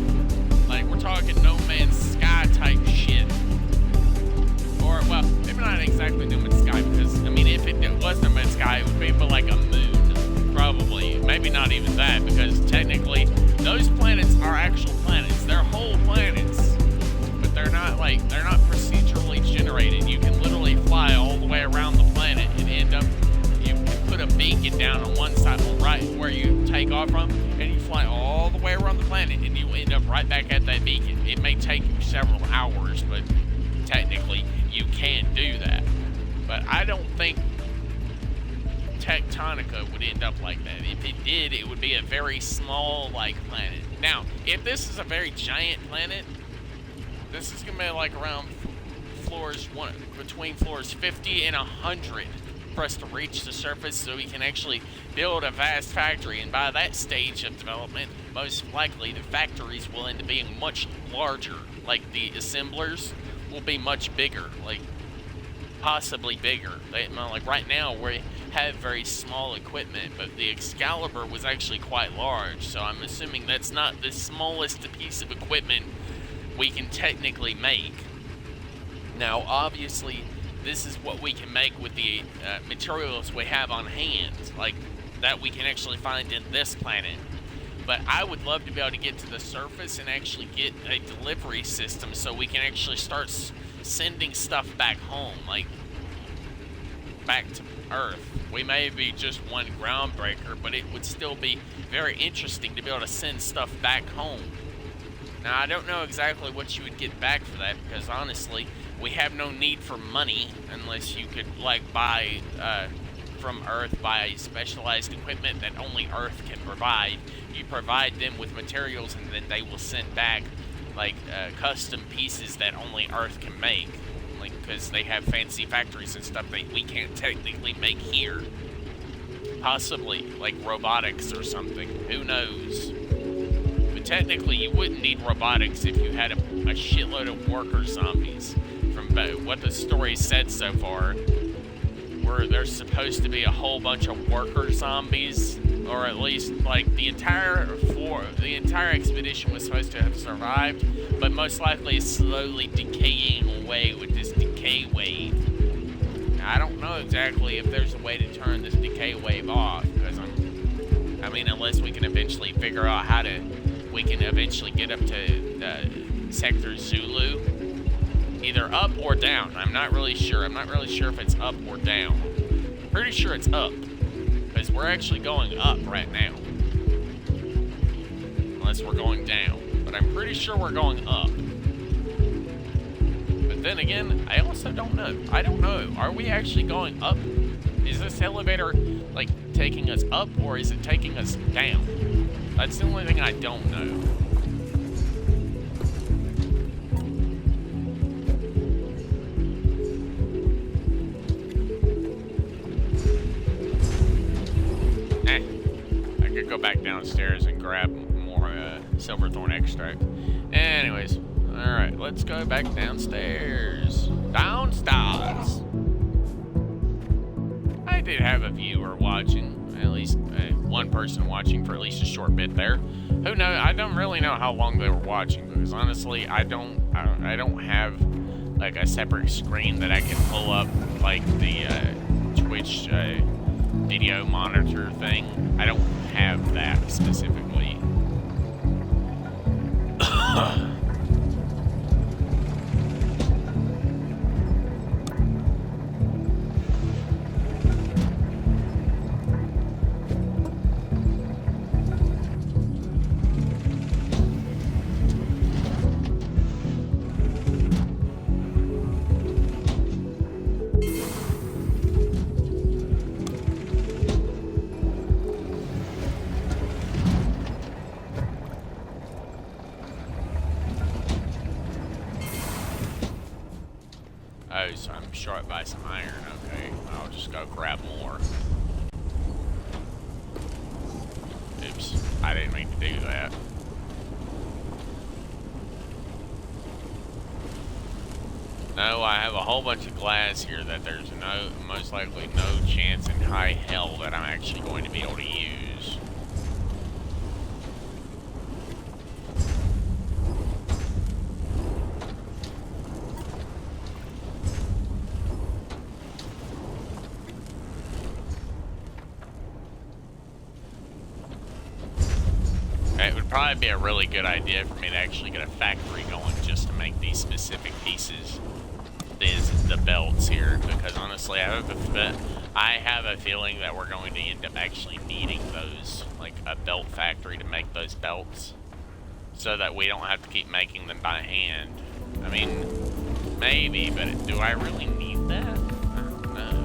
Like, we're talking No Man's Sky type shit. Or, well, maybe not exactly No Man's Sky, because, I mean, if it was No Man's Sky, it would be like a moon, probably. Maybe not even that, because technically, those planets are actual planets. They're whole planets. But they're not procedurally generated. You can literally fly all the way around the planet and end up, you can put a beacon down on one side, right where you take off from, and you fly all the way around the planet, and you end up right back at that beacon. It may take you several hours, but technically, you can do that. But I don't think TechTonica would end up like that. If it did, it would be a very small, planet. Now, if this is a very giant planet, this is going to be around between floors 50 and 100 for us to reach the surface so we can actually build a vast factory. And by that stage of development, most likely the factories will end up being much larger. Like, the assemblers will be much bigger, possibly bigger. Right now we have very small equipment, but the Excalibur was actually quite large, so I'm assuming that's not the smallest piece of equipment we can technically make. Now, obviously, this is what we can make with the materials we have on hand, that we can actually find in this planet. But I would love to be able to get to the surface and actually get a delivery system so we can actually start sending stuff back home, back to Earth. We may be just one groundbreaker, but it would still be very interesting to be able to send stuff back home. Now, I don't know exactly what you would get back for that, because honestly, we have no need for money unless you could, buy from Earth, buy specialized equipment that only Earth can provide. You provide them with materials, and then they will send back, custom pieces that only Earth can make. Because they have fancy factories and stuff that we can't technically make here. Possibly, robotics or something. Who knows? But technically, you wouldn't need robotics if you had a shitload of worker zombies. From what the story said so far, where there's supposed to be a whole bunch of worker zombies, or at least, the entire expedition was supposed to have survived, but most likely is slowly decaying away with this decay wave. Now, I don't know exactly if there's a way to turn this decay wave off, because unless we can eventually figure out we can eventually get up to Sector Zulu, either up or down. I'm not really sure. I'm not really sure if it's up or down. Pretty sure it's up, because we're actually going up right now. Unless we're going down. But I'm pretty sure we're going up. But then again, I also don't know. I don't know. Are we actually going up? Is this elevator, taking us up, or is it taking us down? That's the only thing I don't know. Go back downstairs and grab more Silverthorn extract. Anyways, alright, let's go back downstairs. Downstairs! I did have a viewer watching, at least one person watching for at least a short bit there. Who knows? I don't really know how long they were watching, because honestly, I don't have a separate screen that I can pull up the Twitch video monitor thing. I don't have that specifically. Oh, so I'm short by some iron. Okay, I'll just go grab more. Oops, I didn't mean to do that. No, I have a whole bunch of glass here that there's most likely no chance in high hell that I'm actually going to be able to use. It would probably be a really good idea for me to actually get a factory going just to make these specific pieces. The belts here, because honestly I have a feeling that we're going to end up actually needing those, like a belt factory to make those belts, so that we don't have to keep making them by hand. I mean, maybe, but do I really need that? I don't know.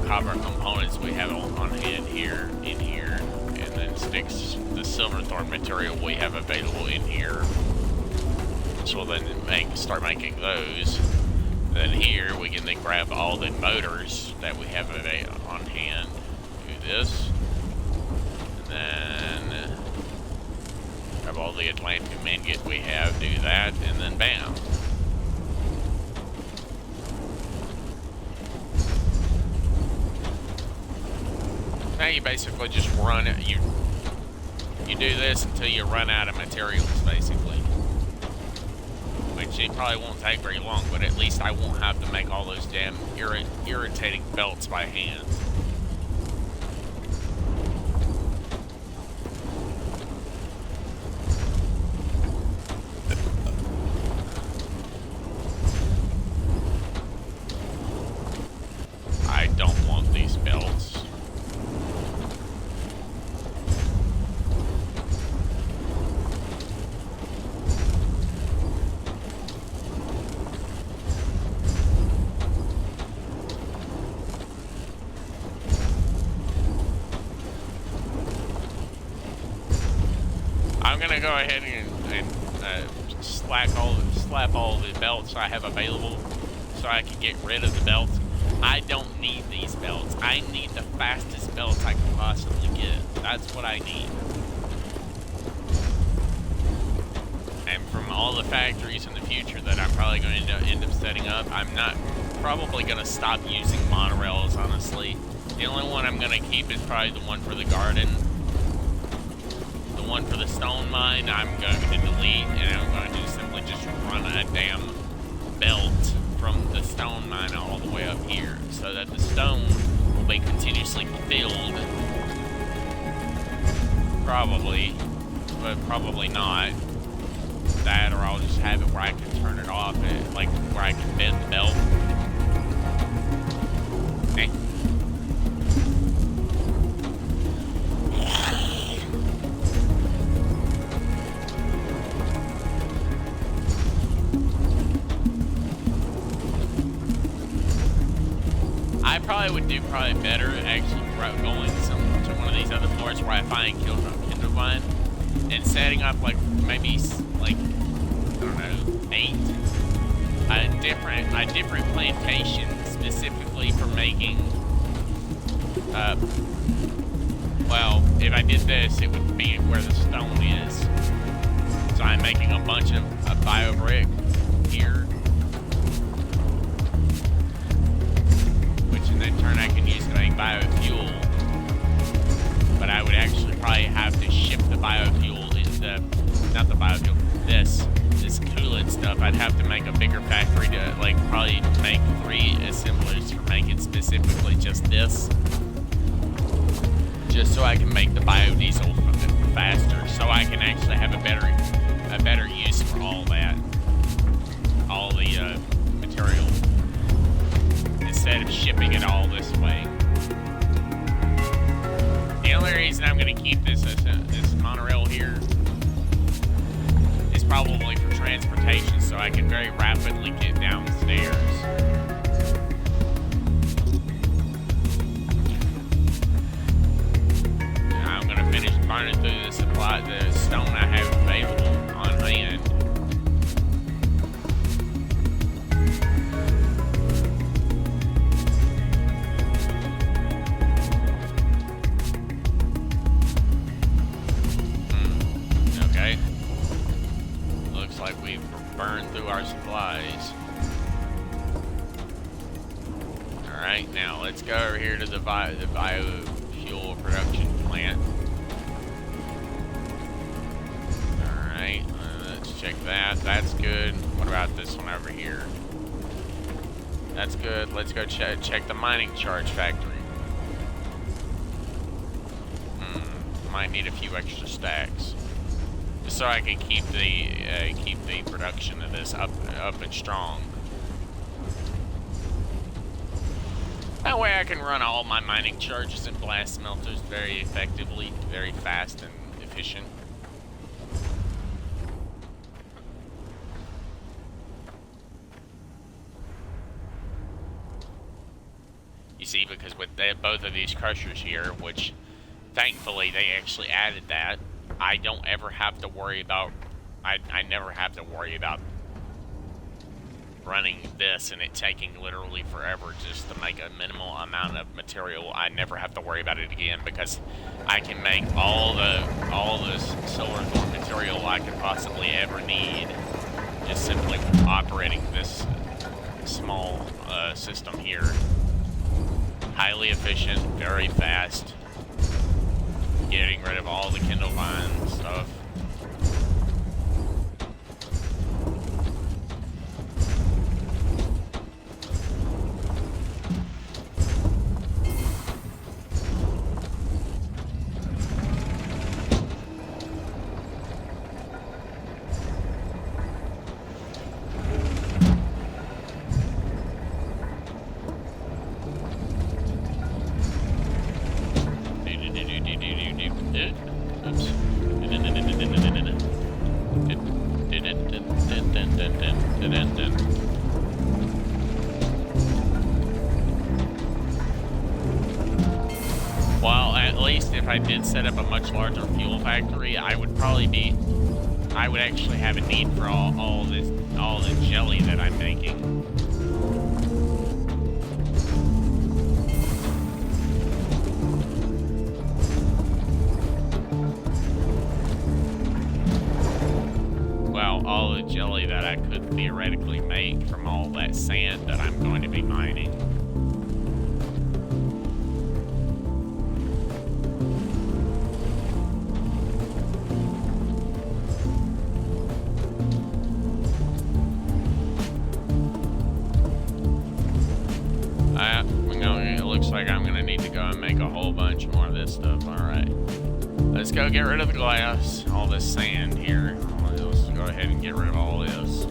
Copper components we have on hand here, in here, and then sticks the silver thorn material we have available in here. So then start making those. Then here we can then grab all the motors that we have on hand. Do this, and then grab all the Atlantic ingot we have. Do that, and then bam. Now you basically just run it. You do this until you run out of materials, basically. Which it probably won't take very long, but at least I won't have to make all those damn irritating belts by hand. I don't want these belts. I'm gonna go ahead and slap all the belts I have available so I can get rid of the belts. I don't need these belts. I need the fastest belts I can possibly get. That's what I need. And from all the factories in the future that I'm probably going to end up setting up, I'm not probably going to stop using monorails, honestly. The only one I'm going to keep is probably the one for the garden. The one for the stone mine, I'm going to delete, and I'm going to simply just run a damn belt from the stone mine all the way up here, so that the stone will be continuously filled. Probably, but probably not. That, or I'll just have it where I can turn it off, like where I can bend the belt. Okay. I probably would do better actually going to one of these other floors where I find Kindlevine and setting up like maybe like I don't know 8 a different plantation specifically for making. Well, if I did this, it would be where the stone is. So I'm making a bunch of bio brick here. In turn I can use to make biofuel, but I would actually probably have to ship the biofuel into, not the biofuel, this coolant stuff. I'd have to make a bigger factory to like probably make 3 assemblers for making specifically just this, just so I can make the biodiesel faster, so I can actually have a better use for all that, all the material, instead of shipping it all this way. The only reason I'm going to keep this monorail here is probably for transportation, so I can very rapidly get downstairs. Now I'm going to finish burning through the stone I have available on hand. Like we've burned through our supplies. Alright, now let's go over here to the biofuel production plant. Alright, let's check that. That's good. What about this one over here? That's good. Let's go check the mining charge factory. Might need a few extra stacks, just so I can keep the production of this up and strong. That way I can run all my mining charges and blast smelters very effectively, very fast and efficient. You see, because with both of these crushers here, which thankfully they actually added that, I don't ever have to worry about, I never have to worry about running this and it taking literally forever just to make a minimal amount of material. I never have to worry about it again, because I can make all the solar thorn material I could possibly ever need just simply operating this small system here. Highly efficient, very fast, getting rid of all the Kindlevine stuff. Well, at least if I did set up a much larger fuel factory, I would actually have a need for all the jelly that I'm making. Well, all the jelly that I could theoretically make from all that sand that I'm going to be mining. to make a whole bunch more of this stuff. Alright. Let's go get rid of the glass. All this sand here. Let's go ahead and get rid of all this.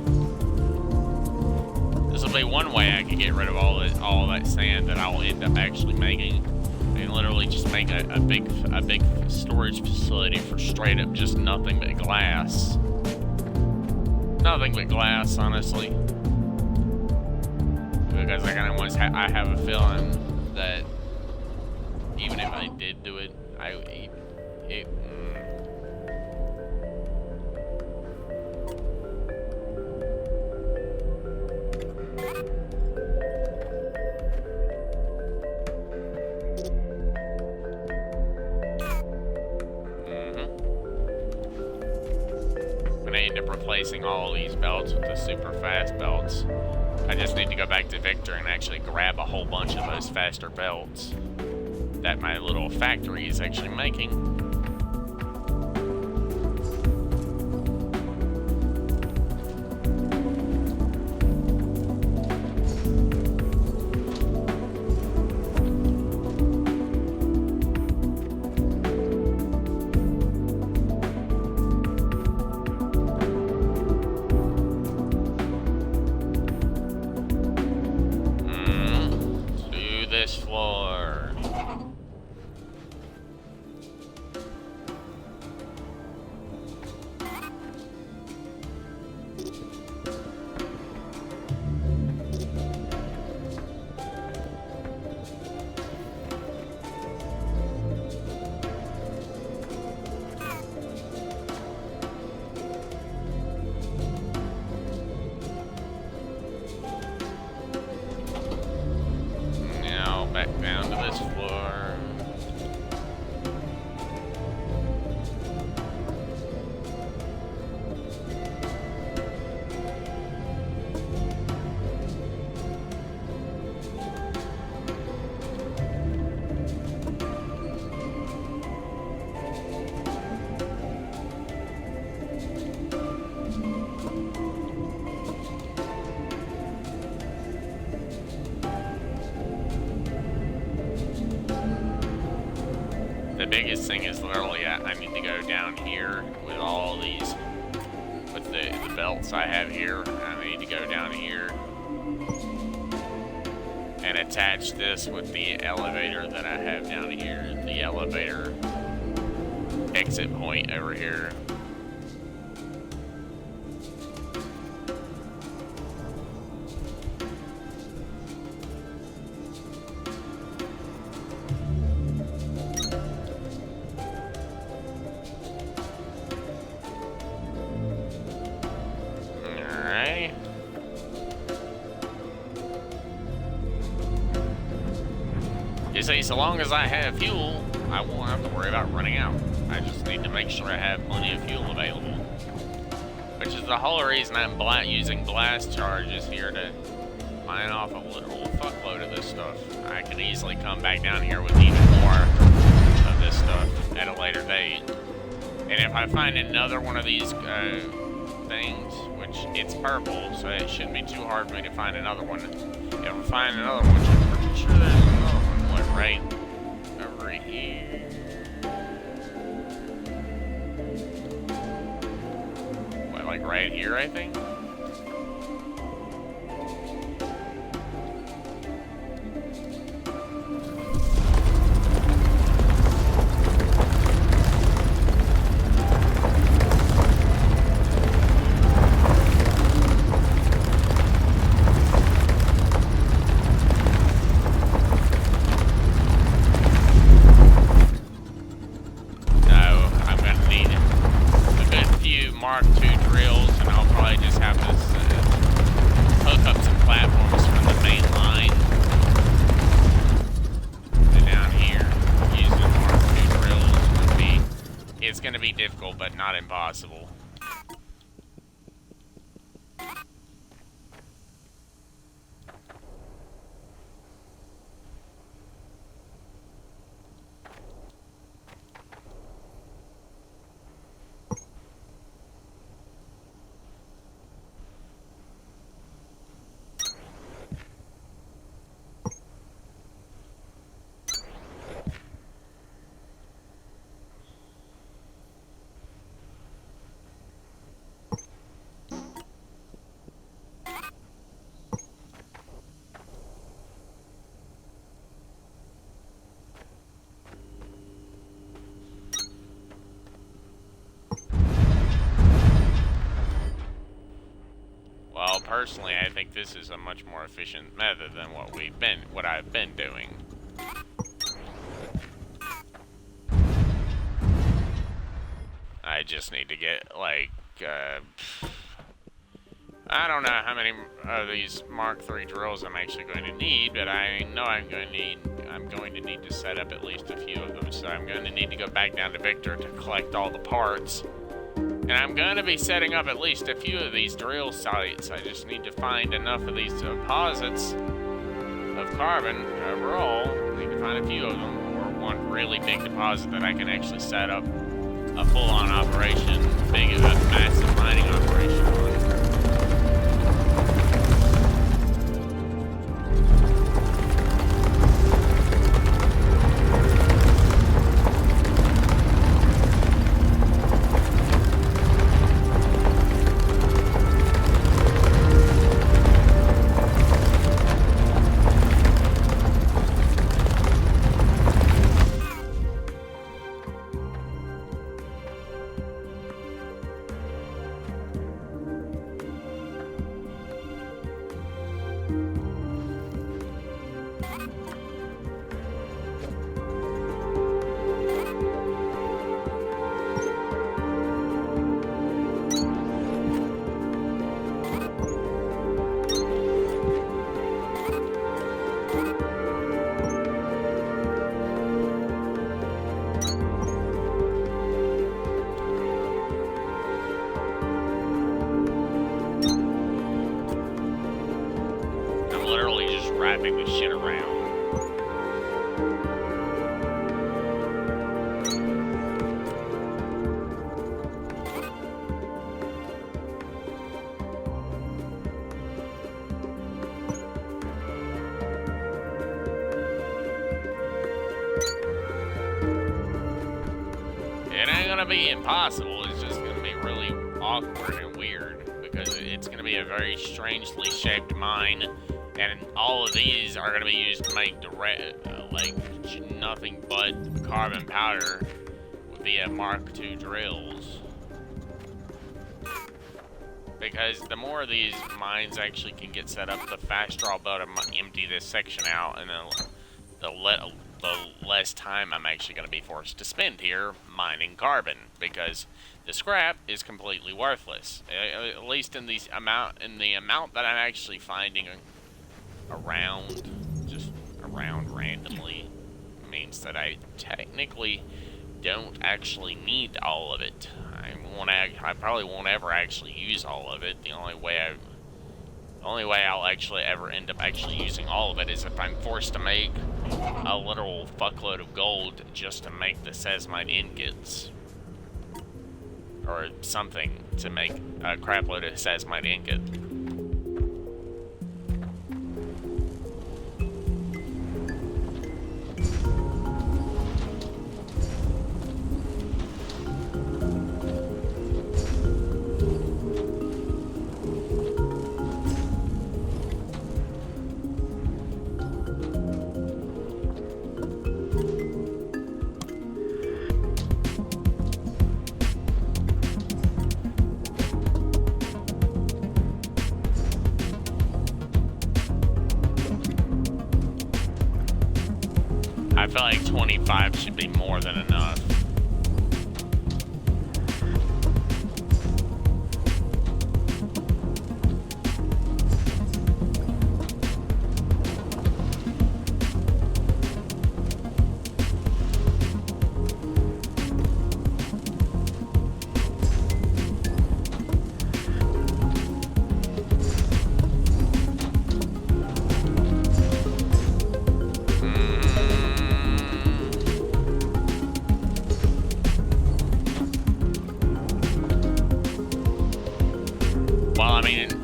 This will be one way I can get rid of all that sand that I will end up actually making. And literally just make a big storage facility for straight up just nothing but glass. Nothing but glass, honestly. Because I have a feeling that even if I did do it, I'm gonna end up replacing all these belts with the super fast belts. I just need to go back to Victor and actually grab a whole bunch of those faster belts that my little factory is actually making. To this floor. Now back down to this floor. The biggest thing is literally I need to go down here with all these, with the belts I have here. I need to go down here and attach this with the elevator that I have down here, the elevator exit point over here. Alright. You see, so long as I have fuel, I won't have to worry about running out. I just need to make sure I have plenty of fuel available. Which is the whole reason I'm using blast charges here to mine off a literal fuckload of this stuff. I can easily come back down here with even more of this stuff at a later date. And if I find another one of these things, which it's purple, so it shouldn't be too hard for me to find another one. If I find another one, which I'm pretty sure there's another one, like right over here. What, like right here, I think? Mark II drills, and I'll probably just have to hook up some platforms from the main line to down here. Using Mark II drills it's going to be difficult, but not impossible. personally, I think this is a much more efficient method than what I've been doing. I just need to get, like, I don't know how many of these Mark III drills I'm actually going to need, but I know I'm going to need to set up at least a few of them. So I'm going to need to go back down to Victor to collect all the parts. And I'm going to be setting up at least a few of these drill sites. I just need to find enough of these deposits of carbon overall. I need to find a few of them, or one really big deposit that I can actually set up a full-on operation, a massive mining operation on. Wrapping this shit around. It ain't gonna be impossible, it's just gonna be really awkward and weird because it's gonna be a very strangely shaped mine. And all of these are going to be used to make like nothing but carbon powder via Mark II drills. Because the more of these mines actually can get set up, the faster I'll be able to empty this section out, and then the less time I'm actually going to be forced to spend here mining carbon, because the scrap is completely worthless. At least in the amount that I'm actually finding just around randomly, means that I technically don't actually need all of it. I probably won't ever actually use all of it. The only way I'll actually ever end up actually using all of it is if I'm forced to make a literal fuckload of gold just to make the seismite ingots. Or something to make a crapload of seismite ingot. I feel like 25 should be more than enough.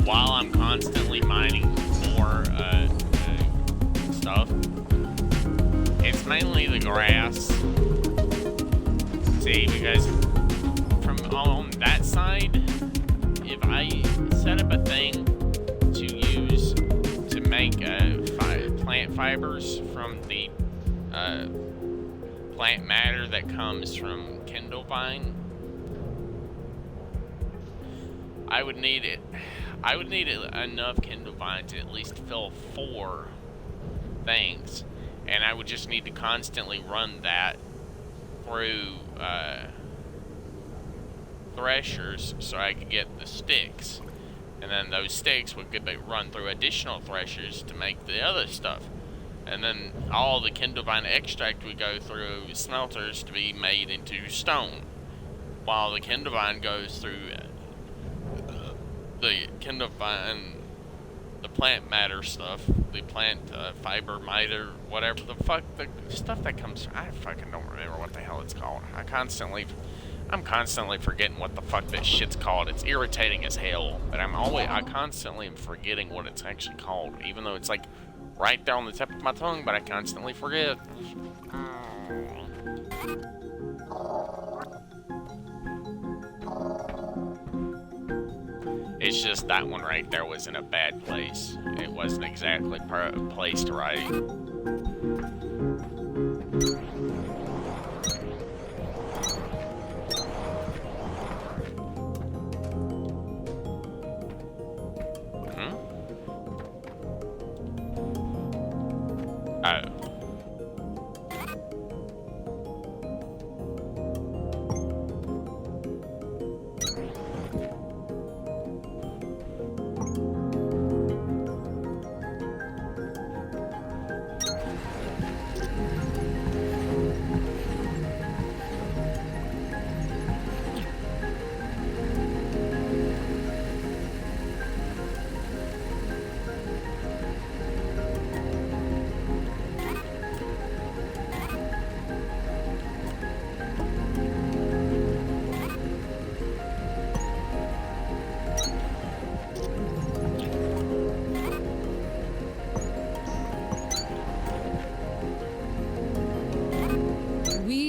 While I'm constantly mining more stuff, it's mainly the grass. See, because from on that side, if I set up a thing to make plant fibers from the plant matter that comes from Kindle Vine, I would need it. I would need enough kindle vine to at least fill 4 things, and I would just need to constantly run that through threshers so I could get the sticks, and then those sticks would get run through additional threshers to make the other stuff, and then all the kindle vine extract would go through smelters to be made into stone, while the kindle vine goes through the kindle vine, the plant matter stuff, the plant fiber matter, whatever the fuck, the stuff that comes, I fucking don't remember what the hell it's called. I'm constantly forgetting what the fuck this shit's called. It's irritating as hell, but I constantly am forgetting what it's actually called, even though it's like right there on the tip of my tongue, but I constantly forget. It's just that one right there was in a bad place. It wasn't exactly placed right. Oh.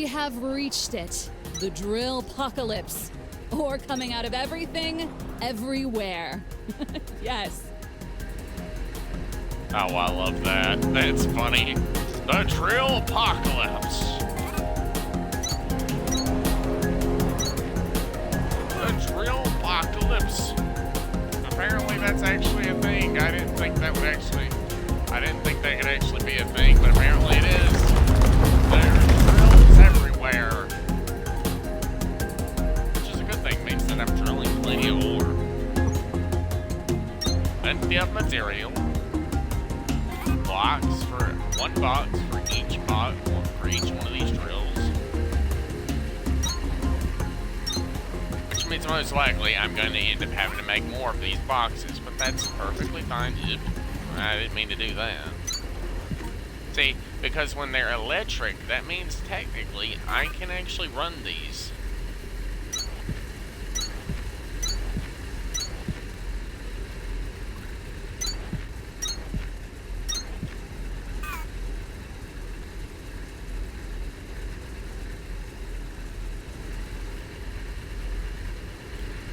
Have reached it. The drill apocalypse. Ore coming out of everything, everywhere. Yes. Oh, I love that. That's funny. The drill apocalypse. The drill apocalypse. Apparently that's actually a thing. I didn't think that could actually be a thing, but apparently it is. Everywhere. Which is a good thing, means that I'm drilling plenty of ore. Plenty of material. Blocks for 1 box for each box, for each one of these drills. Which means most likely I'm going to end up having to make more of these boxes, but that's perfectly fine. I didn't mean to do that. See, because when they're electric, that means technically I can actually run these.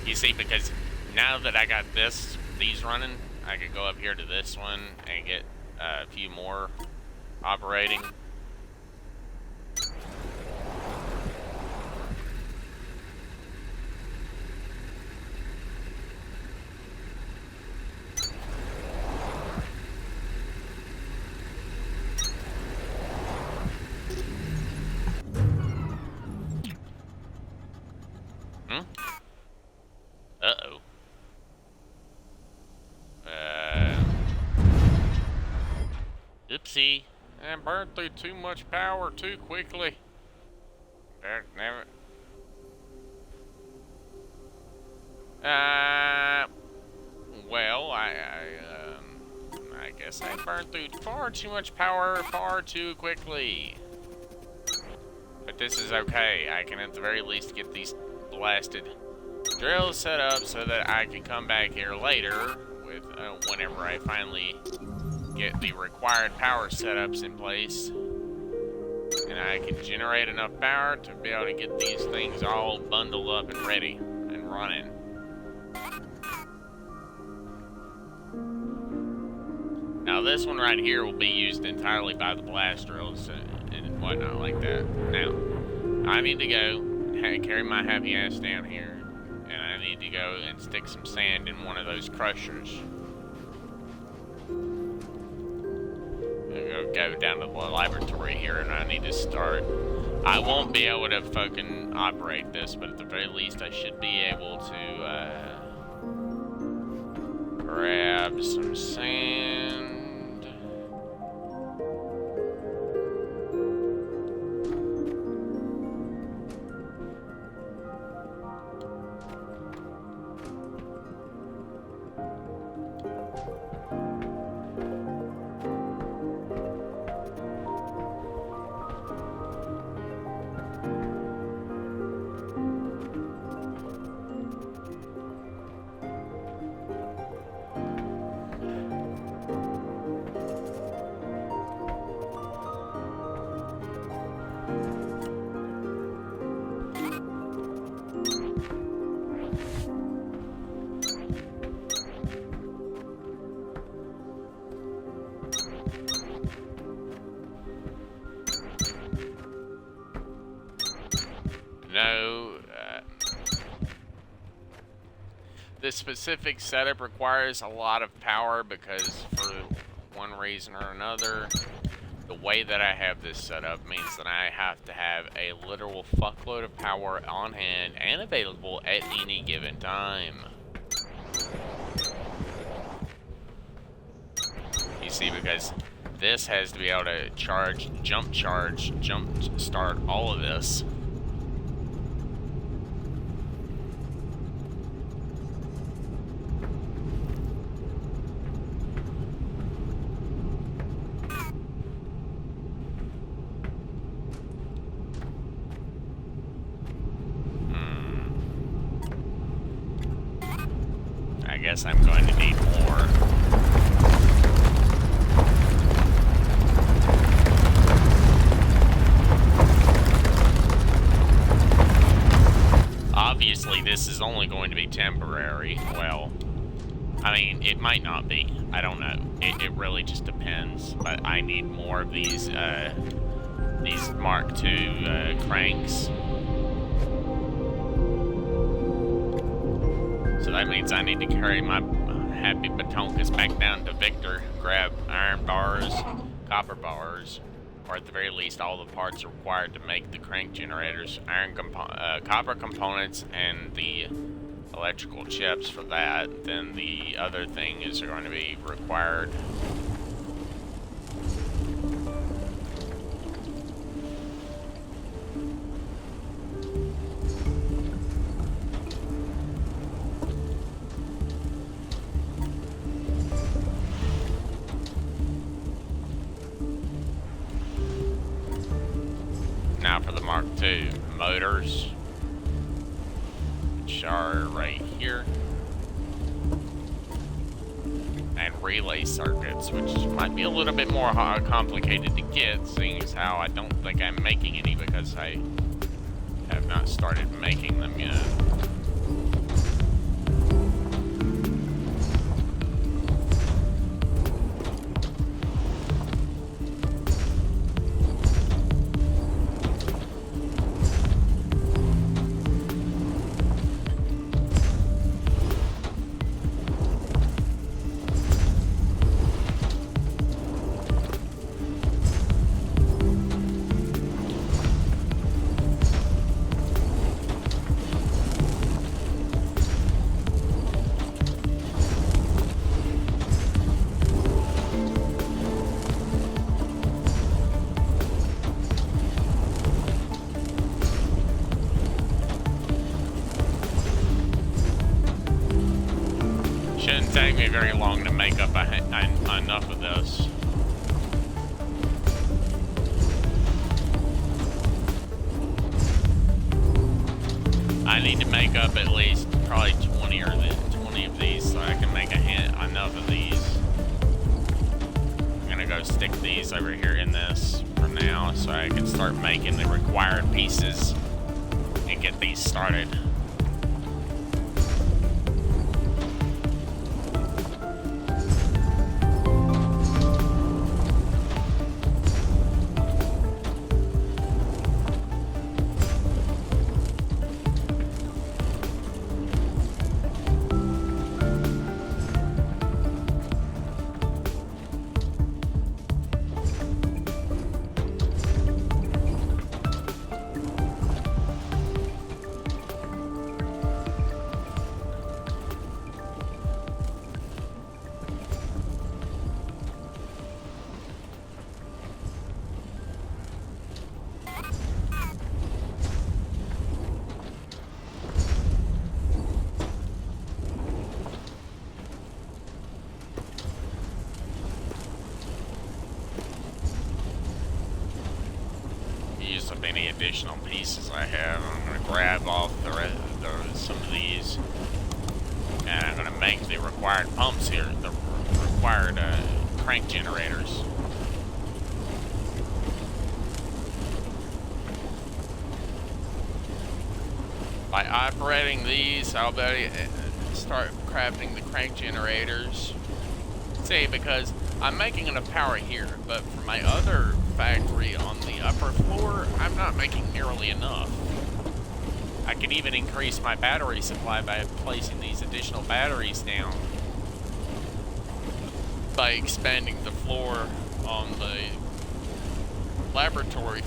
You see, because now that I got these running, I could go up here to this one and get a few more operating. Uh-oh. Oopsie. I burned through too much power too quickly. Never. Well, I guess I burned through far too much power far too quickly. But this is okay. I can at the very least get these blasted drills set up so that I can come back here later with whenever I finally get the required power setups in place, and I can generate enough power to be able to get these things all bundled up and ready and running. Now this one right here will be used entirely by the blast drills and whatnot like that. Now, I need to go carry my happy ass down here, and I need to go and stick some sand in one of those crushers. I'll go down to the laboratory here, and I need to start. I won't be able to fucking operate this, but at the very least I should be able to grab some sand. No, this specific setup requires a lot of power because for one reason or another, the way that I have this set up means that I have to have a literal fuckload of power on hand and available at any given time. You see, because this has to be able to charge, jump start all of this. I guess I'm going to need more. Obviously, this is only going to be temporary. Well, I mean, it might not be. I don't know. It really just depends. But I need more of these Mark II cranks. So that means I need to carry my happy batonkas back down to Victor, grab iron bars, copper bars, or at the very least all the parts required to make the crank generators, copper components, and the electrical chips for that. Then the other thing is going to be required. Now for the Mark II motors, which are right here, and relay circuits, which might be a little bit more complicated to get, seeing as how I don't think I'm making any because I have not started making them yet. Shouldn't take me very long to make up enough of this. I need to make up at least probably 20 of these so I can make enough of these. I'm gonna go stick these over here in this for now so I can start making the required pieces and get these started. regardless of any additional pieces I have. I'm going to grab off some of these, and I'm going to make the required pumps here, the required crank generators. By operating these, I'll be able to start crafting the crank generators. See, because I'm making enough power here, but for my other factory on the upper floor, I'm not making nearly enough. I could even increase my battery supply by placing these additional batteries down. By expanding the floor on the laboratory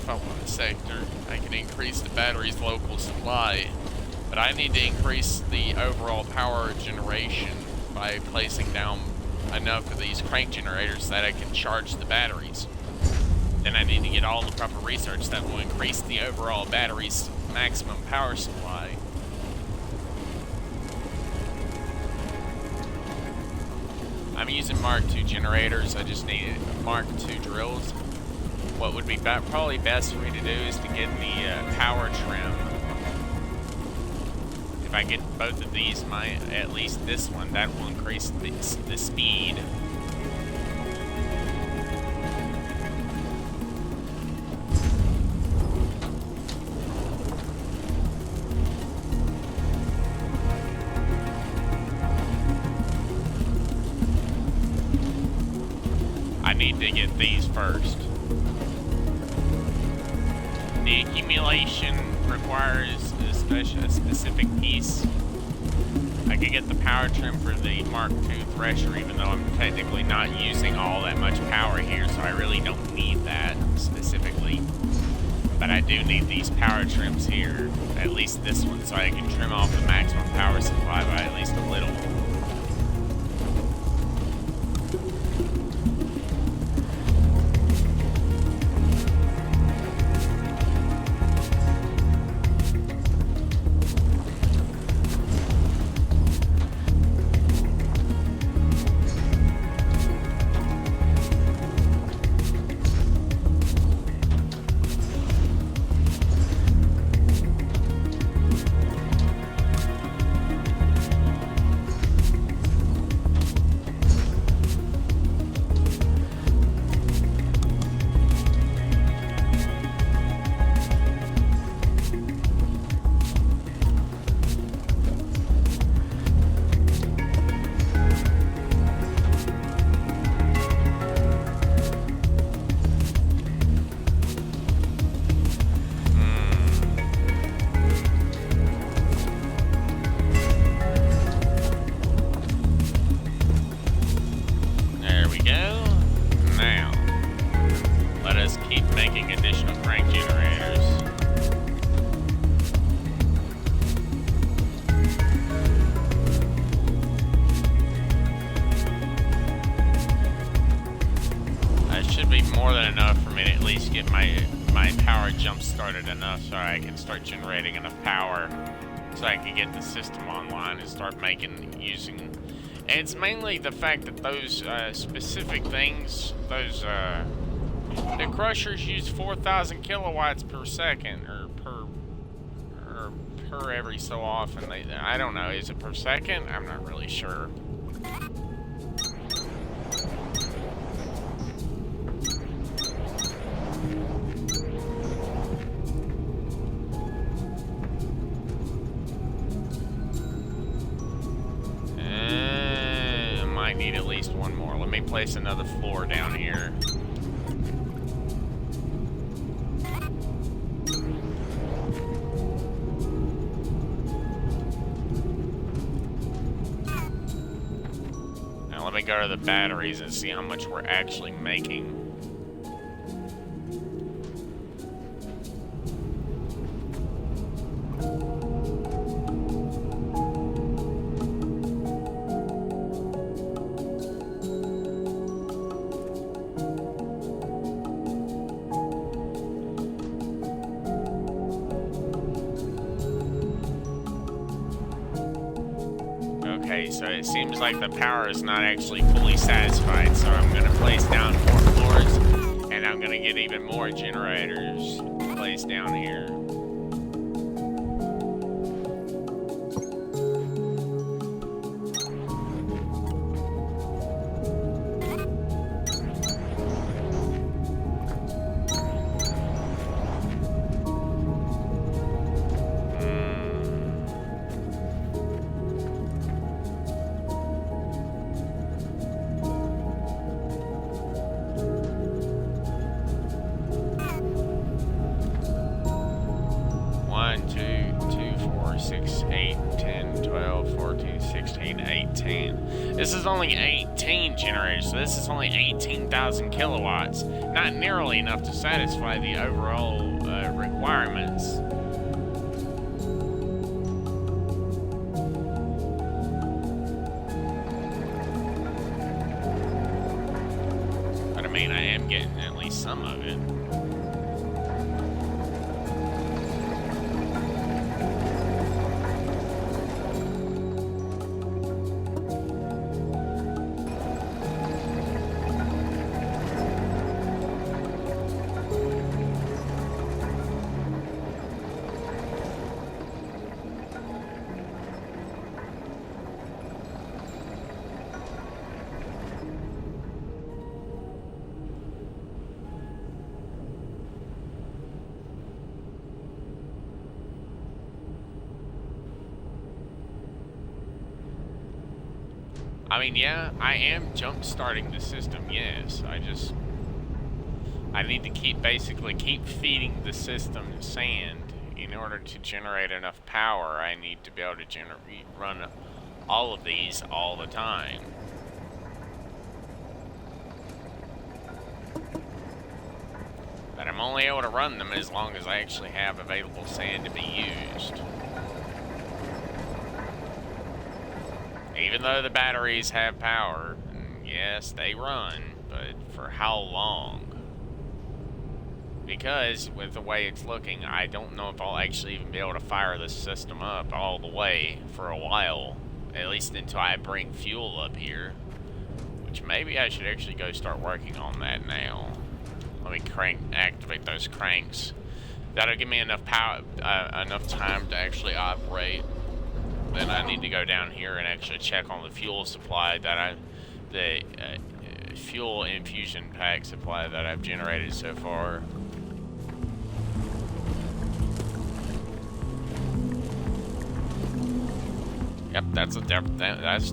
sector, I can increase the battery's local supply. But I need to increase the overall power generation by placing down enough of these crank generators that I can charge the batteries. Then I need to get all the proper research that will increase the overall battery's maximum power supply. I'm using Mark II generators. I just need Mark II drills. What would be probably best for me to do is to get the power trim. If I get both of these, at least this one, that will increase the speed. I need to get these first. The accumulation requires a specific piece. I could get the power trim for the Mark II thresher, even though I'm technically not using all that much power here, so I really don't need that specifically. But I do need these power trims here, at least this one, so I can trim off the maximum power supply by at least a little. Generating enough power so I can get the system online and start using. And it's mainly the fact that those specific things, the crushers use 4,000 kilowatts per second, or per every so often. I don't know, is it per second? I'm not really sure. Need at least one more. Let me place another floor down here. Now let me go to the batteries and see how much we're actually making. So it seems like the power is not actually fully satisfied, so I'm going to place down 4 floors, and I'm going to get even more generators place down here. This is only 18 generators, so this is only 18,000 kilowatts. Not nearly enough to satisfy the overall requirements. But I mean, I am getting at least some of it. I mean, yeah, I am jump-starting the system, yes. I need to basically keep feeding the system sand. In order to generate enough power, I need to be able to run all of these all the time. But I'm only able to run them as long as I actually have available sand to be used. Even though the batteries have power, yes, they run, but for how long? Because with the way it's looking, I don't know if I'll actually even be able to fire this system up all the way for a while. At least until I bring fuel up here. Which maybe I should actually go start working on that now. Let me activate those cranks. That'll give me enough power, enough time to actually operate. Then I need to go down here and actually check on the fuel supply that the fuel infusion pack supply that I've generated so far. Yep, that's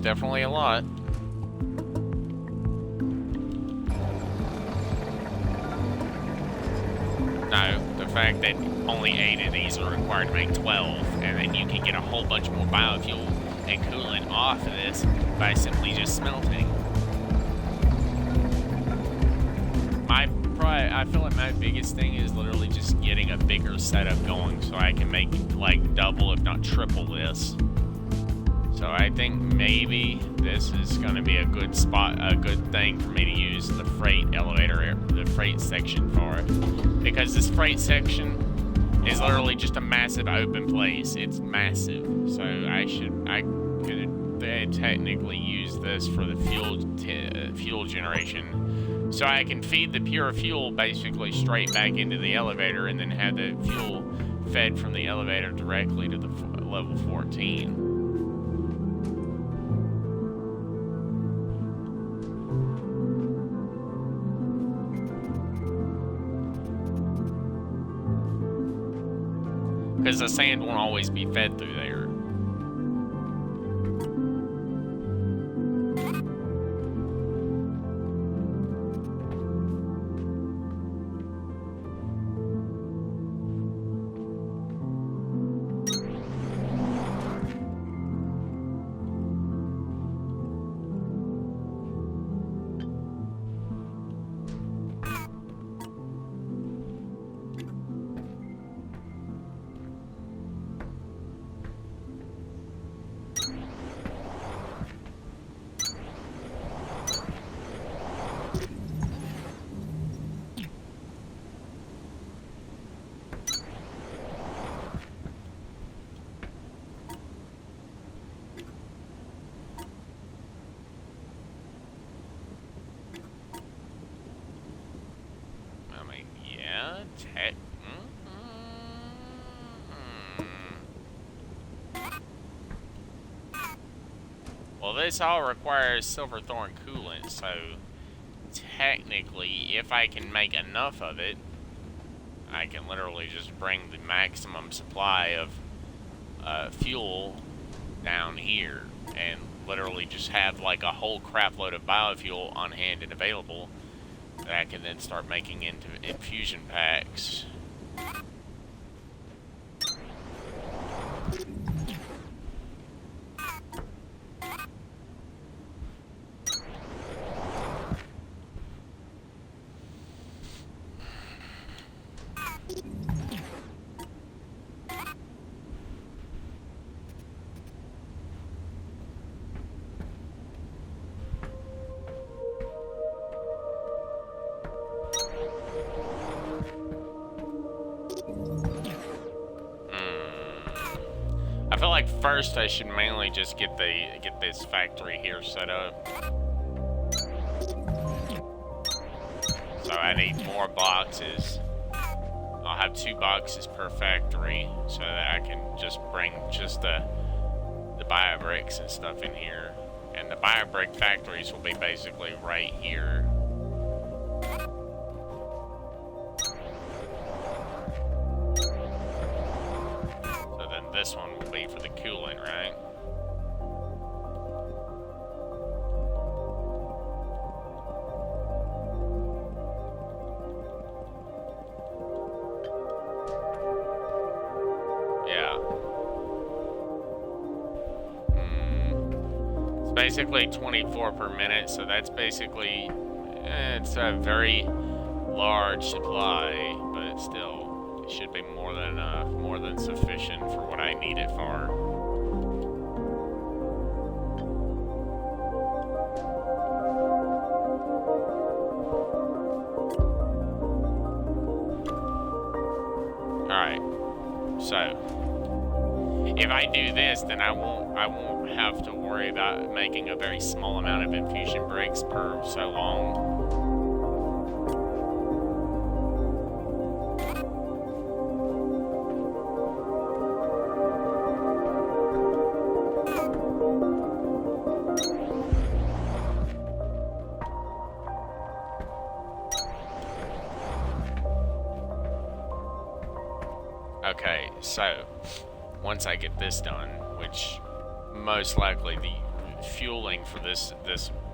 definitely a lot. No, the fact that only 8 of these are required to make 12, and then you can get a whole bunch more biofuel and coolant off of this by simply just smelting. I feel like my biggest thing is literally just getting a bigger setup going so I can make like double, if not triple this. So I think maybe this is going to be a good thing for me to use the freight elevator, the freight section for. Because this freight section is literally just a massive open place. It's massive. So I could technically use this for the fuel generation. So I can feed the pure fuel basically straight back into the elevator and then have the fuel fed from the elevator directly to the level 14. Because the sand won't always be fed through there. this all requires silver thorn coolant, so technically, if I can make enough of it, I can literally just bring the maximum supply of fuel down here and literally just have like a whole crap load of biofuel on hand and available that I can then start making into infusion packs. I feel like first I should mainly just get this factory here set up. So I need more boxes. I'll have 2 boxes per factory so that I can just bring just the biobricks and stuff in here. And the biobrick factories will be basically right here. This one will be for the coolant, right? Yeah. It's basically 24 per minute, so that's basically, it's a very large supply, but still. Should be more than enough, more than sufficient for what I need it for. Alright, so if I do this, then I won't have to worry about making a very small amount of infusion bricks per so long. Okay, so once I get this done, which most likely the fueling for this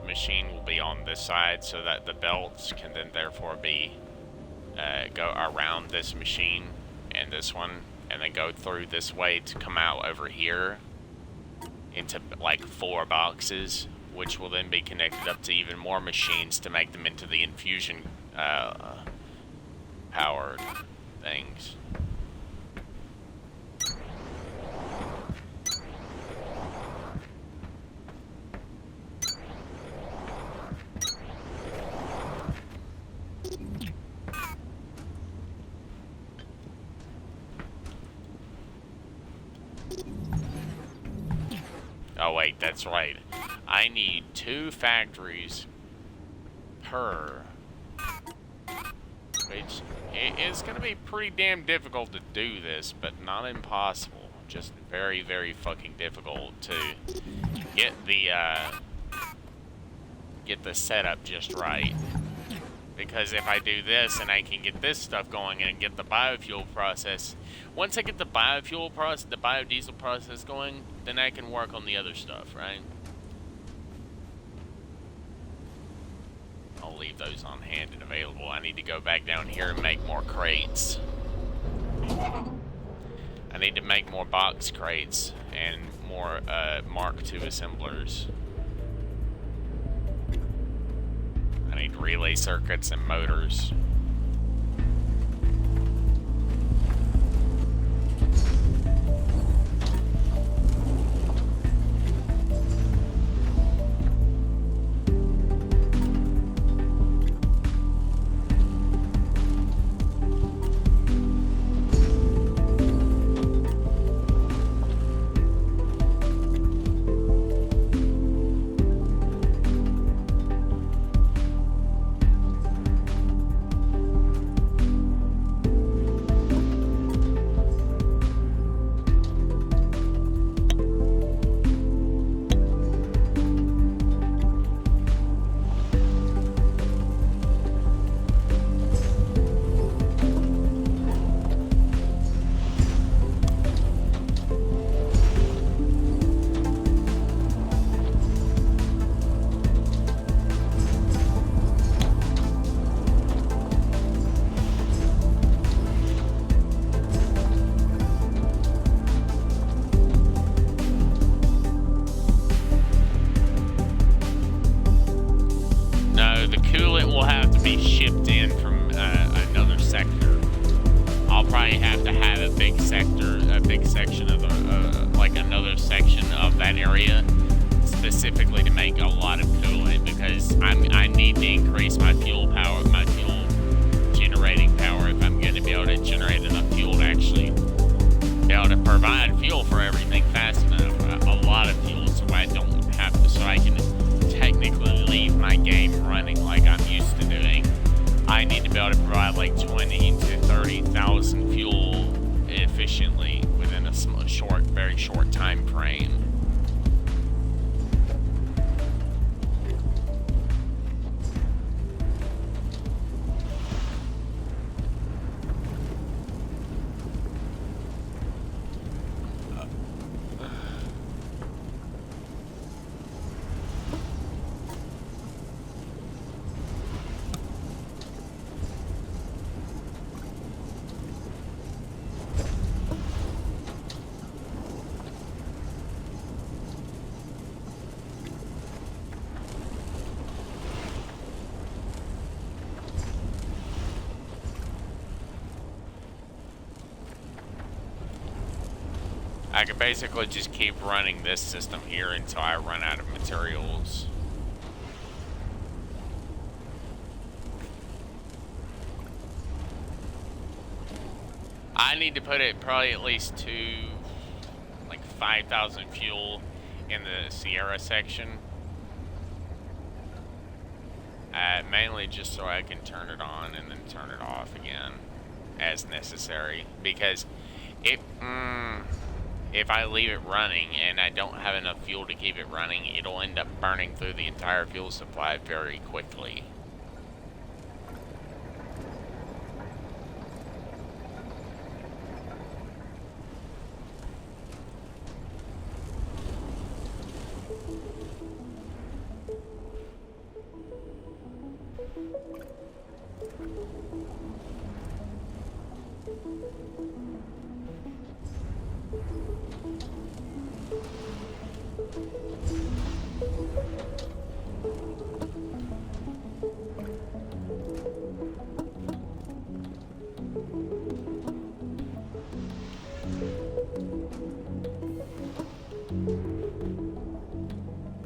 machine will be on this side, so that the belts can then therefore be go around this machine and this one, and then go through this way to come out over here into like 4 boxes, which will then be connected up to even more machines to make them into the infusion powered things. Oh wait, that's right. I need 2 factories per, which it is going to be pretty damn difficult to do this, but not impossible. Just very, very fucking difficult to get the setup just right. Because if I do this and I can get this stuff going and get the biofuel process, once I get the biofuel process, the biodiesel process going, then I can work on the other stuff, right? I'll leave those on hand and available. I need to go back down here and make more crates. I need to make more box crates and more Mark II assemblers. I need relay circuits and motors. section of the, like another section of that area, specifically to make a lot of coolant, because I need to increase my fuel power, my fuel generating power, if I'm going to be able to generate enough fuel to actually be able to provide fuel for everything fast enough. A lot of fuel, so I don't have to, so I can technically leave my game running like I'm used to doing. I need to be able to provide like 20 to 30,000 fuel efficiently within a very short time frame. I could basically just keep running this system here until I run out of materials. I need to put it probably at least to like 5,000 fuel in the Sierra section. Mainly just so I can turn it on and then turn it off again as necessary, because if I leave it running and I don't have enough fuel to keep it running, it'll end up burning through the entire fuel supply very quickly.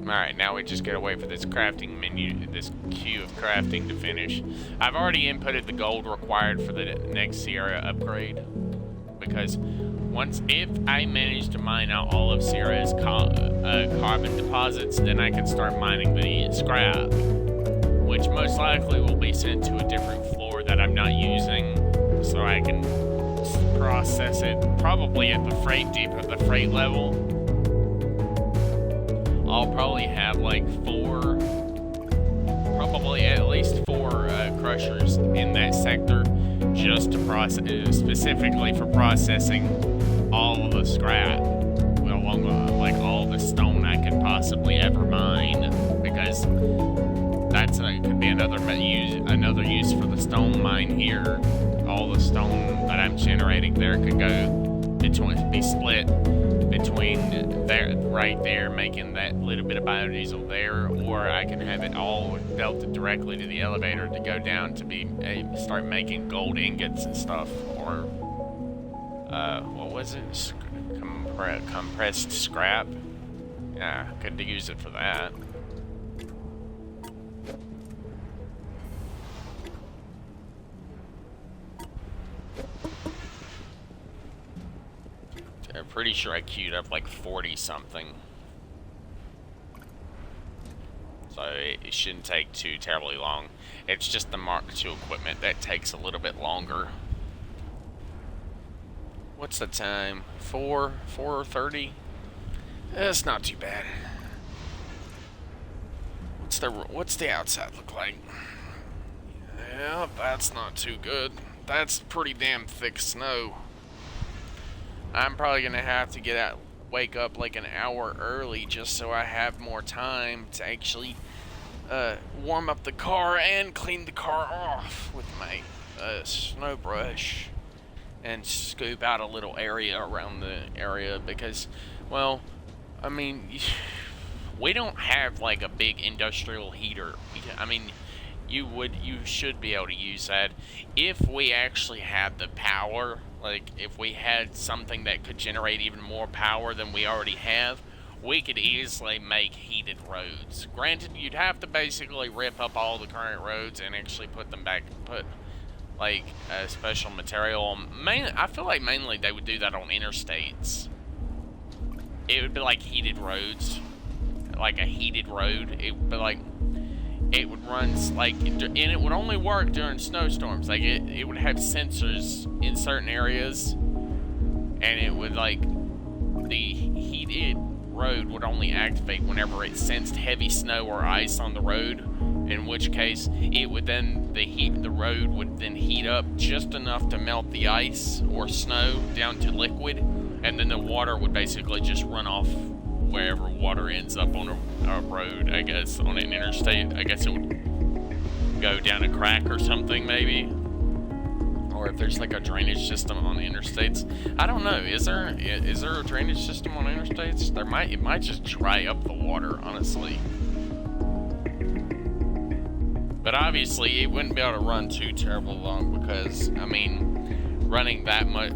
Alright, now we just gotta wait for this crafting menu, this queue of crafting to finish. I've already inputted the gold required for the next Sierra upgrade, because if I manage to mine out all of Sierra's carbon deposits, then I can start mining the scrap, which most likely will be sent to a different floor that I'm not using, so I can process it probably at the freight depot, the freight level. I'll probably have like probably at least four crushers in that sector, just to process, specifically for processing all of the scrap, along with like all the stone I could possibly ever mine, because that's could be another use for the stone mine here. All the stone that I'm generating there could be split between right there, making that little bit of biodiesel there, or I can have it all belted directly to the elevator to go down to start making gold ingots and stuff, or what was it? Compressed scrap. Yeah, could use it for that. I'm pretty sure I queued up like 40 something. So it shouldn't take too terribly long. It's just the Mark II equipment that takes a little bit longer. What's the time? 4:30? It's not too bad. What's the outside look like? Yeah, that's not too good. That's pretty damn thick snow. I'm probably gonna have to wake up like an hour early just so I have more time to actually warm up the car and clean the car off with my snow brush and scoop out a little area around the area, because, well, I mean, we don't have like a big industrial heater. I mean, you should be able to use that if we actually had the power like, if we had something that could generate even more power than we already have, we could easily make heated roads. Granted, you'd have to basically rip up all the current roads and actually put them back, like, a special material. I feel like mainly they would do that on interstates. It would be like heated roads, like a heated road. It would be like, it would run, like, and it would only work during snowstorms. Like, it would have sensors in certain areas, and it would, like, the heated road would only activate whenever it sensed heavy snow or ice on the road, in which case it would then, the road would then heat up just enough to melt the ice or snow down to liquid, and then the water would basically just run off wherever water ends up on a road, I guess, on an interstate. I guess it would go down a crack or something, maybe. Or if there's like a drainage system on the interstates. I don't know. Is there a drainage system on interstates? It might just dry up the water, honestly. But obviously, it wouldn't be able to run too terribly long because, I mean, running that much,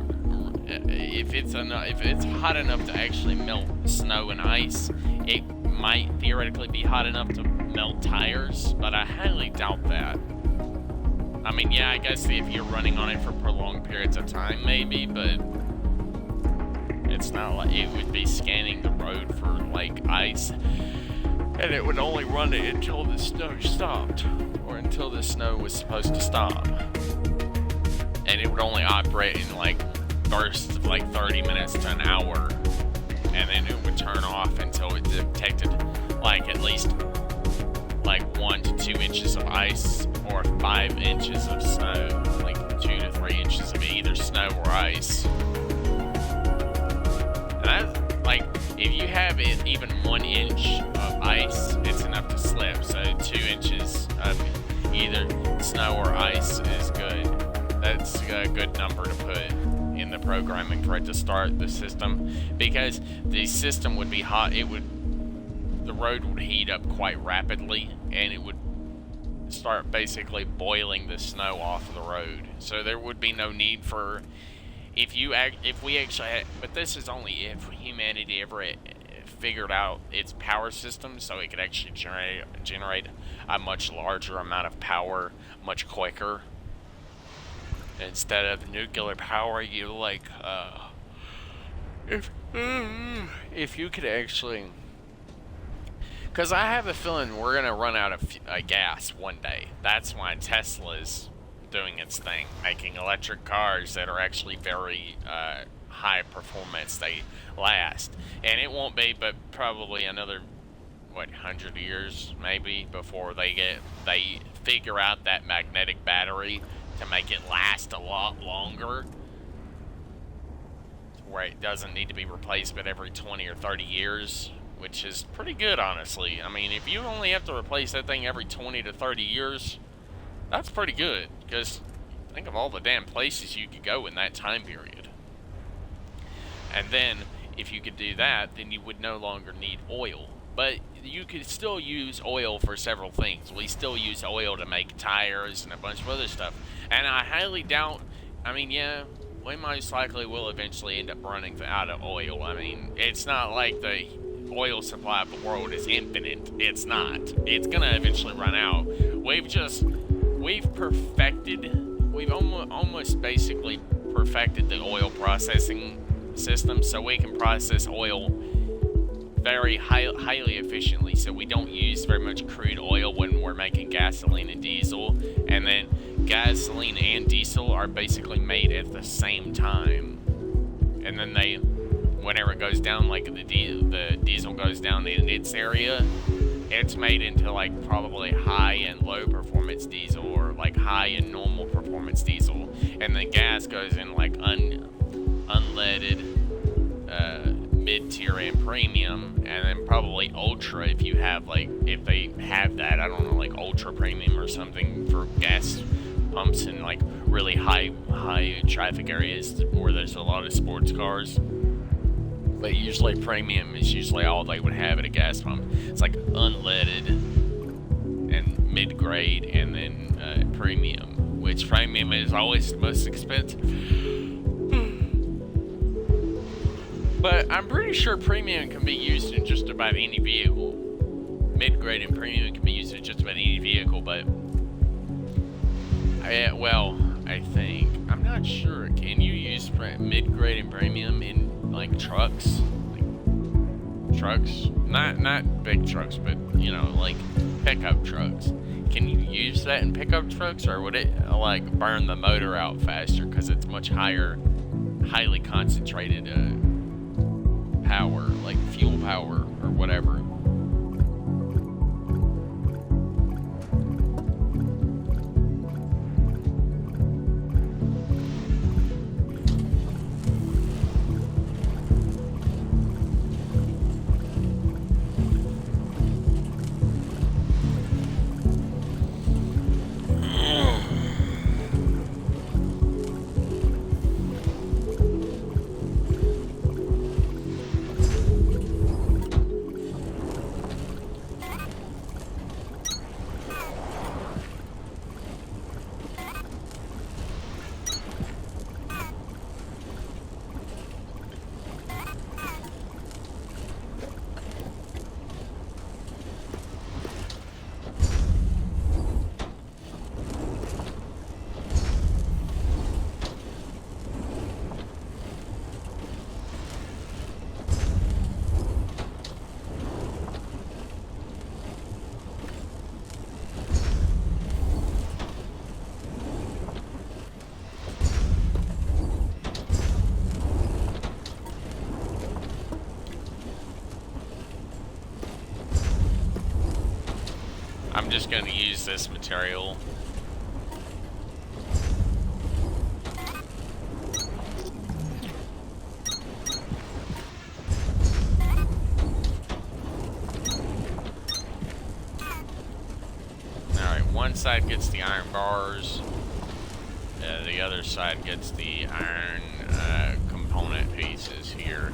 if it's hot enough to actually melt snow and ice, it might theoretically be hot enough to melt tires, but I highly doubt that. I mean, yeah, I guess if you're running on it for prolonged periods of time, maybe, but it's not like it would be scanning the road for, like, ice, and it would only run it until the snow stopped, or until the snow was supposed to stop. And it would only operate in, like, bursts of, like, 30 minutes to an hour, and then it would turn off until it detected, like, at least, like, 1 to 2 inches of ice, or 5 inches of snow, like 2 to 3 inches of either snow or ice. And that's, like, if you have it even 1 inch of ice, it's enough to slip. So 2 inches of either snow or ice is good. That's a good number to put in the programming for it to start the system, because the system would be hot. The road would heat up quite rapidly, and it would start basically boiling the snow off of the road. So there would be no need for, if we actually had, but this is only if humanity ever figured out its power system, so it could actually generate a much larger amount of power much quicker. Instead of nuclear power, you like, if you could actually, because I have a feeling we're going to run out of gas one day. That's why Tesla's doing its thing, making electric cars that are actually very high performance. They last. And it won't be but probably another, 100 years maybe before they figure out that magnetic battery to make it last a lot longer, where it doesn't need to be replaced but every 20 or 30 years. Which is pretty good, honestly. I mean, if you only have to replace that thing every 20 to 30 years, that's pretty good. Because think of all the damn places you could go in that time period. And then, if you could do that, then you would no longer need oil. But you could still use oil for several things. We still use oil to make tires and a bunch of other stuff. And I highly doubt, I mean, yeah, we most likely will eventually end up running out of oil. I mean, it's not like the oil supply of the world is infinite. It's not. It's gonna eventually run out. We've almost basically perfected the oil processing system, so we can process oil very highly efficiently, so we don't use very much crude oil when we're making gasoline and diesel. And then gasoline and diesel are basically made at the same time, and then whenever it goes down, like the diesel goes down in its area, it's made into like probably high and low performance diesel, or like high and normal performance diesel, and the gas goes in like unleaded, mid-tier and premium, and then probably ultra if they have that, I don't know, like ultra premium or something for gas pumps in like really high traffic areas where there's a lot of sports cars. But usually premium is usually all they would have at a gas pump. It's like unleaded and mid-grade, and then premium, which premium is always the most expensive. But I'm pretty sure premium can be used in just about any vehicle. Mid-grade and premium can be used in just about any vehicle, but... I think. I'm not sure. Can you use mid-grade and premium in, like, trucks? Like, trucks? Not big trucks, but, you know, like, pickup trucks. Can you use that in pickup trucks, or would it, like, burn the motor out faster because it's much highly concentrated power, like fuel power or whatever? I'm just going to use this material. Alright, one side gets the iron bars, the other side gets the iron component pieces here.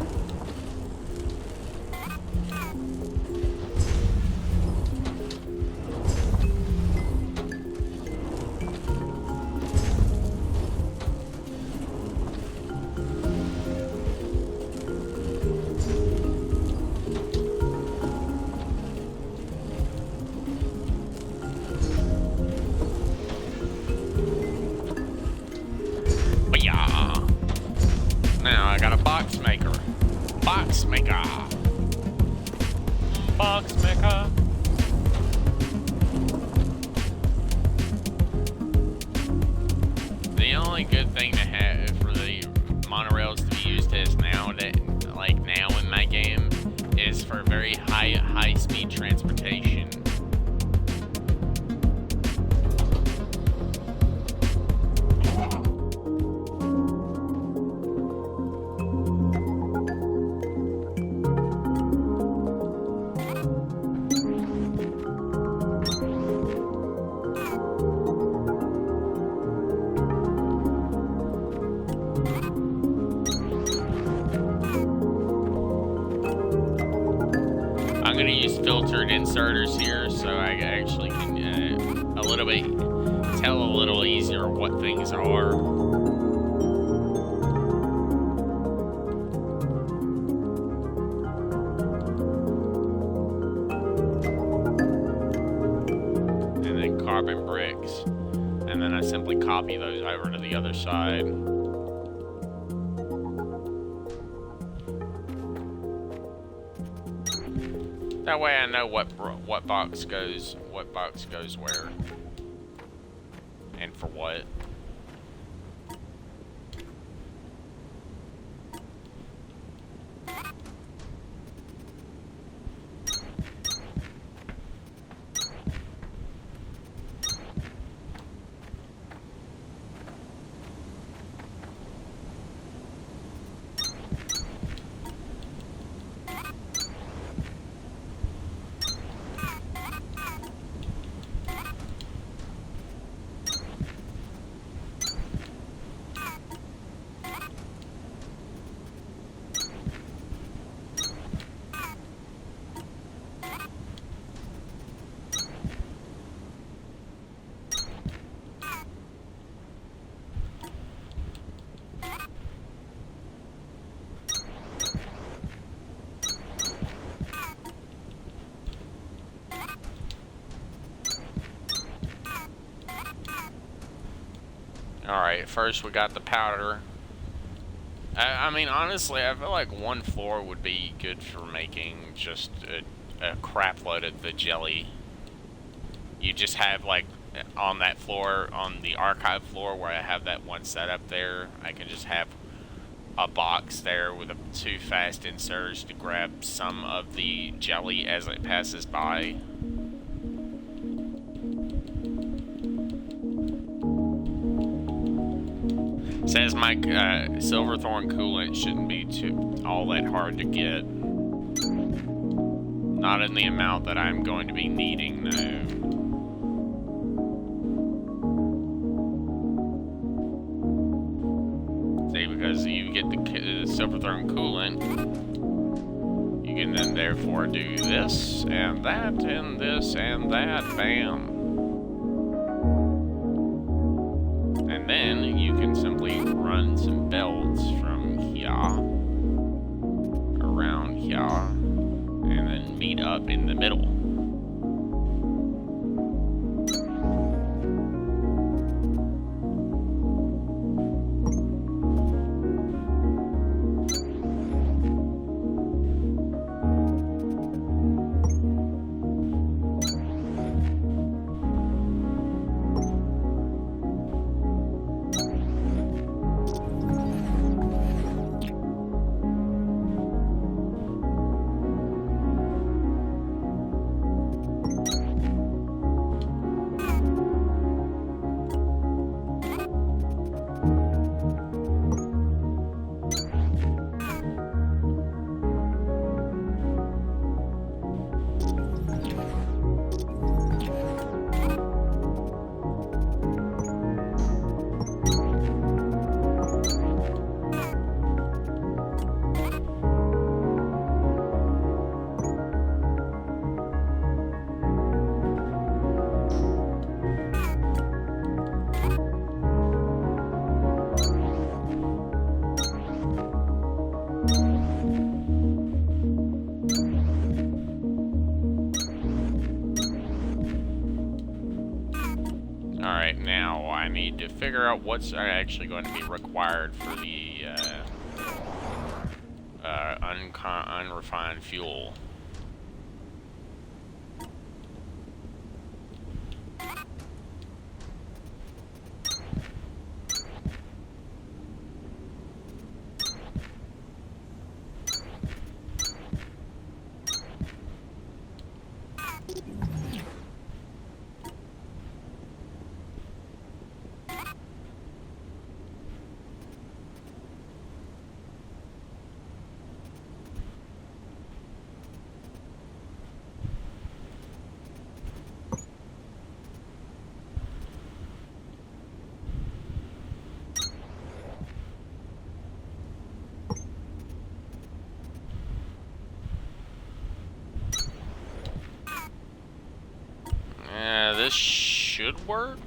Now I got a box maker. Box maker. Box maker. The only good thing to have for the monorails to be used as now in my game is for very high speed transportation. I'm going to use filtered inserters here so I actually can tell a little easier what things are. And then carbon bricks. And then I simply copy those over to the other side. That way I know what box goes where and for what. Alright, first we got the powder. I mean, honestly, I feel like one floor would be good for making just a crap load of the jelly. You just have, like, on that floor, on the archive floor where I have that one set up there, I can just have a box there with 2 fast inserts to grab some of the jelly as it passes by. Says my Silverthorn coolant shouldn't be all that hard to get. Not in the amount that I'm going to be needing, no. See, because you get the Silverthorn coolant, you can then therefore do this, and that, and this, and that, bam. And then you can simply run some belts from here, around here, and then meet up in the middle. Alright, now I need to figure out what's actually going to be required for the unrefined fuel. This should work.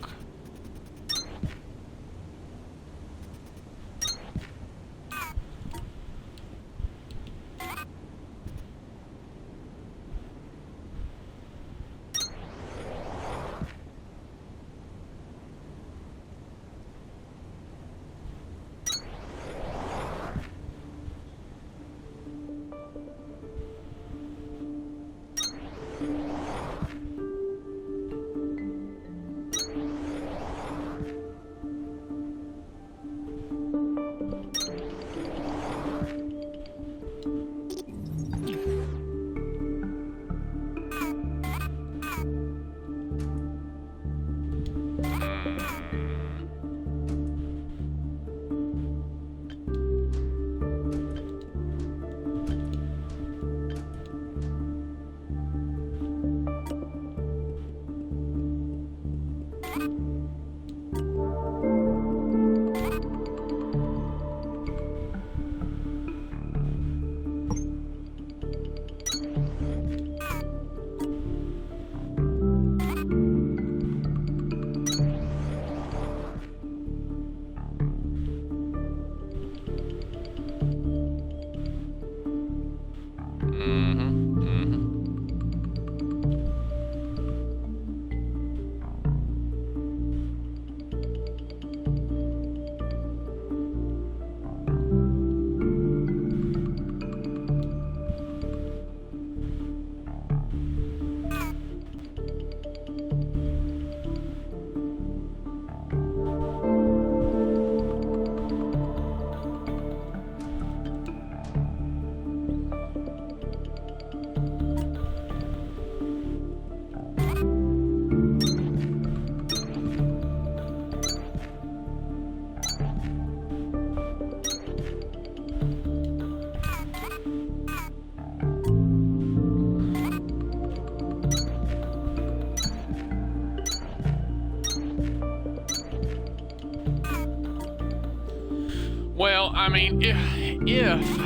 Well, I mean, if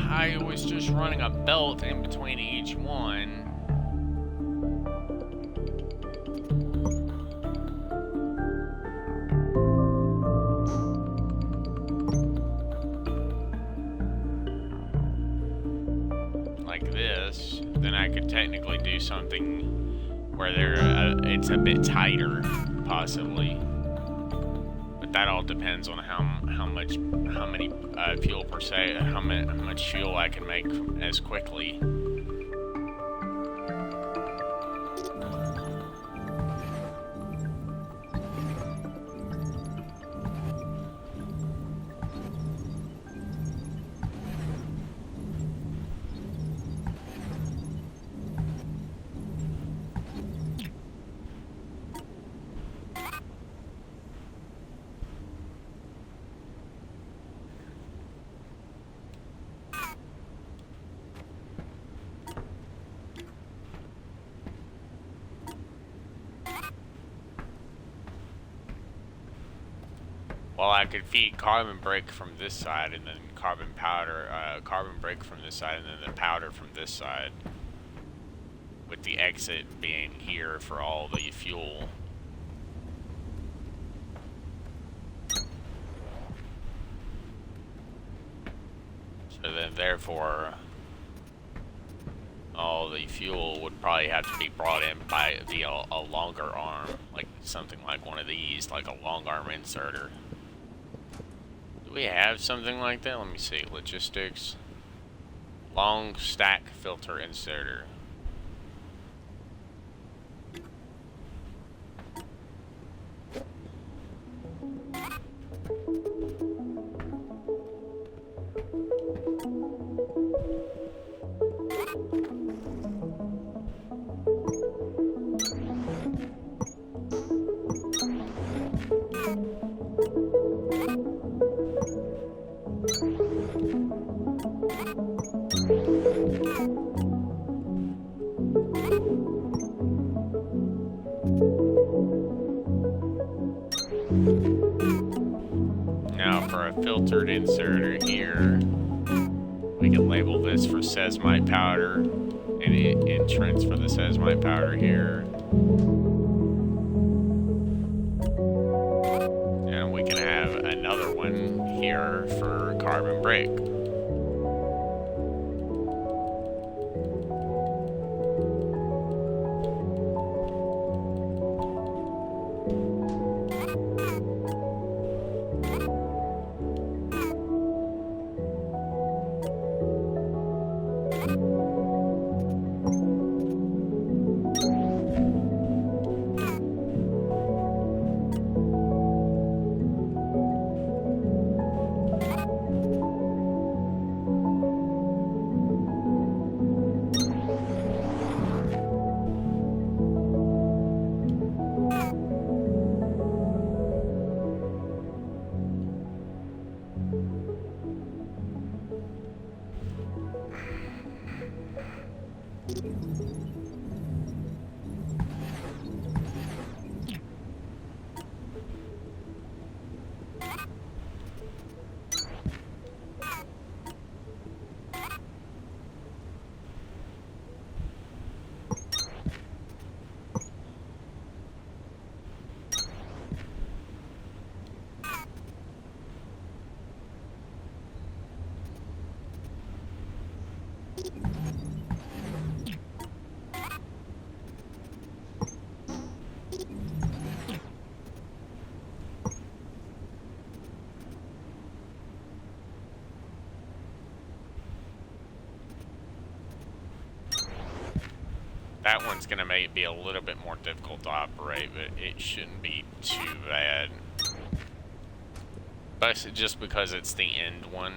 I was just running a belt in between each one, like this, then I could technically do something where it's a bit tighter, possibly. But that all depends on how many fuel per se, how much fuel I can make as quickly. Well, I could feed carbon brick from this side, and then carbon brick from this side, and then the powder from this side, with the exit being here for all the fuel. So then, therefore, all the fuel would probably have to be brought in via a longer arm, like something like one of these, like a long arm inserter. Do we have something like that? Let me see. Logistics. Long stack filter inserter. Now for a filtered inserter here, we can label this for seismite powder, and entrance for the seismite powder here. And we can have another one here for carbon brick. That one's gonna be a little bit more difficult to operate, but it shouldn't be too bad. But just because it's the end one.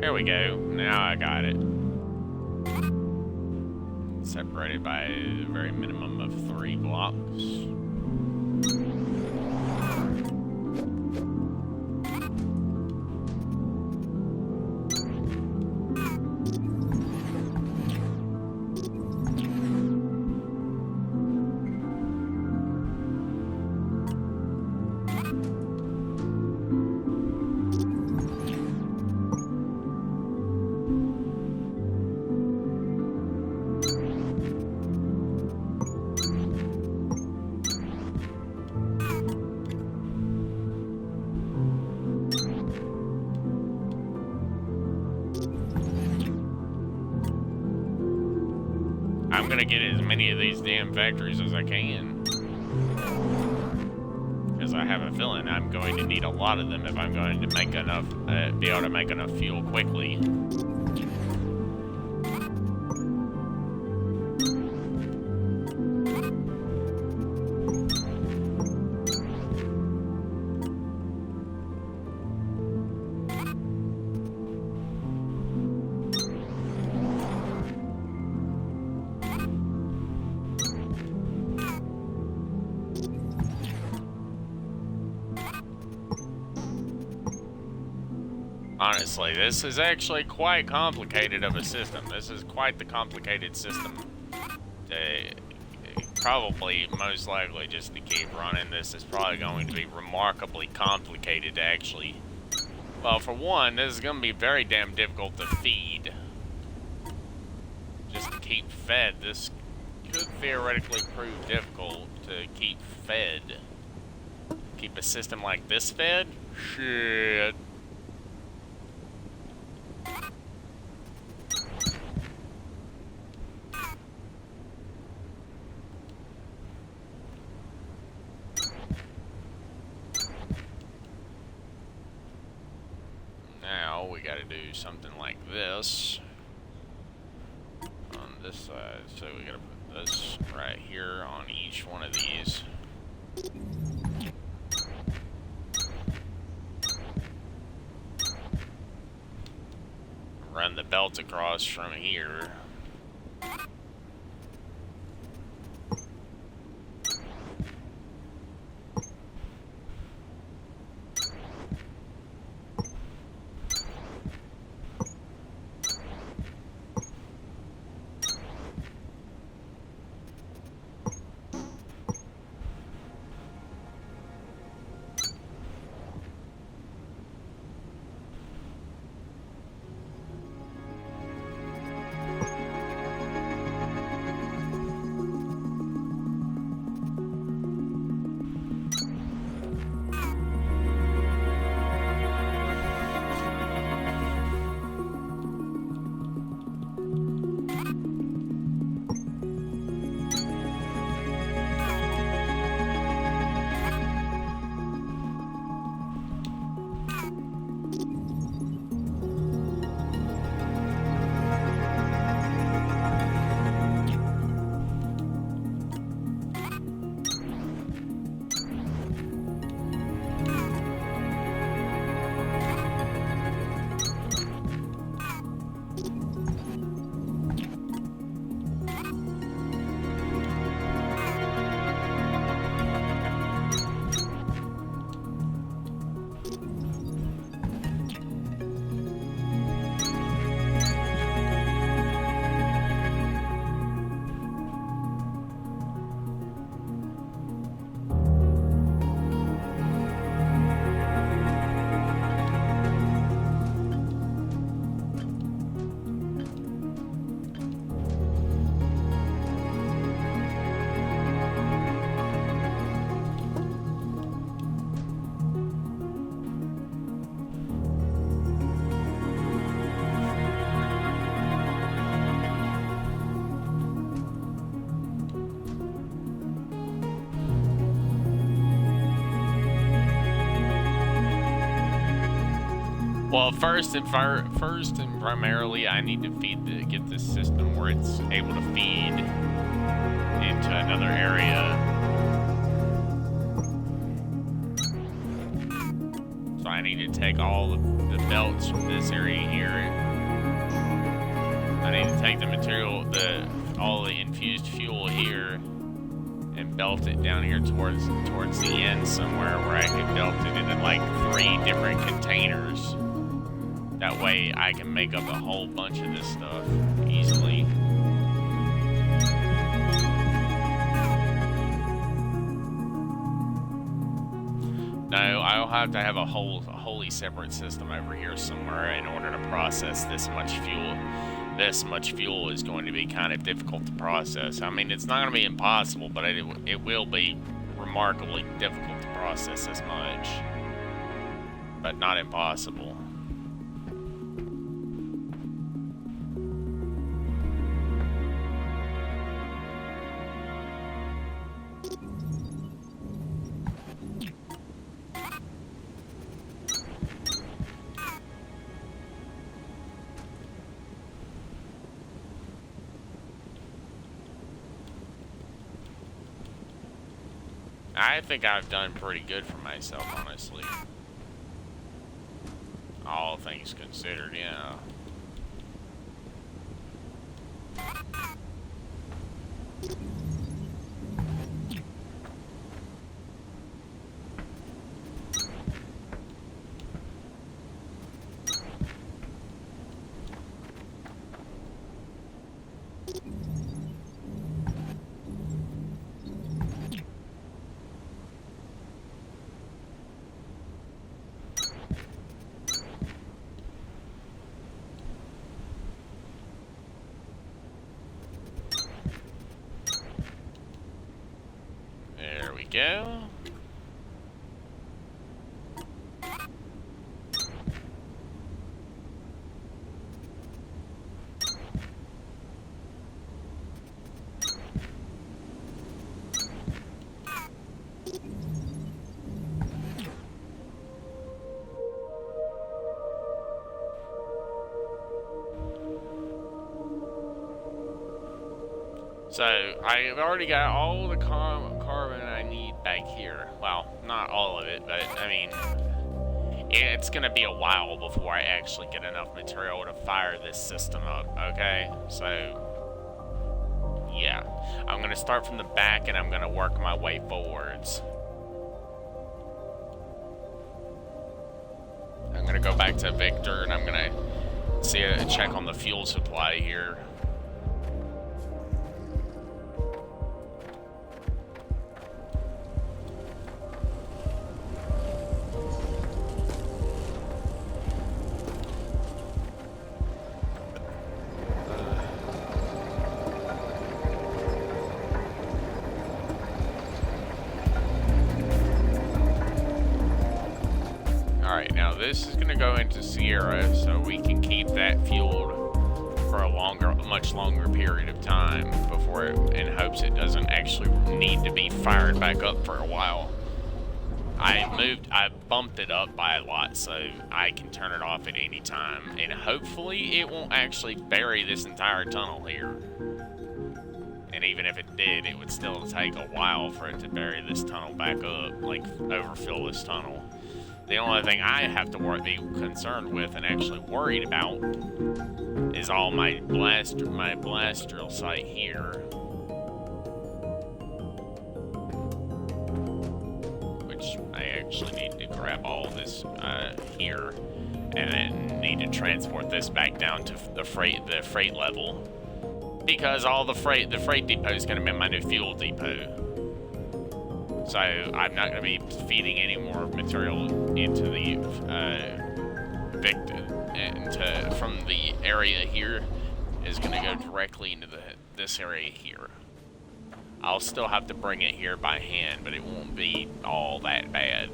There we go. Now I got it. Separated by a very minimum of 3 blocks. I'm gonna get as many of these damn factories as I can. Because I have a feeling I'm going to need a lot of them if I'm going to make enough, be able to make enough fuel quickly. Honestly, this is actually quite complicated of a system. This is quite the complicated system. Probably, most likely, just to keep running this is probably going to be remarkably complicated to actually... Well, for one, this is going to be very damn difficult to feed. Just to keep fed. This could theoretically prove difficult to keep fed. Keep a system like this fed? Shit. Now we gotta do something like this on this side. So we gotta put this right here on each one of these. Run the belt across from here. Well, first and primarily, I need to get this system where it's able to feed into another area. So I I need to take all the belts from this area here. I need to take the material, all the infused fuel here, and belt it down here towards the end somewhere where I can belt it into like 3 different containers. That way I can make up a whole bunch of this stuff easily. No, I'll have to have a wholly separate system over here somewhere in order to process this much fuel. This much fuel is going to be kind of difficult to process. I mean, it's not going to be impossible, but it will be remarkably difficult to process this much. But not impossible. I think I've done pretty good for myself, honestly. All things considered, yeah. There we go. So, I've already got all the carbon I need back here. Well, not all of it, but, I mean, it's gonna be a while before I actually get enough material to fire this system up, okay? So, yeah. I'm gonna start from the back and I'm gonna work my way forwards. I'm gonna go back to Victor and I'm gonna check on the fuel supply here. Alright, now this is going to go into Sierra, so we can keep that fueled for a much longer period of time before in hopes it doesn't actually need to be fired back up for a while. I bumped it up by a lot, so I can turn it off at any time, and hopefully it won't actually bury this entire tunnel here. And even if it did, it would still take a while for it to bury this tunnel back up, like overfill this tunnel. The only thing I have to be concerned with and actually worried about is all my blast drill site here, which I actually need to grab all this here, and then need to transport this back down to the freight level, because all the freight depot is going to be my new fuel depot. So I'm not going to be feeding any more material into the from the area here. Is going to go directly into this area here. I'll still have to bring it here by hand, but it won't be all that bad.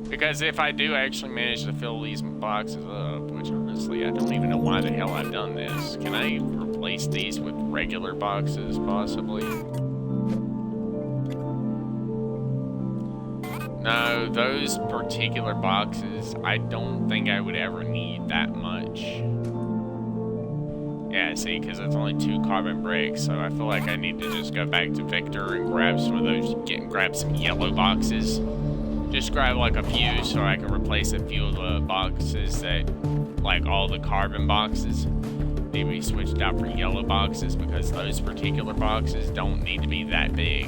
Because if I do actually manage to fill these boxes up, which honestly I don't even know why the hell I've done this. Can I replace these with regular boxes possibly? No, those particular boxes, I don't think I would ever need that much. Yeah, see, because it's only 2 carbon bricks, so I feel like I need to just go back to Victor and grab some of those, grab some yellow boxes. Just grab like a few so I can replace a few of the boxes that, like all the carbon boxes, need to be switched out for yellow boxes because those particular boxes don't need to be that big.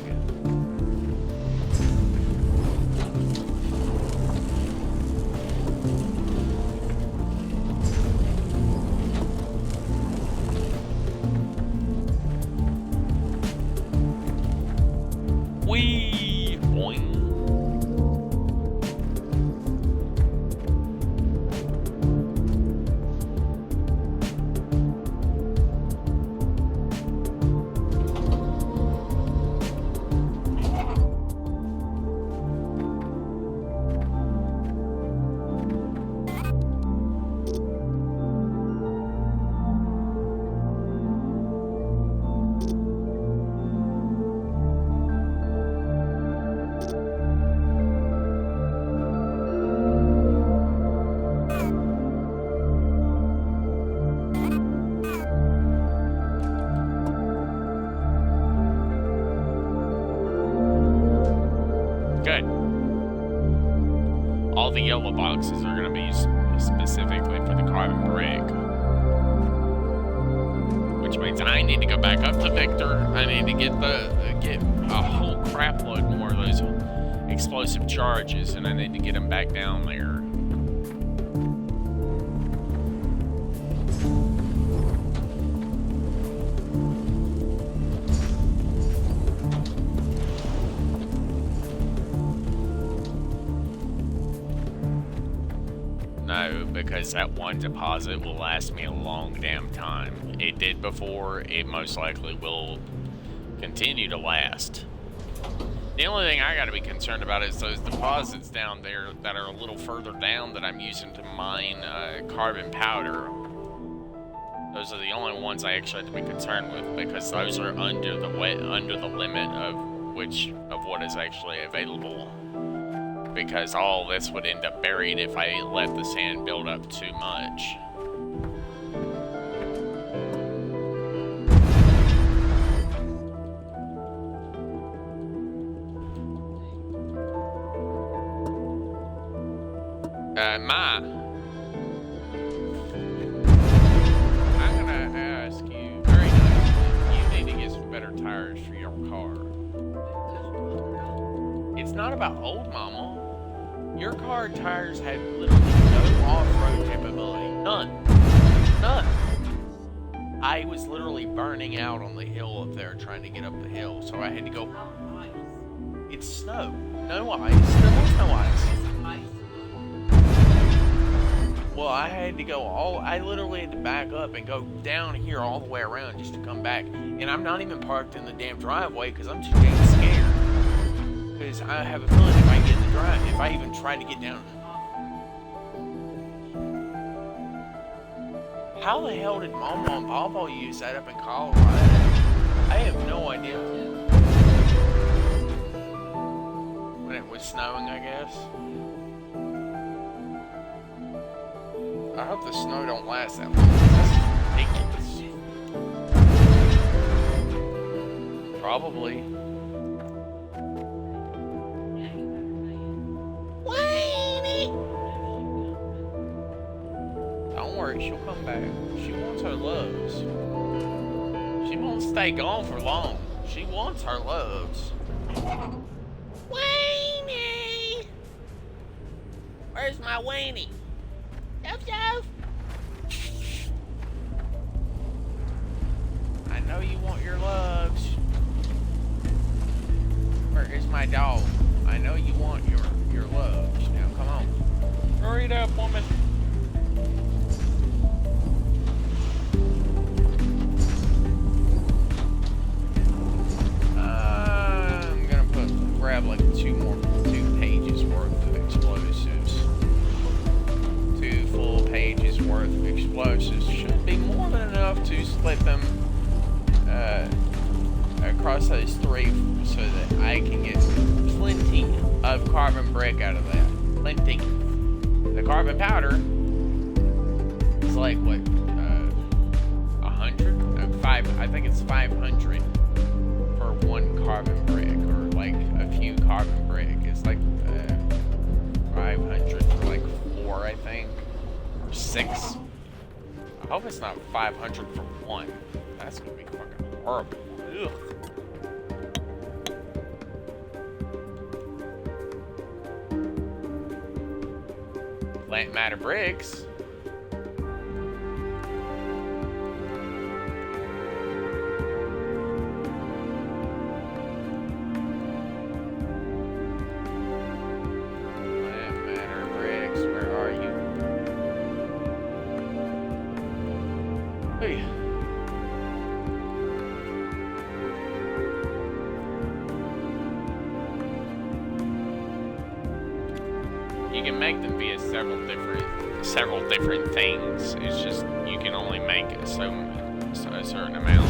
Wee! Boing! Good. All the yellow boxes are going to be specifically for the carbon brick. Which means I need to go back up to Victor. I need to get a whole crap load more of those explosive charges, and I need to get them back down there. No, because that one deposit will last me a long damn time. It did before, it most likely will continue to last. The only thing I gotta be concerned about is those deposits down there that are a little further down that I'm using to mine carbon powder. Those are the only ones I actually have to be concerned with because those are under the limit of what is actually available. Because all this would end up buried if I let the sand build up too much. I'm gonna ask you very nicely, you need to get some better tires for your car. It's not about old mama. Your car tires had literally no off-road capability. None. None. I was literally burning out on the hill up there trying to get up the hill, so I had to go... It's snow. No ice. There was no ice. Well, I had to go I literally had to back up and go down here all the way around just to come back. And I'm not even parked in the damn driveway because I'm too damn scared. Because I have a feeling if I get in the drive, if I even try to get down. How the hell did Mama and Papa use that up in Colorado? I have no idea. When it was snowing, I guess. I hope the snow don't last that long. That's ridiculous. Probably. Don't worry, she'll come back. She wants her loves. She won't stay gone for long. She wants her loves. Weenie! Where's my weenie? Jove. I know you want your loves. Where is my dog? I know you want your loves. Now come on. Hurry it up, woman. I'm gonna grab like two pages worth of explosives. 2 full pages worth of explosives should be more than enough to split them across those 3 so that I can get plenty of carbon brick out of that. Plenty. The carbon powder is like what, 100? No, 5. I think it's 500 for 1 carbon brick, or like a few carbon brick. It's like 6. I hope it's not 500 for 1. That's gonna be fucking horrible. Ugh. Plant matter bricks. Plant matter bricks, where are you? Hey. You can make them via several different things. It's just you can only make it so a certain amount.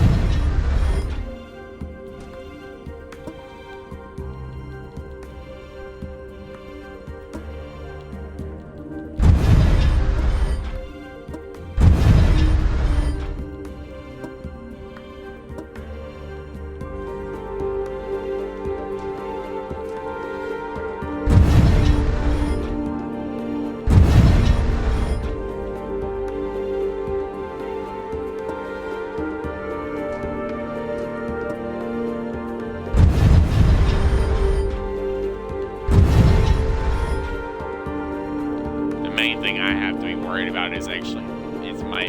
Is my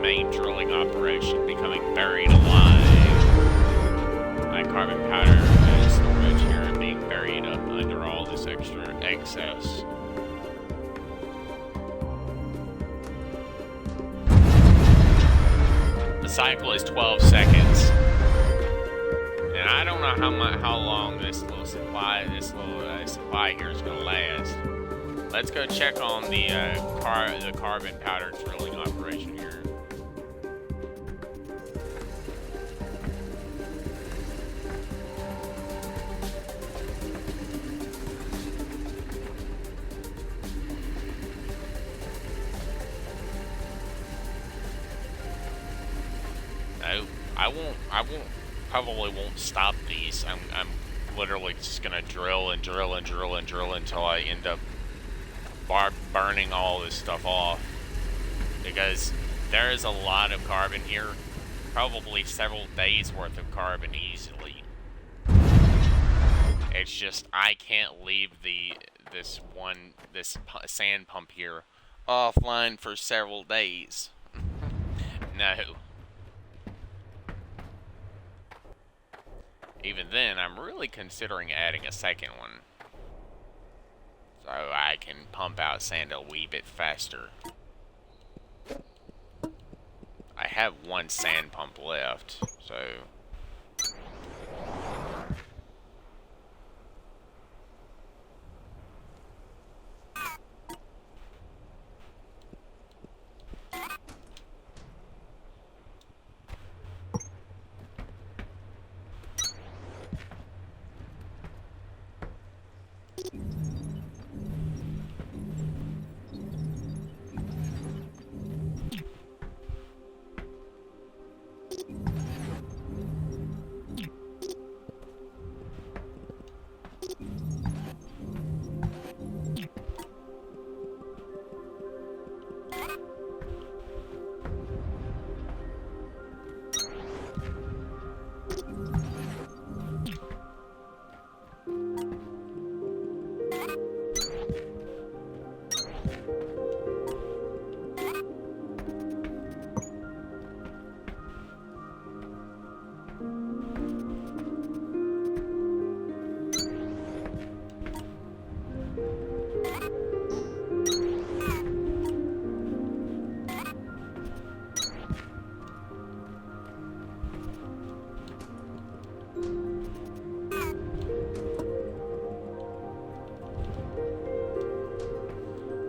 main drilling operation becoming buried alive. My carbon powder storage here being buried up under all this extra excess. The cycle is 12 seconds, and I don't know how long this little supply here is gonna last. Let's go check on the carbon powder drilling operation here. No, I probably won't stop these. I'm literally just gonna drill and drill and drill and drill until I end up burning all this stuff off, because there is a lot of carbon here, probably several days worth of carbon easily. It's just I can't leave this sand pump here offline for several days. No. Even then, I'm really considering adding a second one, so I can pump out sand a wee bit faster. I have one sand pump left, so...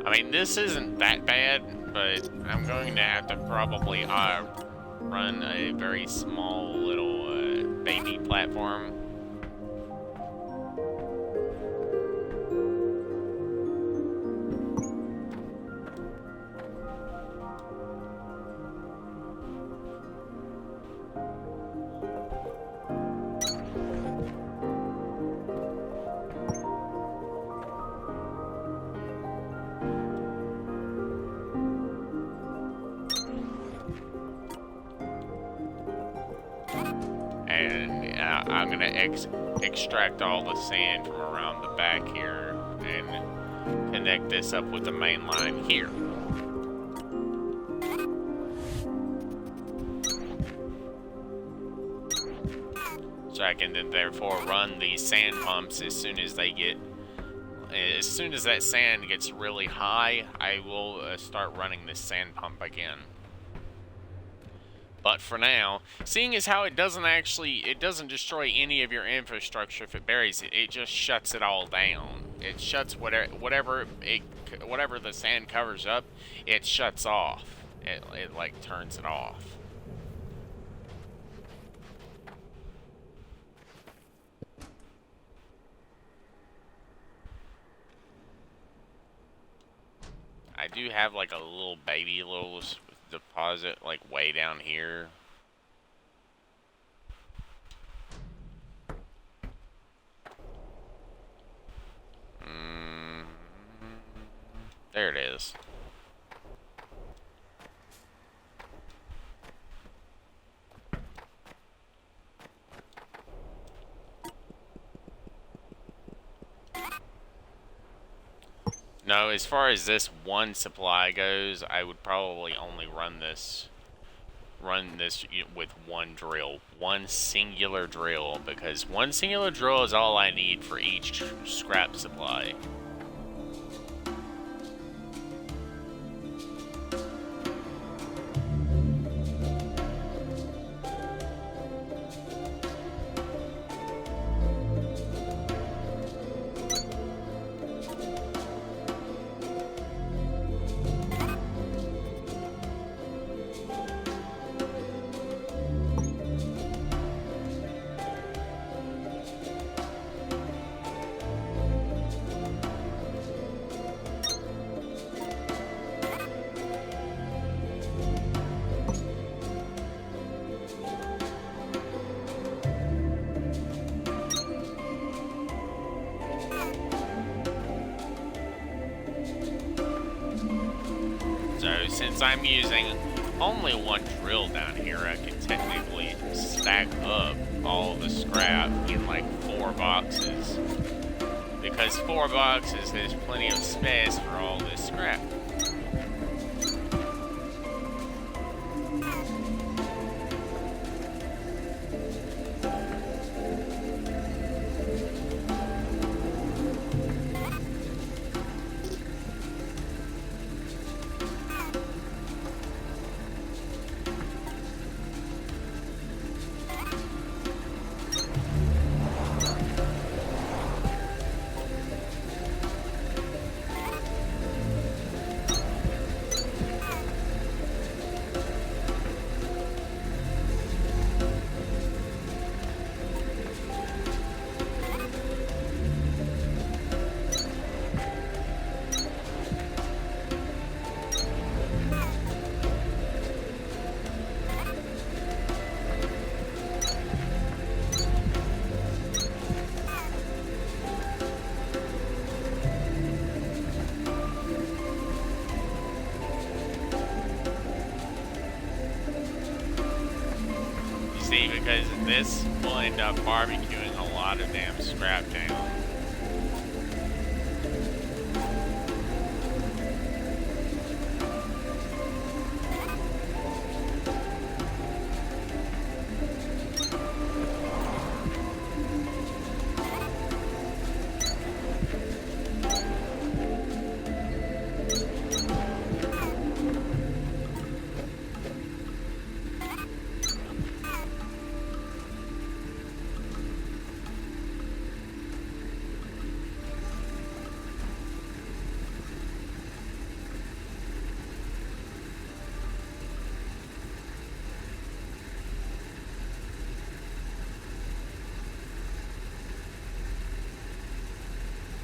I mean, this isn't that bad, but I'm going to have to probably run a very small little baby platform. I'm gonna extract all the sand from around the back here and connect this up with the main line here. So I can then therefore run these sand pumps as soon as that sand gets really high, I will start running this sand pump again. But for now, seeing as how it doesn't destroy any of your infrastructure if it buries it, it just shuts it all down. It shuts whatever the sand covers up, it shuts off. It like turns it off. I do have like a little deposit like way down here. There it is. No, as far as this one supply goes, I would probably only run this with one drill, one singular drill, because one singular drill is all I need for each scrap supply. Since I'm using only one drill down here, I can technically stack up all the scrap in like 4 boxes. Because 4 boxes, there's plenty of space for all this scrap. See, because this will end up barbecuing a lot of damn scrap down.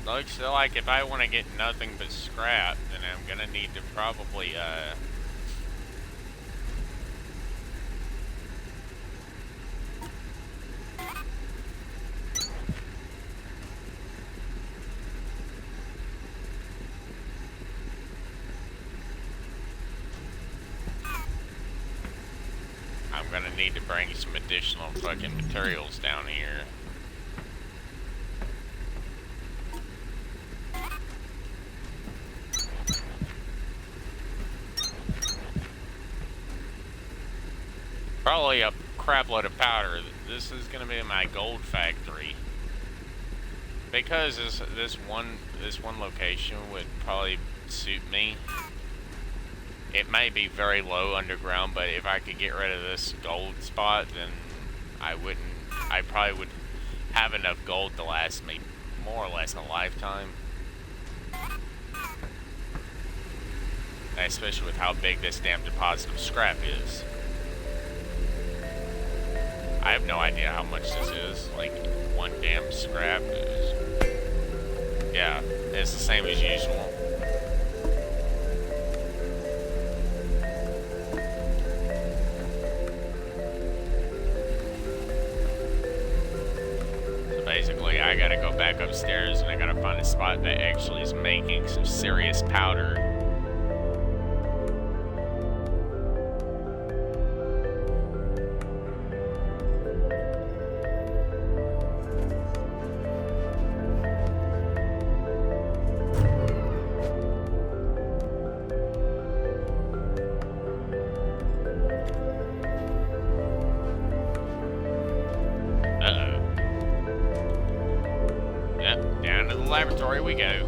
Looks like if I want to get nothing but scrap, then I'm gonna need to probably, I'm gonna need to bring some additional fucking materials down here. Probably a crap load of powder. This is gonna be my gold factory. Because this one location would probably suit me. It may be very low underground, but if I could get rid of this gold spot, then I probably would have enough gold to last me more or less a lifetime. Especially with how big this damn deposit of scrap is. I have no idea how much this is. Like, one damn scrap is... Yeah, it's the same as usual. So basically, I gotta go back upstairs and I gotta find a spot that actually is making some serious powder. Down to the laboratory we go.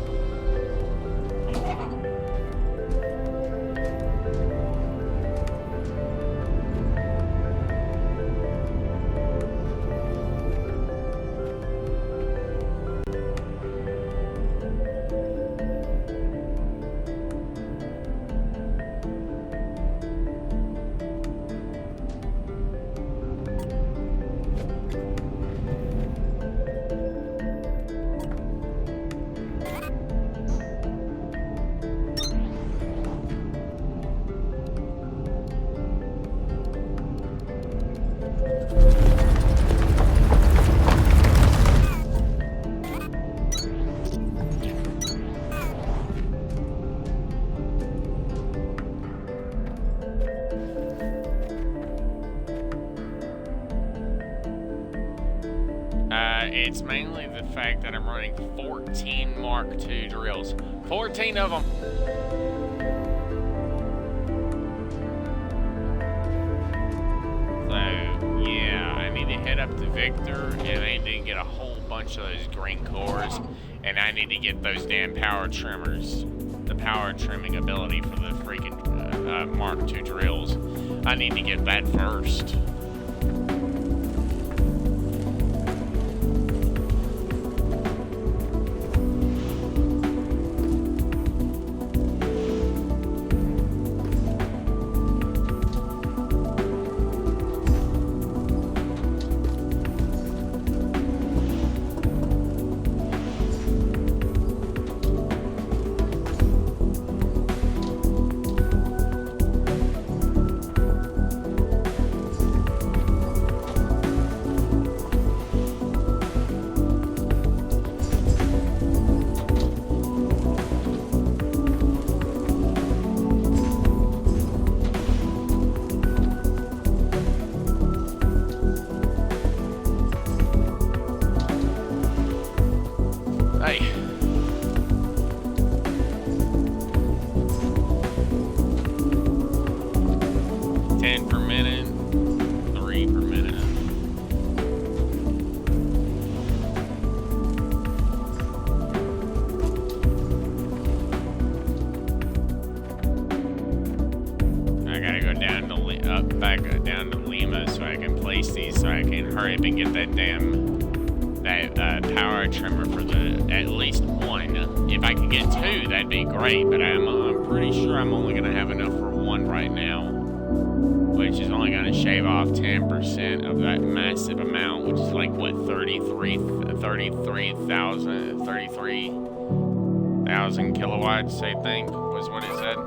It's mainly the fact that I'm running 14 Mark II drills. 14 of them! So, yeah, I need to head up to Victor, and I need to get a whole bunch of those green cores, and I need to get those damn power trimmers. The power trimming ability for the freaking Mark II drills. I need to get that first. Hey. $10 per minute, $3 per minute. I gotta go down to back down to Lima so I can place these so I can hurry up and get that damn power trimmer for at least one. If I can get two, that'd be great, but I'm pretty sure I'm only gonna have enough for one right now, which is only gonna shave off 10% of that massive amount, which is like what, 33,000 kilowatts, I think was what it said.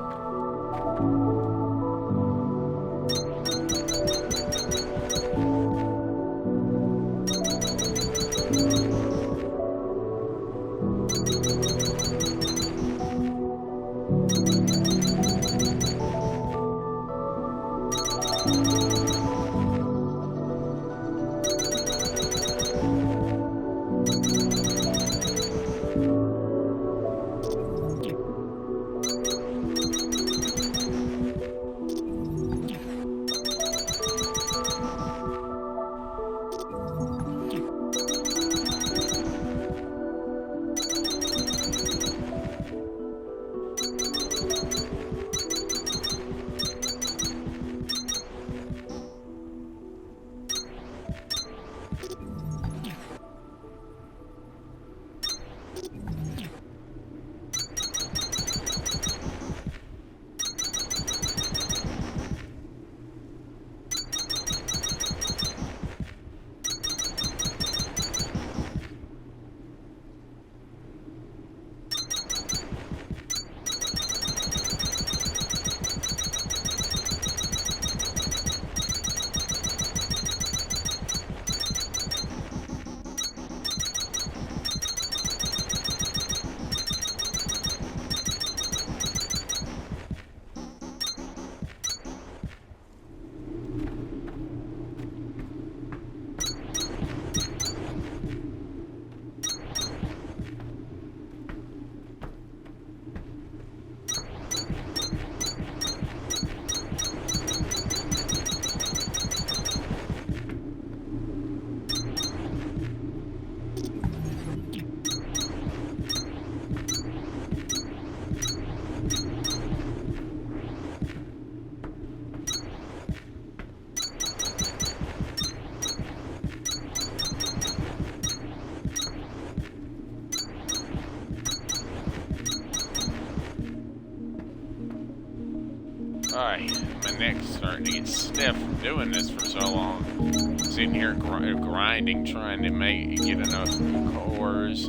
Alright, my neck's starting to get stiff from doing this for so long. Sitting here grinding, trying to get enough cores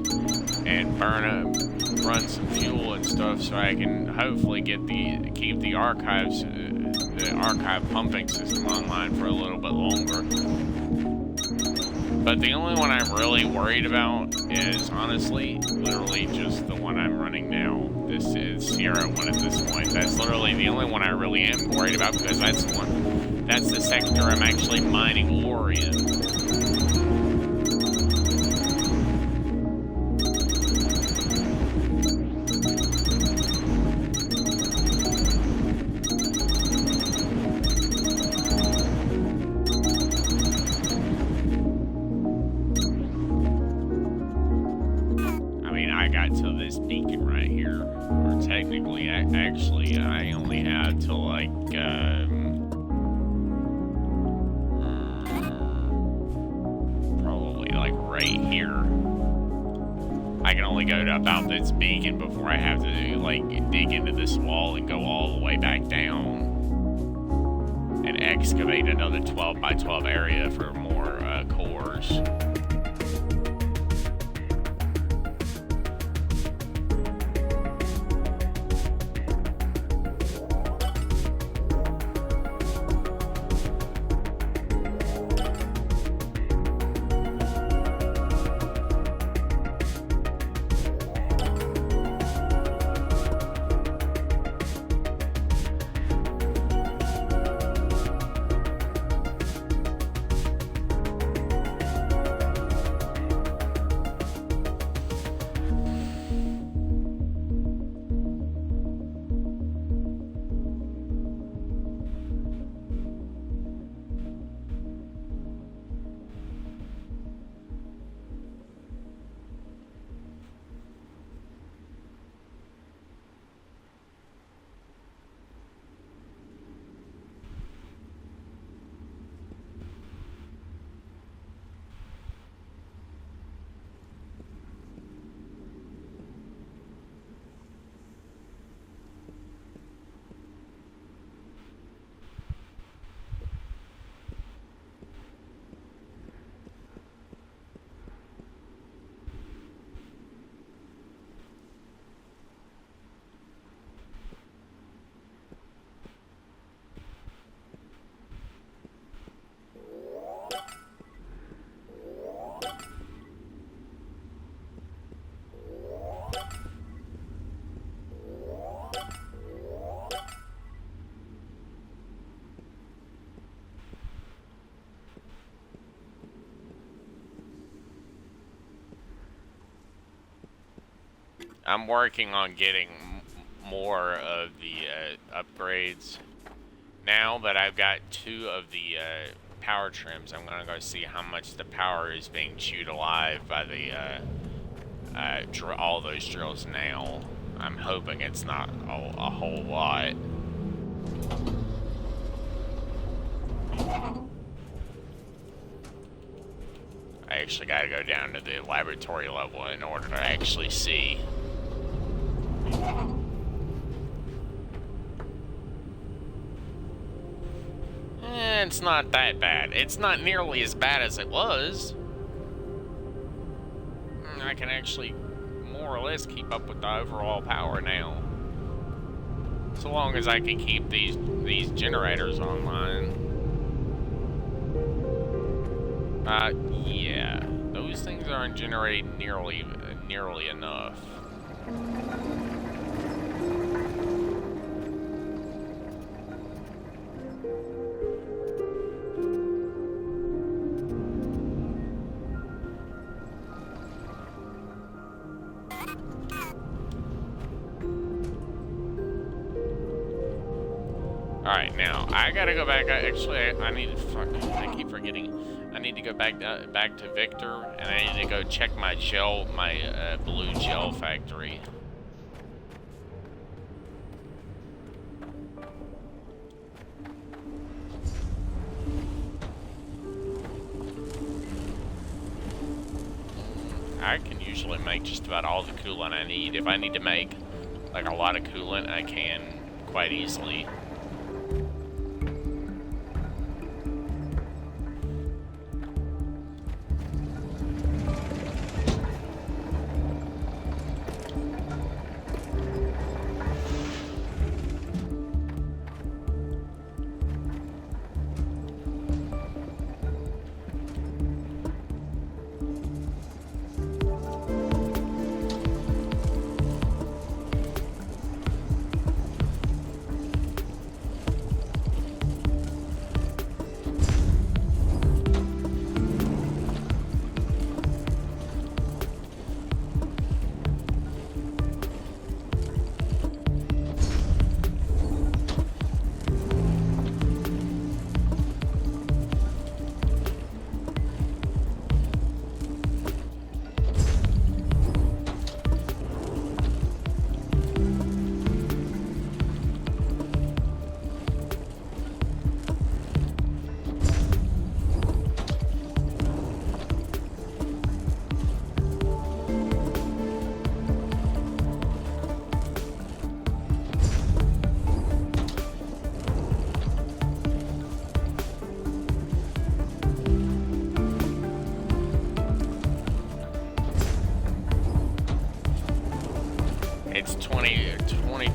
and run some fuel and stuff so I can hopefully keep the archive pumping system online for a little bit longer. But the only one I'm really worried about is honestly literally just the one I'm running now. This is Sierra 1 at this point. That's literally the only one I really am worried about because that's the sector I'm actually mining ore in. Actually, I only had till like, probably like right here. I can only go to about this beacon before I have to like dig into this wall and go all the way back down and excavate another 12 by 12 area for more cores. I'm working on getting more of the upgrades. Now that I've got 2 of the power trims, I'm gonna go see how much the power is being chewed alive by the all those drills now. I'm hoping it's not a whole lot. I actually gotta go down to the laboratory level in order to actually see. It's not that bad. It's not nearly as bad as it was. I can actually more or less keep up with the overall power now. So long as I can keep these generators online. Yeah. Those things aren't generating nearly enough. Alright, now, I gotta go back. Actually, I need to, I keep forgetting. I need to go back to Victor, and I need to go check my blue gel factory. I can usually make just about all the coolant I need. If I need to make, like, a lot of coolant, I can quite easily.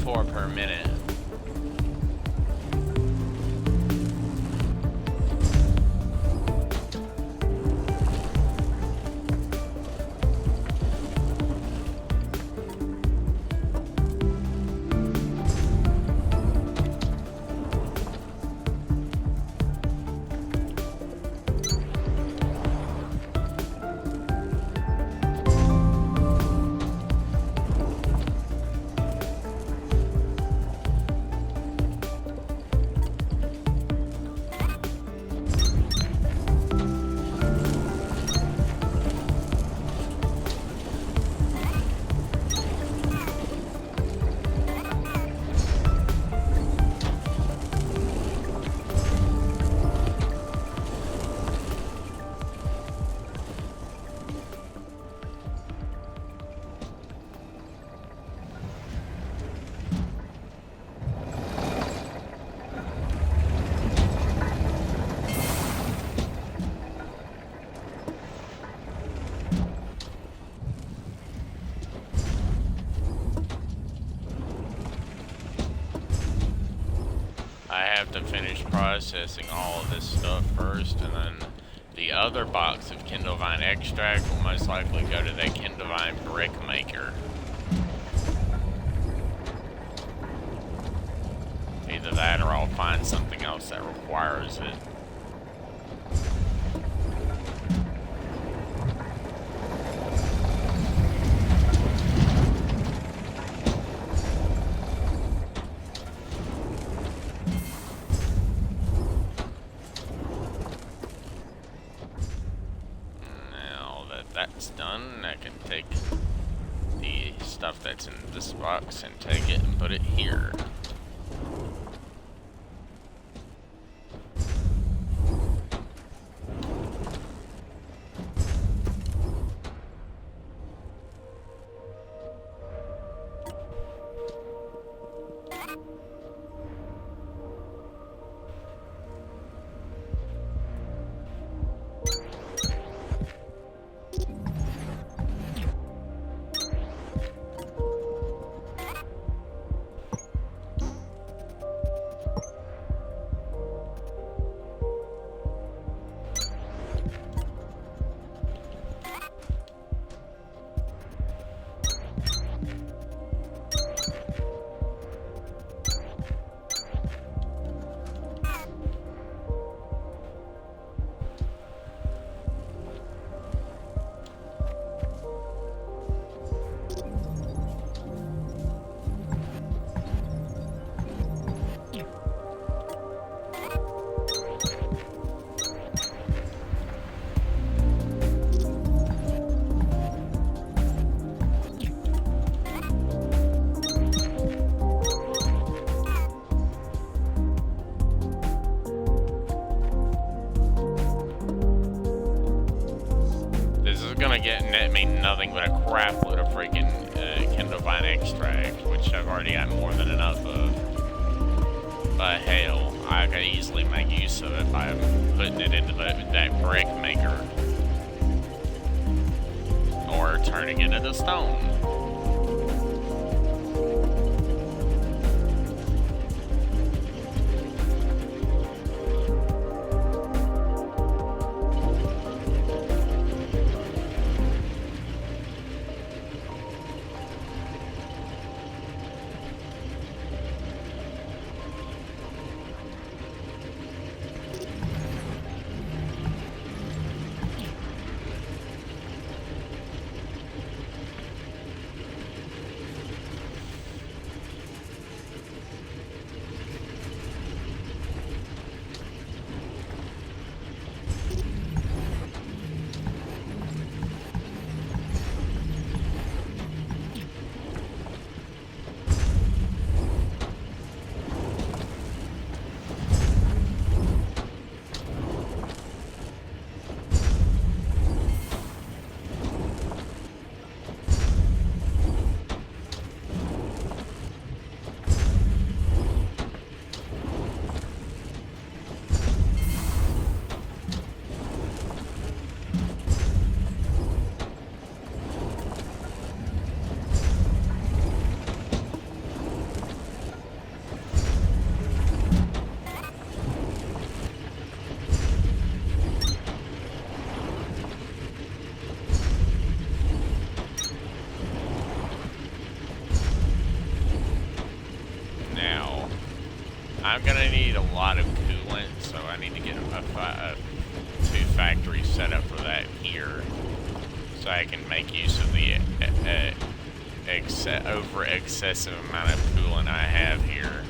4 per minute. I have to finish processing all of this stuff first, and then the other box of Kindlevine extract will most likely go to that Kindlevine brick maker. Either that or I'll find something else that requires it. That's done. I can take the stuff that's in this box and take it and put it here. Net me nothing but a crap load of freaking Kindlevine extract, which I've already got more than enough of. But hell, I could easily make use of it by putting it into that brick maker. Or turning it into stone. I'm gonna need a lot of coolant, so I need to get two factories set up for that here, so I can make use of the excessive amount of coolant I have here.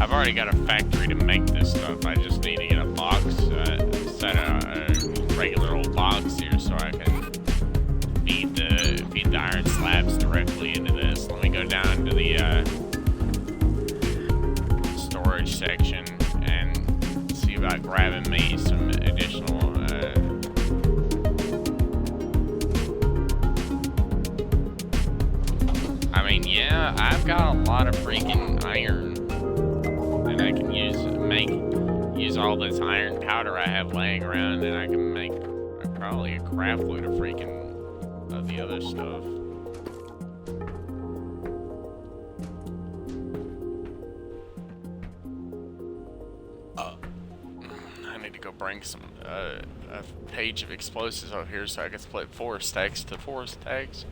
I've already got a factory to make this stuff. I just need to get a box, set a regular old box here so I can feed the iron slabs directly into this. Let me go down to the storage section and see about grabbing me some additional. I mean, yeah, I've got a lot of freaking iron. And I can use all this iron powder I have laying around, and I can make probably a crap load of freaking of the other stuff. I need to go bring some a page of explosives over here so I can split 4 stacks to 4 stacks.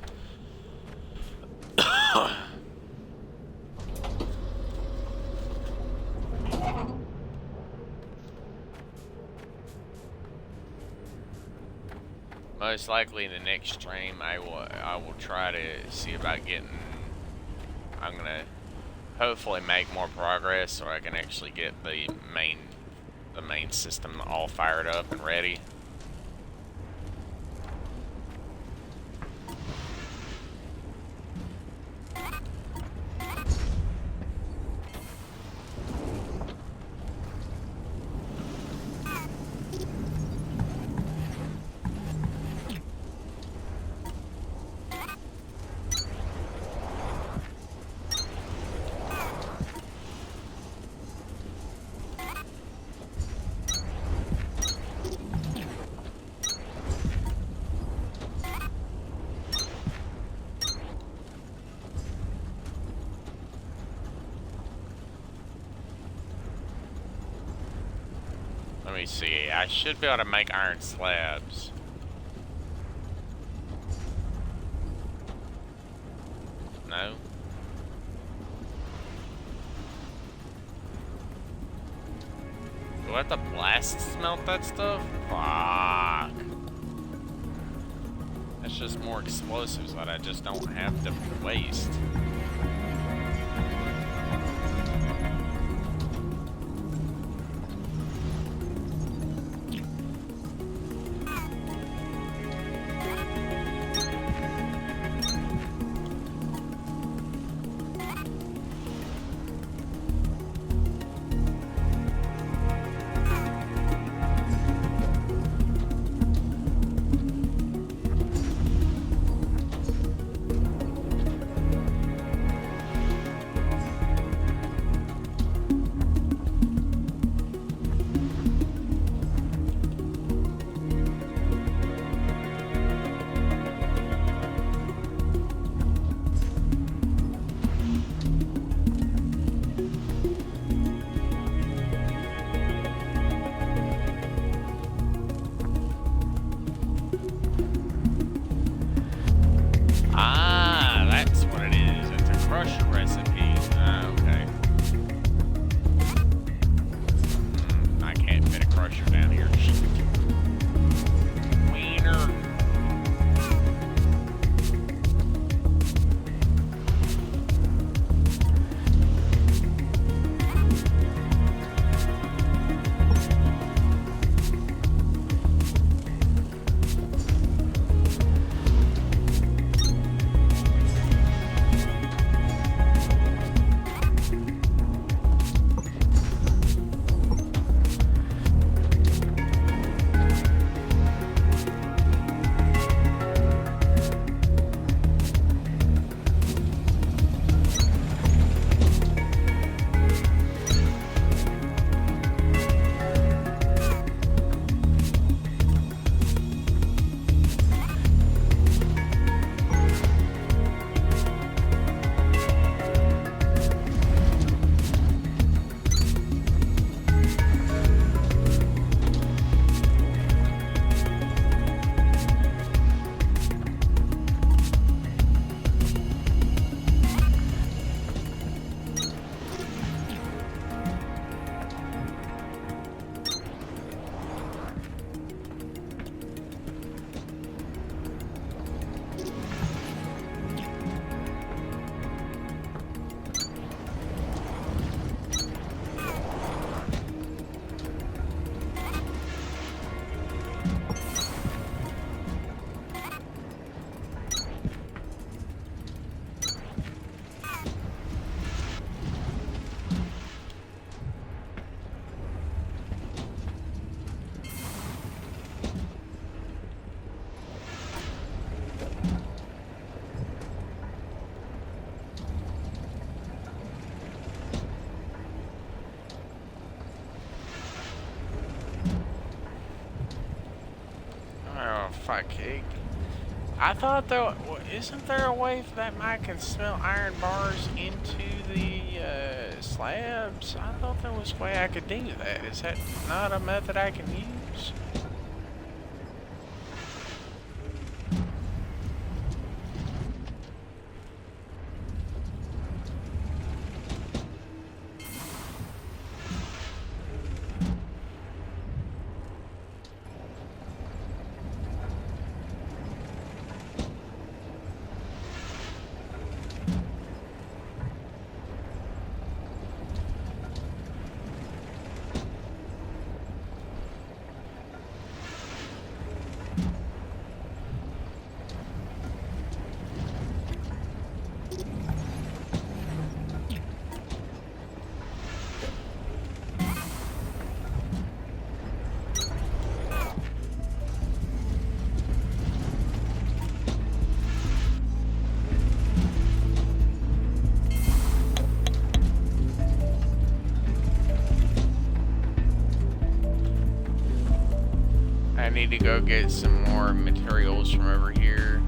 Most likely in the next stream, I will try to see about getting. I'm gonna hopefully make more progress so I can actually get the main system all fired up and ready. Let me see, I should be able to make iron slabs. No? Do I have to blast smelt that stuff? Fuck. That's just more explosives that I just don't have to waste. like I thought though, isn't there a way that I can smelt iron bars into the slabs? I thought there was a way I could do that. Is that not a method I can use? I need to go get some more materials from over here.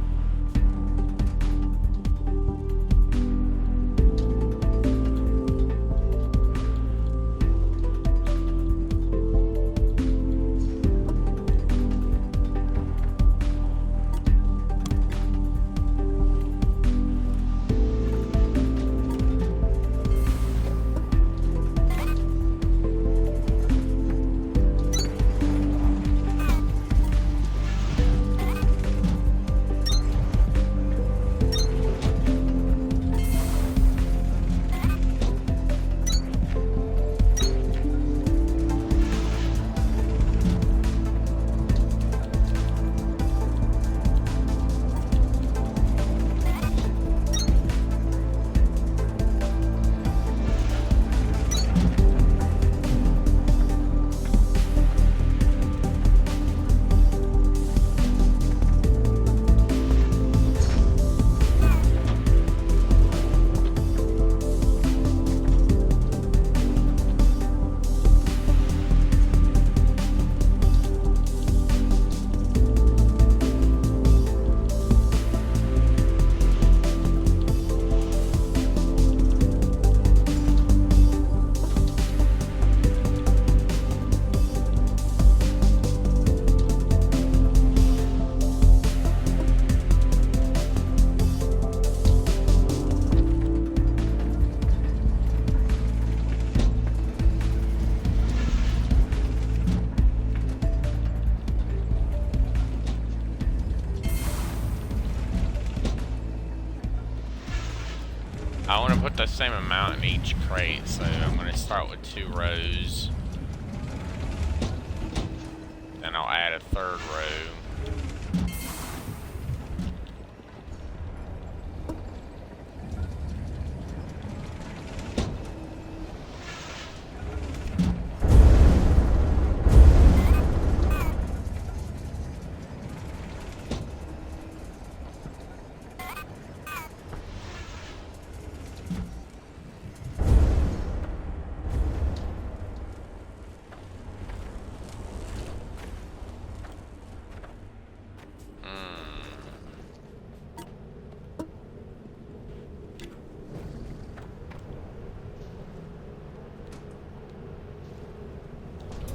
I want to put the same amount in each crate, so I'm going to start with 2 rows. Then I'll add a 3rd row.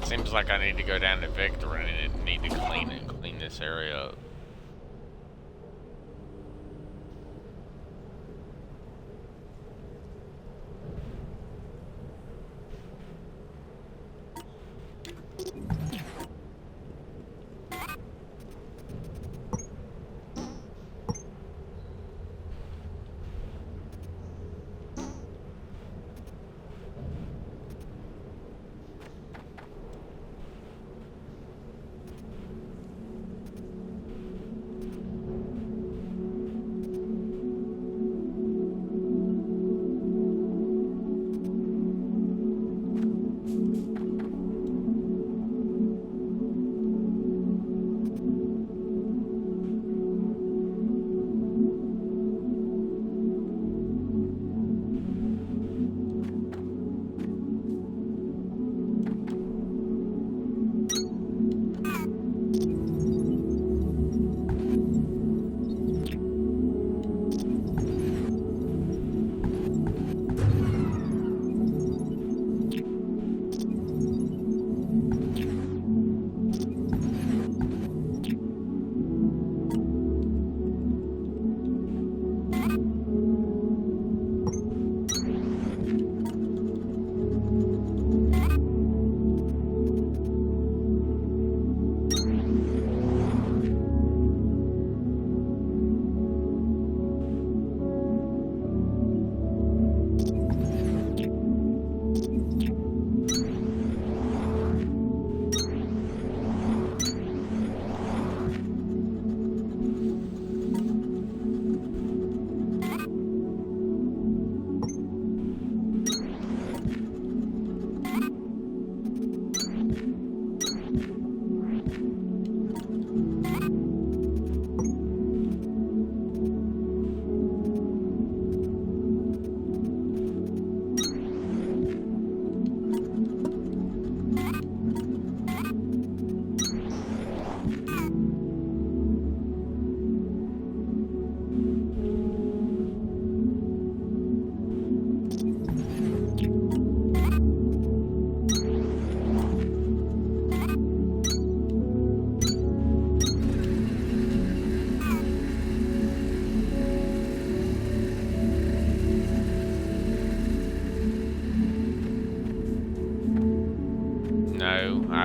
Seems like I need to go down to Victor and need to clean this area up.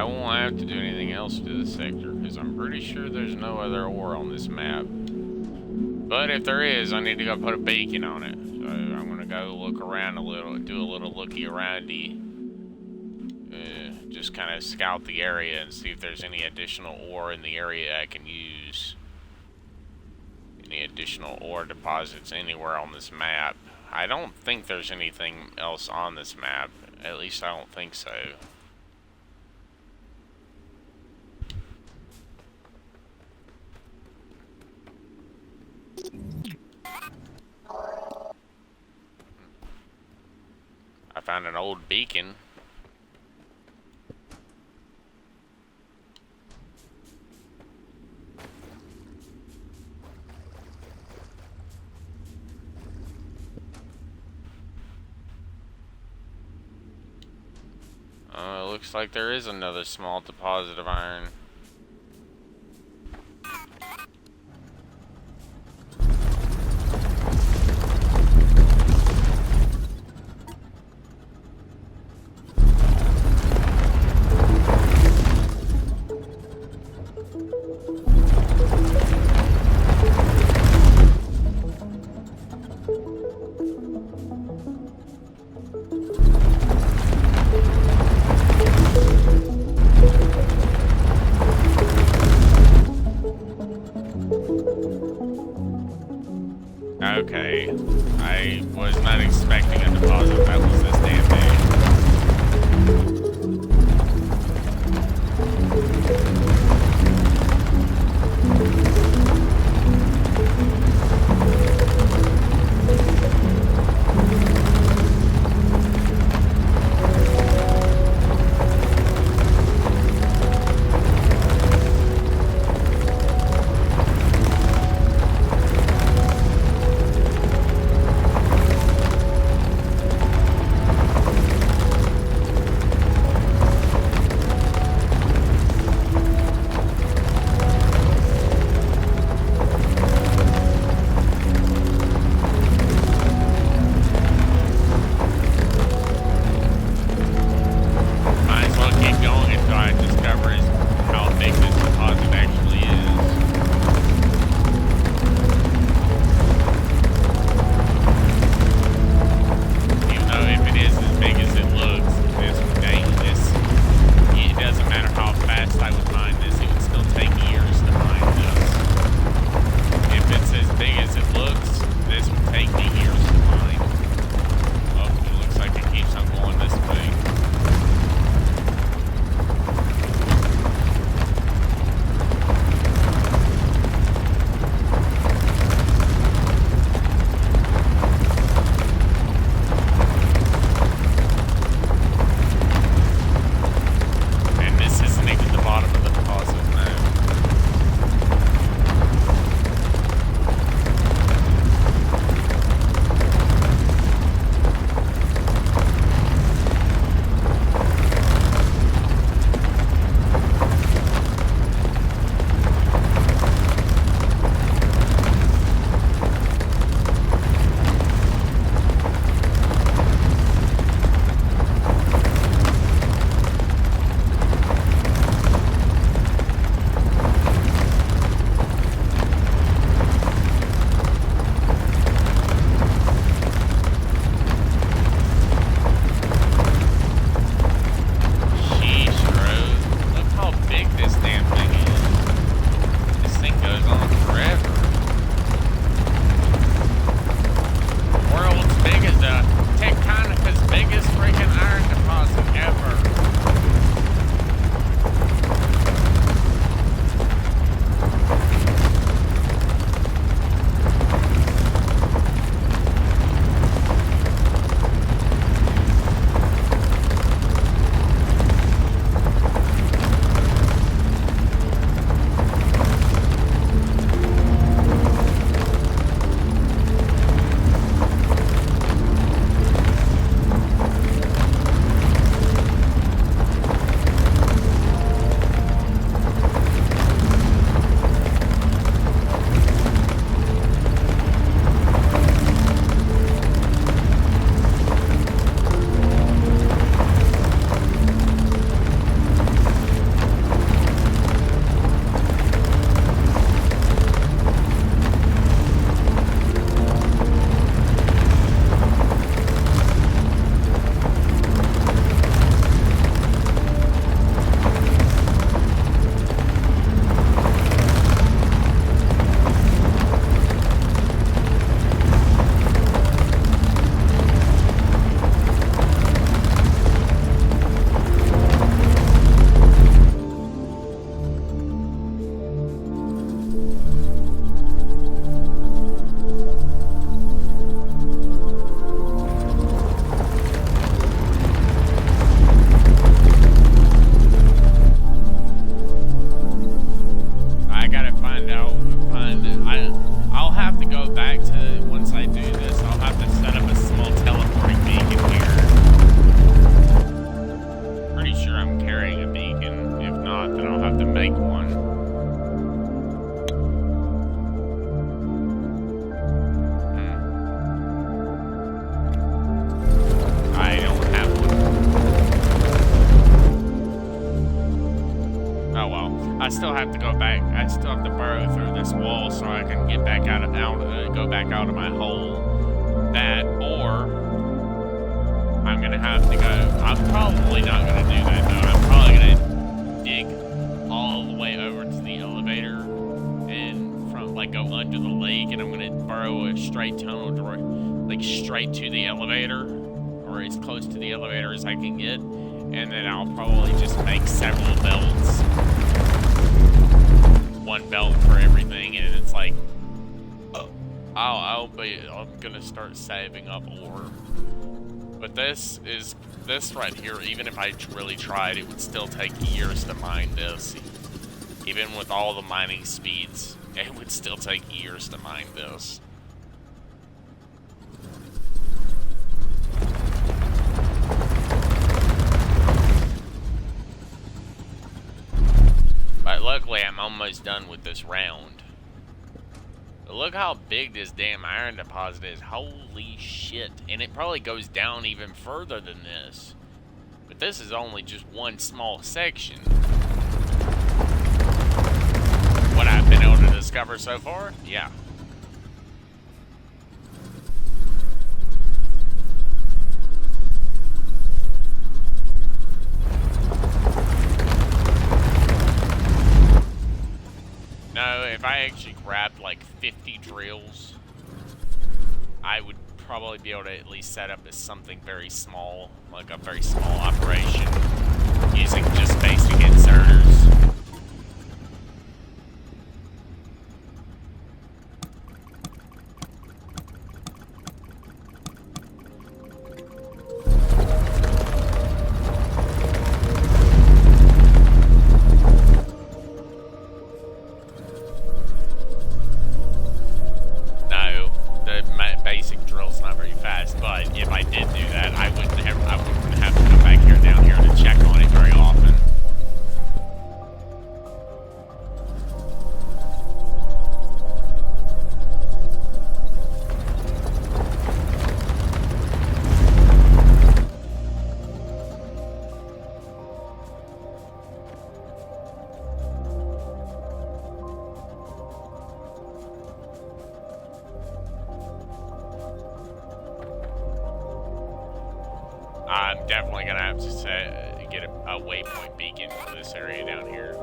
won't have to do anything else to this sector, because I'm pretty sure there's no other ore on this map. But if there is, I need to go put a beacon on it. So I'm gonna go look around a little, do a little looky aroundy. Just kind of scout the area and see if there's any additional ore in the area I can use. Any additional ore deposits anywhere on this map. I don't think there's anything else on this map. At least I don't think so. I found an old beacon. Looks like there is another small deposit of iron. Okay, I was not expecting a deposit that was this damn big. then I'll have to make one. I don't have one. Oh well. I still have to go back. I still have to burrow through this wall so I can get back go back out of my hole. That, or I'm gonna have to go. I'm probably not gonna do that though. I'm probably gonna dig all the way over to the elevator and go under the lake, and I'm gonna burrow a straight tunnel door, like straight to the elevator, or as close to the elevator as I can get, and then I'll probably just make several belts. One belt for everything, and it's like, I'm gonna start saving up ore. But this right here, even if I really tried, it would still take years to mine this. Even with all the mining speeds, it would still take years to mine this. But luckily, I'm almost done with this round. But look how big this damn iron deposit is. Holy shit. And it probably goes down even further than this. But this is only just one small section. What I've been able to discover so far? Yeah. No, if I actually grabbed like 50 drills, I would probably be able to at least set up as something very small, like a very small operation, using just basic inserters. If I did do that, I wouldn't have to come back here down here to check on it very often. I'm definitely gonna have to get a waypoint beacon for this area down here.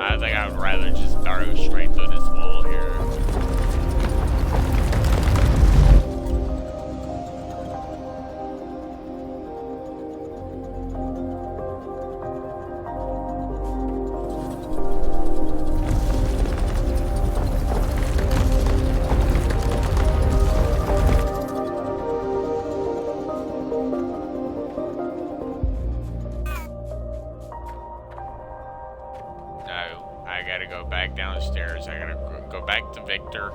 I think I would rather just burrow straight through this wall here. I gotta go back downstairs. I gotta go back to Victor,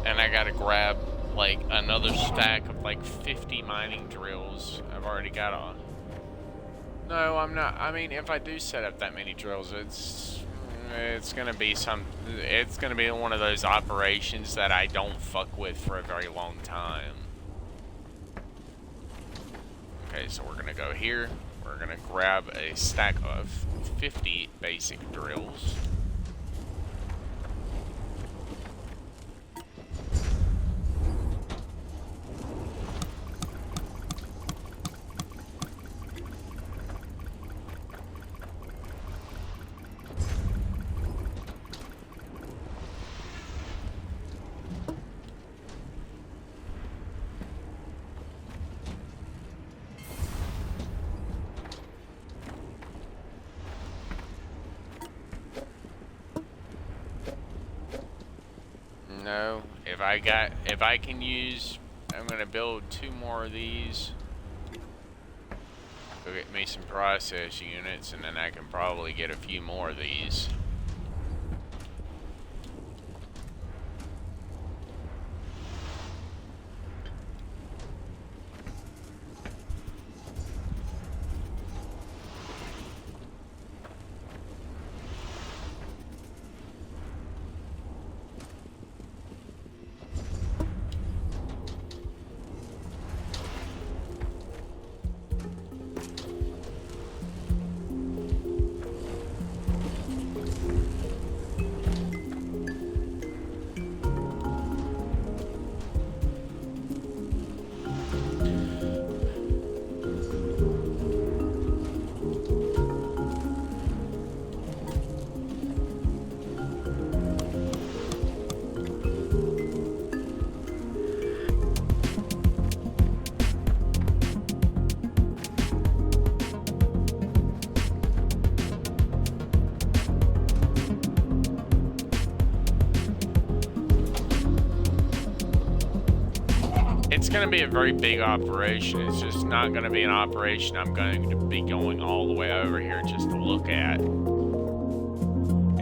and I gotta grab like another stack of like 50 mining drills. I've already got a. No, I'm not. I mean, if I do set up that many drills, it's gonna be it's gonna be one of those operations that I don't fuck with for a very long time. Okay, so we're gonna go here. We're gonna grab a stack of 50 basic drills. No, if I can use, I'm gonna build 2 more of these. Go get me some process units, and then I can probably get a few more of these. It's going to be a very big operation. It's just not going to be an operation I'm going to be going all the way over here just to look at.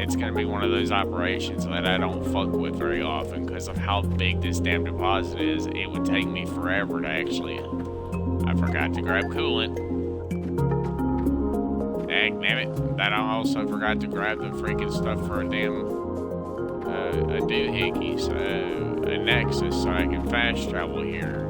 It's going to be one of those operations that I don't fuck with very often because of how big this damn deposit is. It would take me forever to actually... I forgot to grab coolant. Dang, damn it. That I also forgot to grab the freaking stuff for a damn... a doohickey, so a nexus, so I can fast travel here.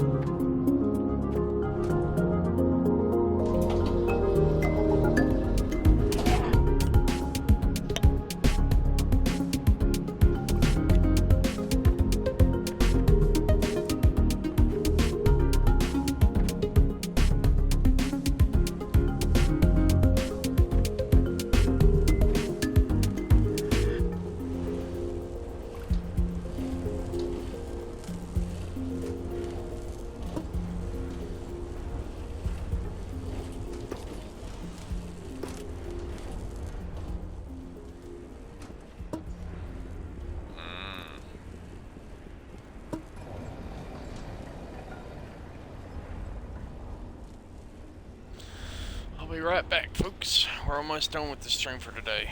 I'll be right back, folks. We're almost done with the stream for today.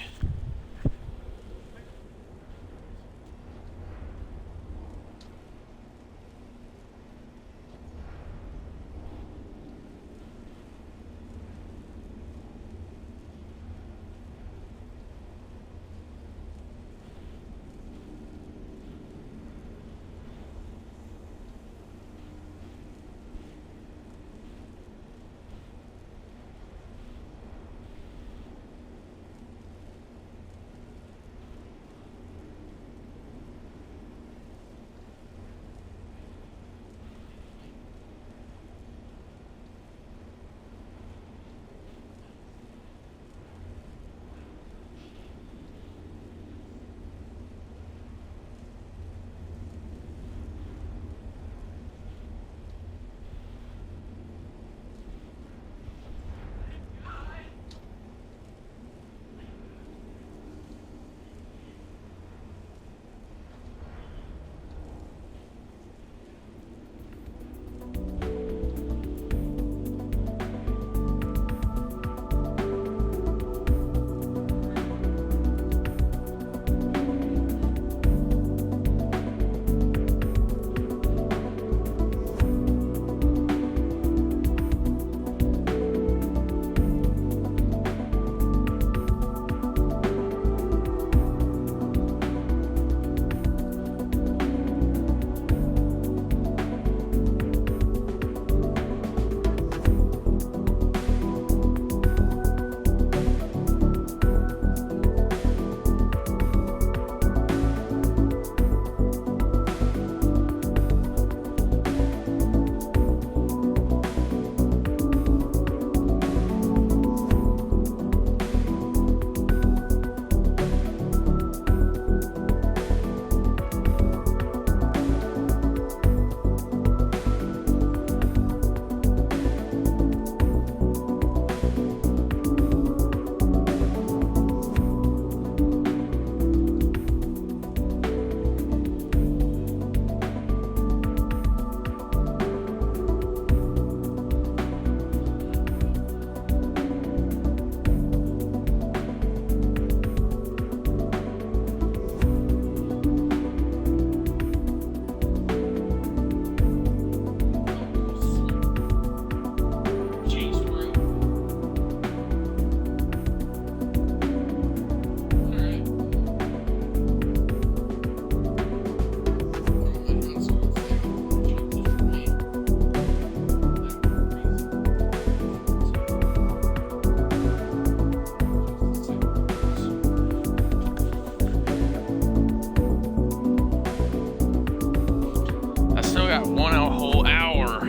have a whole hour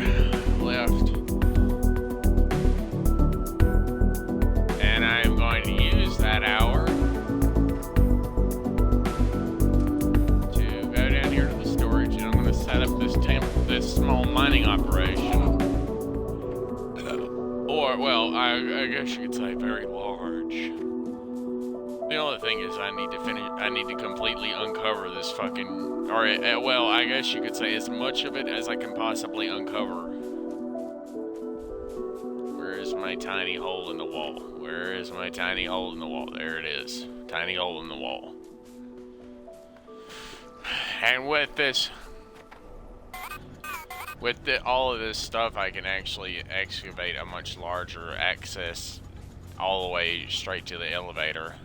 left. And I am going to use that hour to go down here to the storage, and I'm going to set up this small mining operation. Or, well, I guess you could say very large. The only thing is I need to completely uncover this fucking, or, well, I guess you could say as much of it as I can possibly uncover. Where is my tiny hole in the wall? Where is my tiny hole in the wall? There it is. Tiny hole in the wall. And with this, all of this stuff, I can actually excavate a much larger access all the way straight to the elevator.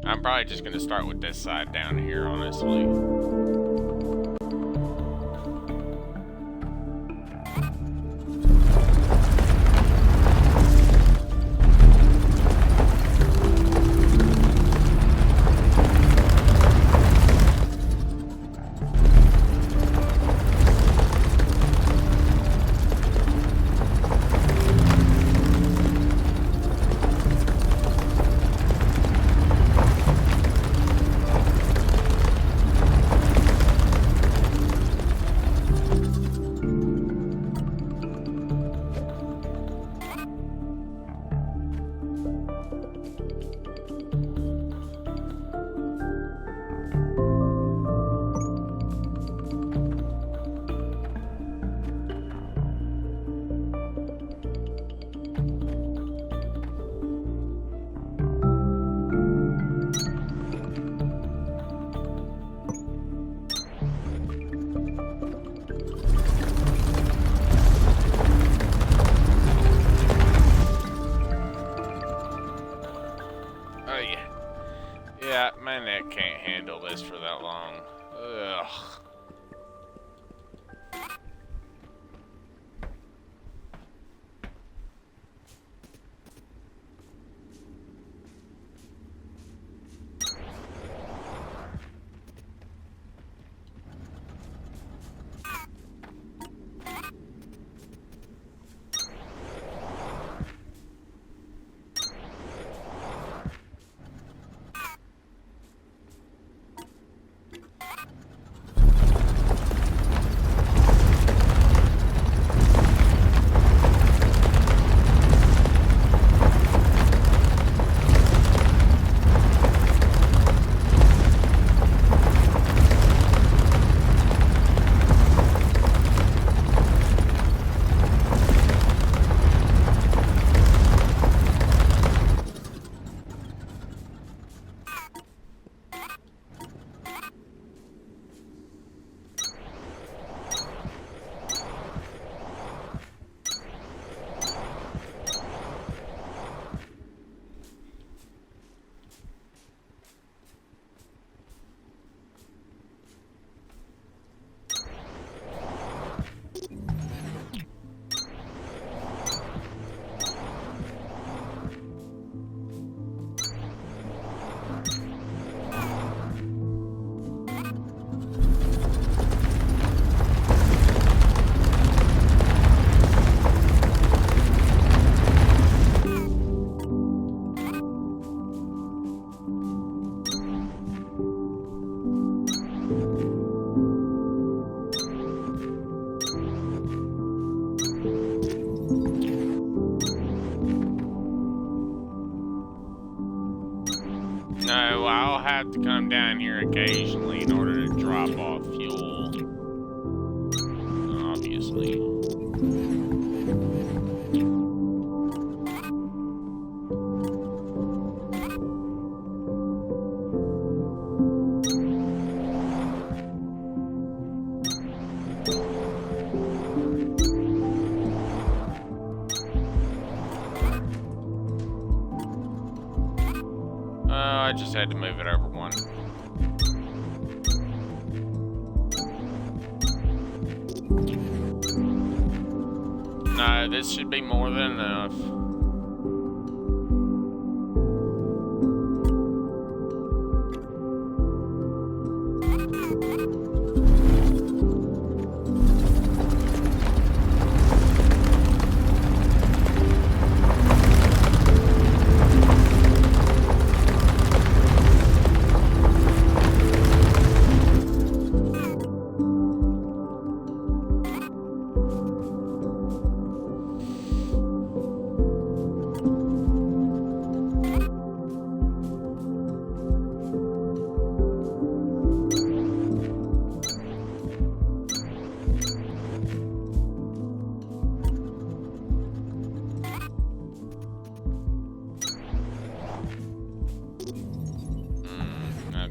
I'm probably just gonna start with this side down here, honestly. Yeah, my neck can't handle this for that long. Ugh. have to come down here occasionally in order to drop off fuel. Obviously. I just had to move it over one. No, this should be more than enough.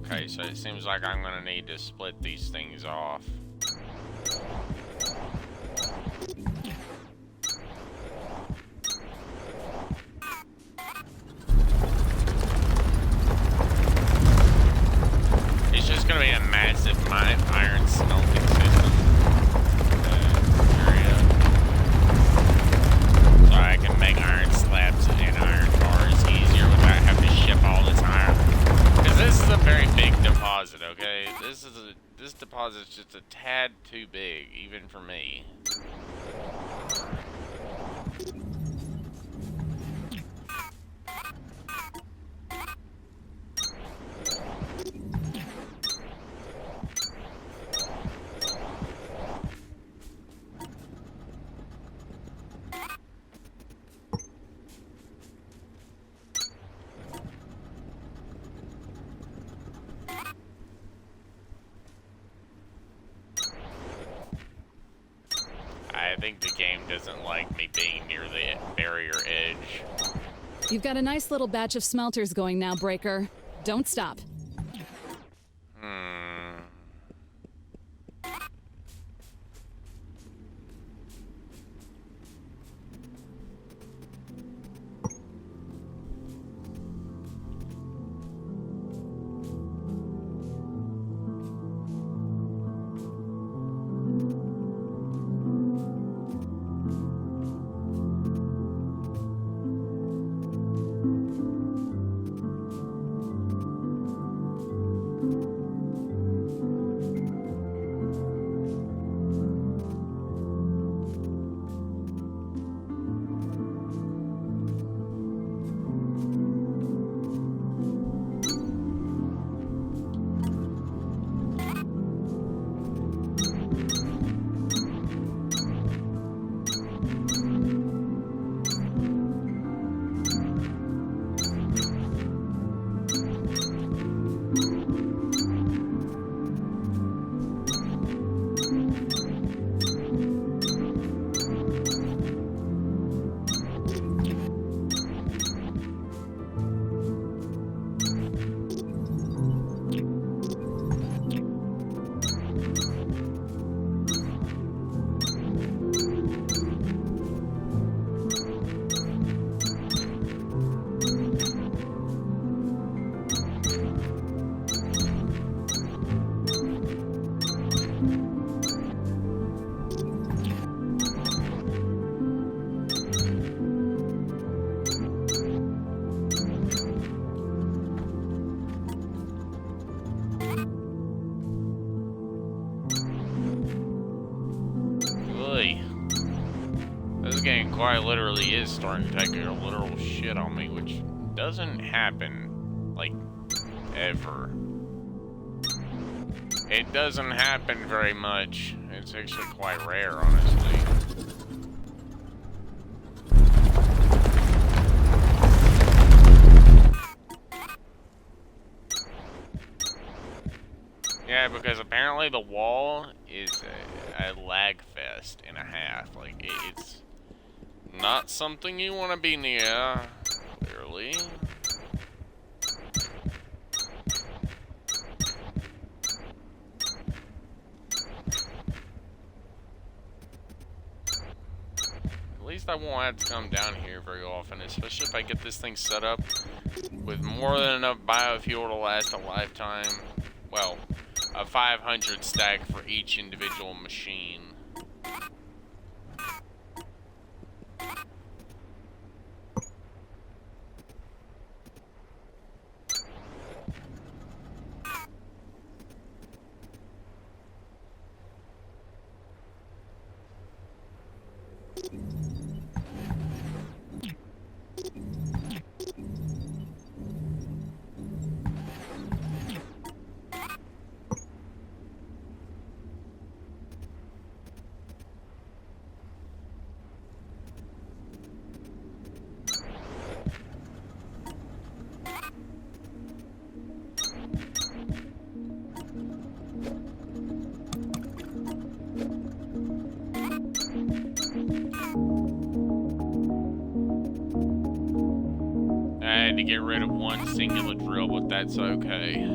Okay, so it seems like I'm gonna need to split these things off. It's just gonna be a massive iron smelting system area. So I can make iron slabs and iron bars easier without having to ship all this iron. Because this is a very big deposit, okay? This deposit is just a tad too big, even for me. I think the game doesn't like me being near the barrier edge. You've got a nice little batch of smelters going now, Breaker. Don't stop. This game quite literally is starting to take a literal shit on me, which doesn't happen, like, ever. It doesn't happen very much. It's actually quite rare, honestly. Yeah, because apparently the wall is a lag fest and a half. Like, it's not something you want to be near, clearly. At least I won't have to come down here very often, especially if I get this thing set up with more than enough biofuel to last a lifetime. Well, a 500 stack for each individual machine. I had to get rid of one singular drill, but that's okay.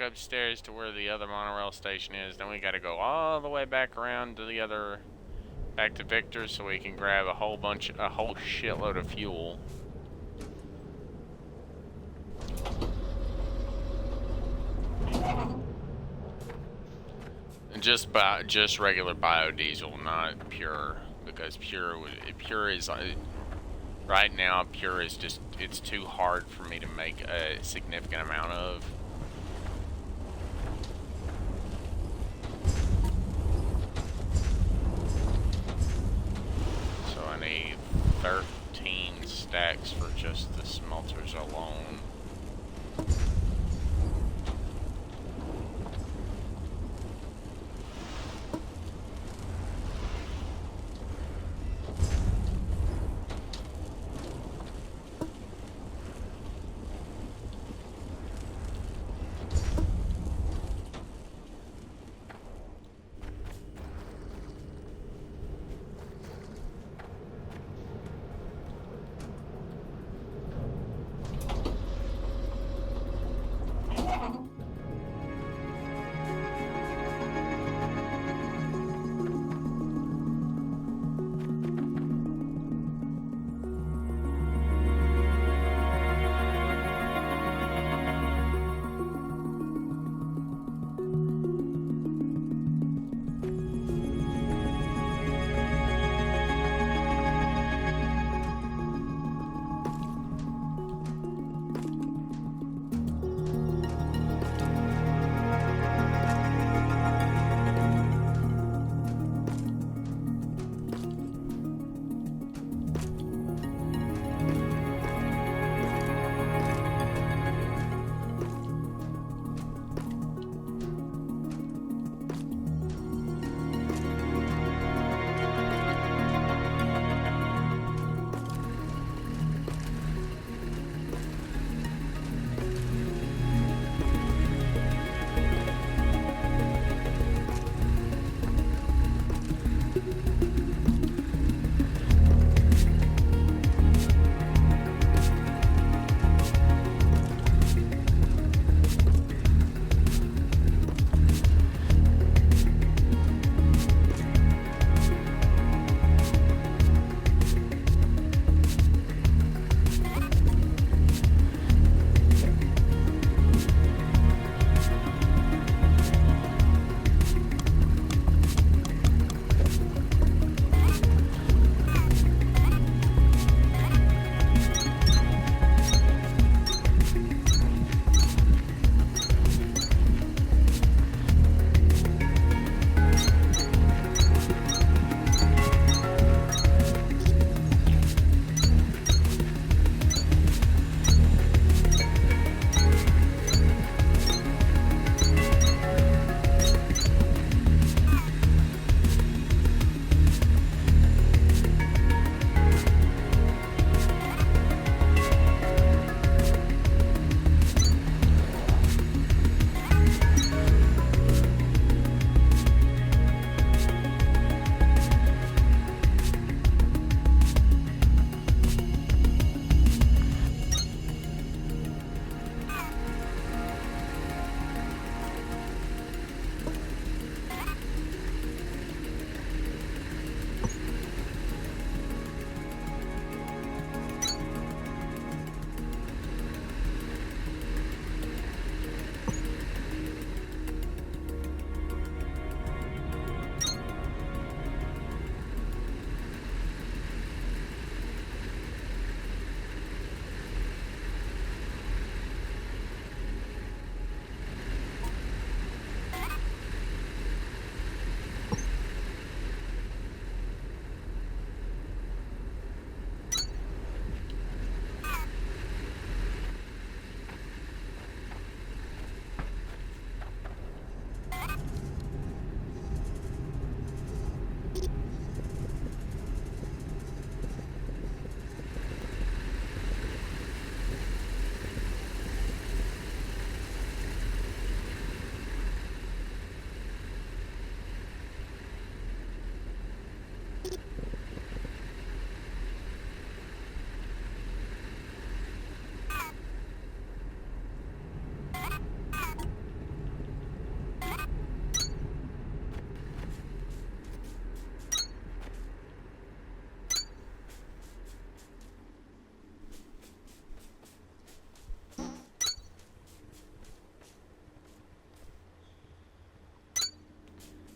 upstairs to where the other monorail station is. Then we gotta go all the way back around to the other, back to Victor, so we can grab a whole shitload of fuel. And just regular biodiesel, not pure, because pure is right now. Pure is just, it's too hard for me to make a significant amount of. So I need 13 stacks for just the smelters alone.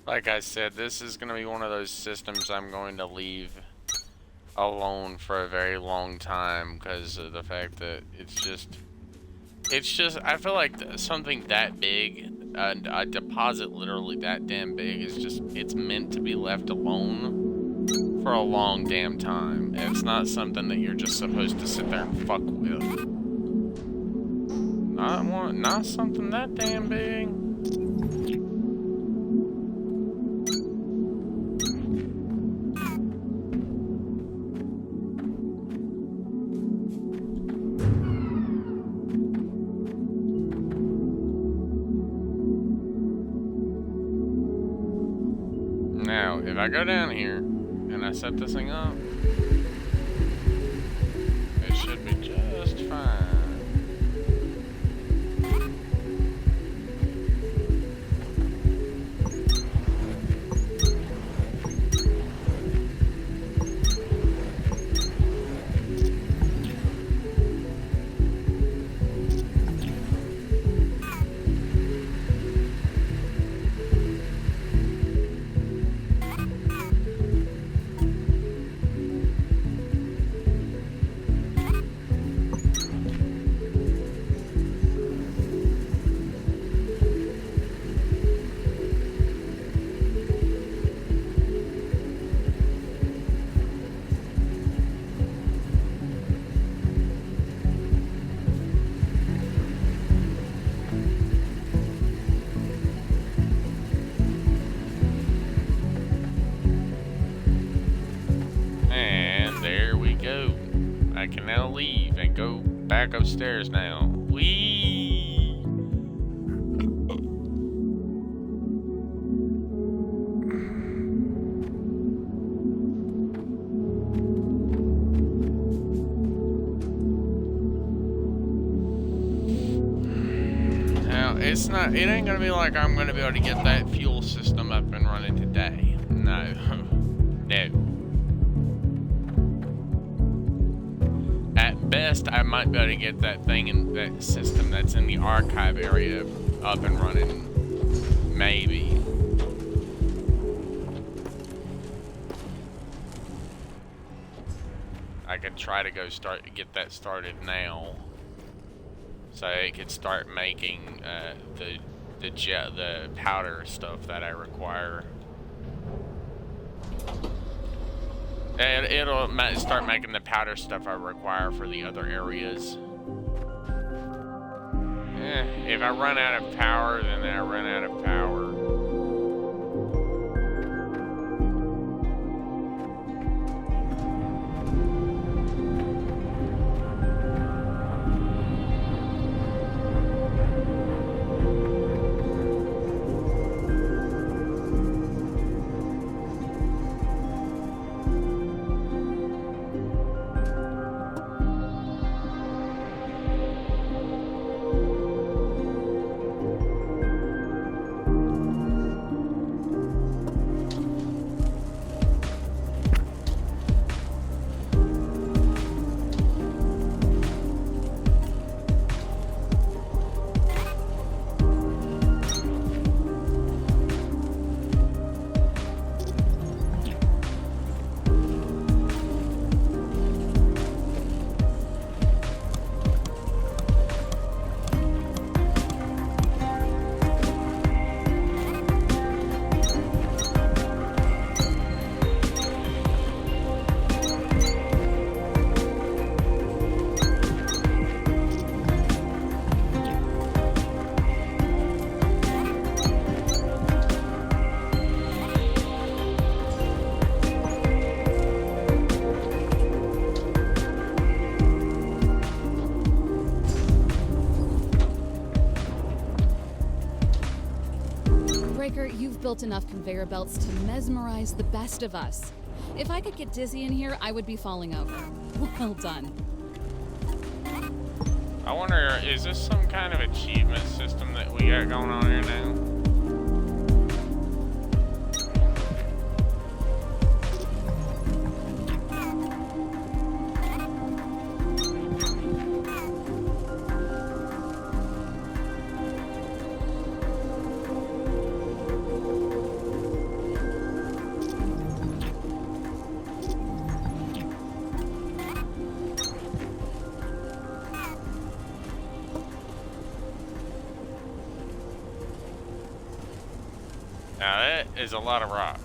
Like I said, this is going to be one of those systems I'm going to leave alone for a very long time because of the fact that it's just, I feel like something that big, a deposit literally that damn big is just, it's meant to be left alone for a long damn time. It's not something that you're just supposed to sit there and fuck with. Not something that damn big. Now, if I go down here and I set this thing up, it should be just fine. I can now leave and go back upstairs now. Whee! Now, it ain't gonna be like I'm gonna be able to get that fuel system up and running today. No. No. At best, I might be able to get that thing in that system that's in the archive area up and running. Maybe. I could try to go get that started now, so it could start making the powder stuff that I require. It'll start making the powder stuff I require for the other areas. If I run out of power, then I run out of power. You've built enough conveyor belts to mesmerize the best of us. If I could get dizzy in here, I would be falling over. Well done. I wonder, is this some kind of achievement system that we got going on here now? Now that is a lot of rock.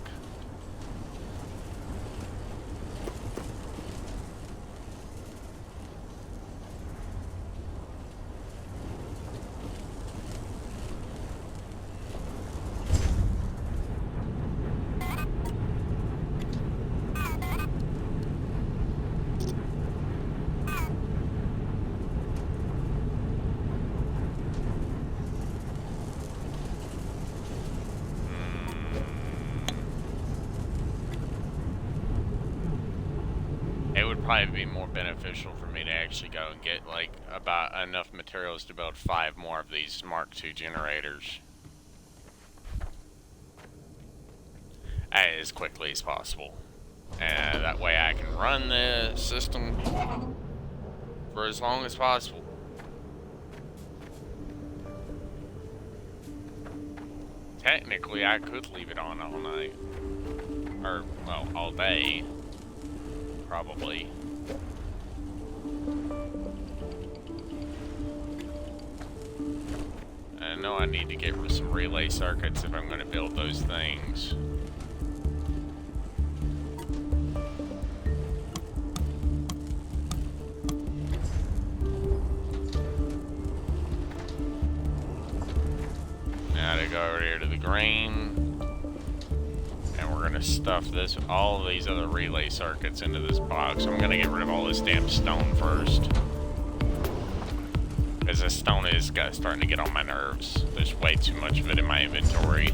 It would probably be more beneficial for me to actually go and get like about enough materials to build 5 more of these Mark II generators as quickly as possible, and that way I can run the system for as long as possible. Technically I could leave it on all night, or well, all day probably. I know I need to get rid of some relay circuits if I'm going to build those things. Now to go over here to the grain. And we're gonna stuff this, all of these other relay circuits into this box. I'm gonna get rid of all this damn stone first, because this stone is starting to get on my nerves. There's way too much of it in my inventory.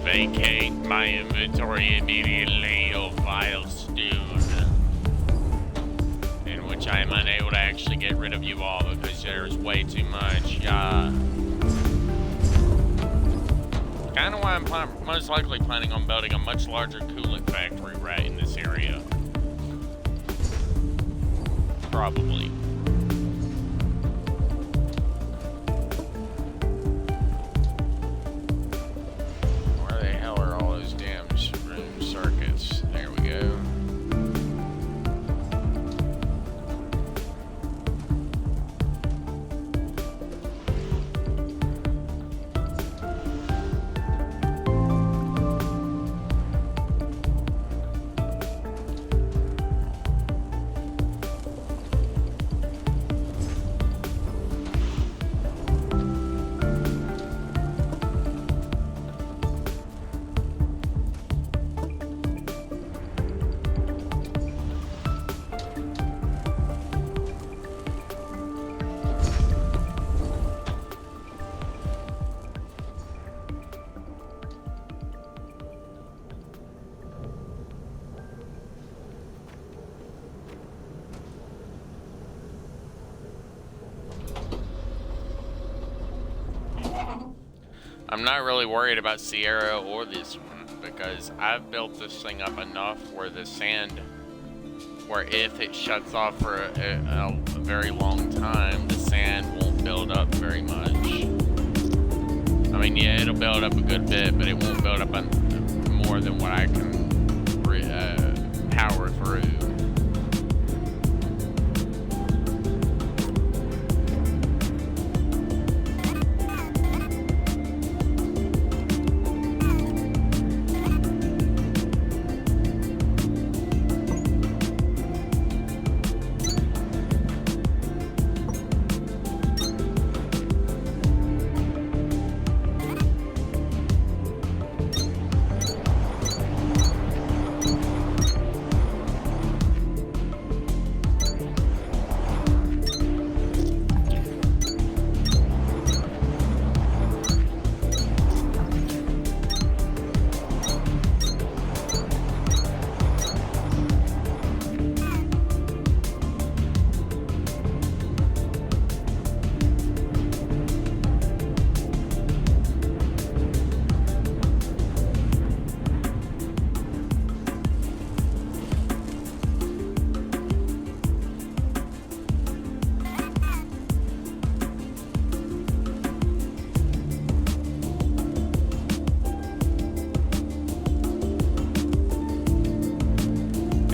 Vacate my inventory immediately, or vile stone, in which I am unable to actually get rid of you all because there's way too much. Kind of why I'm most likely planning on building a much larger coolant factory right in this area. Probably. Circuits. There we go. I'm not really worried about Sierra or this one because I've built this thing up enough where the sand, where if it shuts off for a very long time, the sand won't build up very much. I mean, yeah, it'll build up a good bit, but it won't build up more than what I can power through.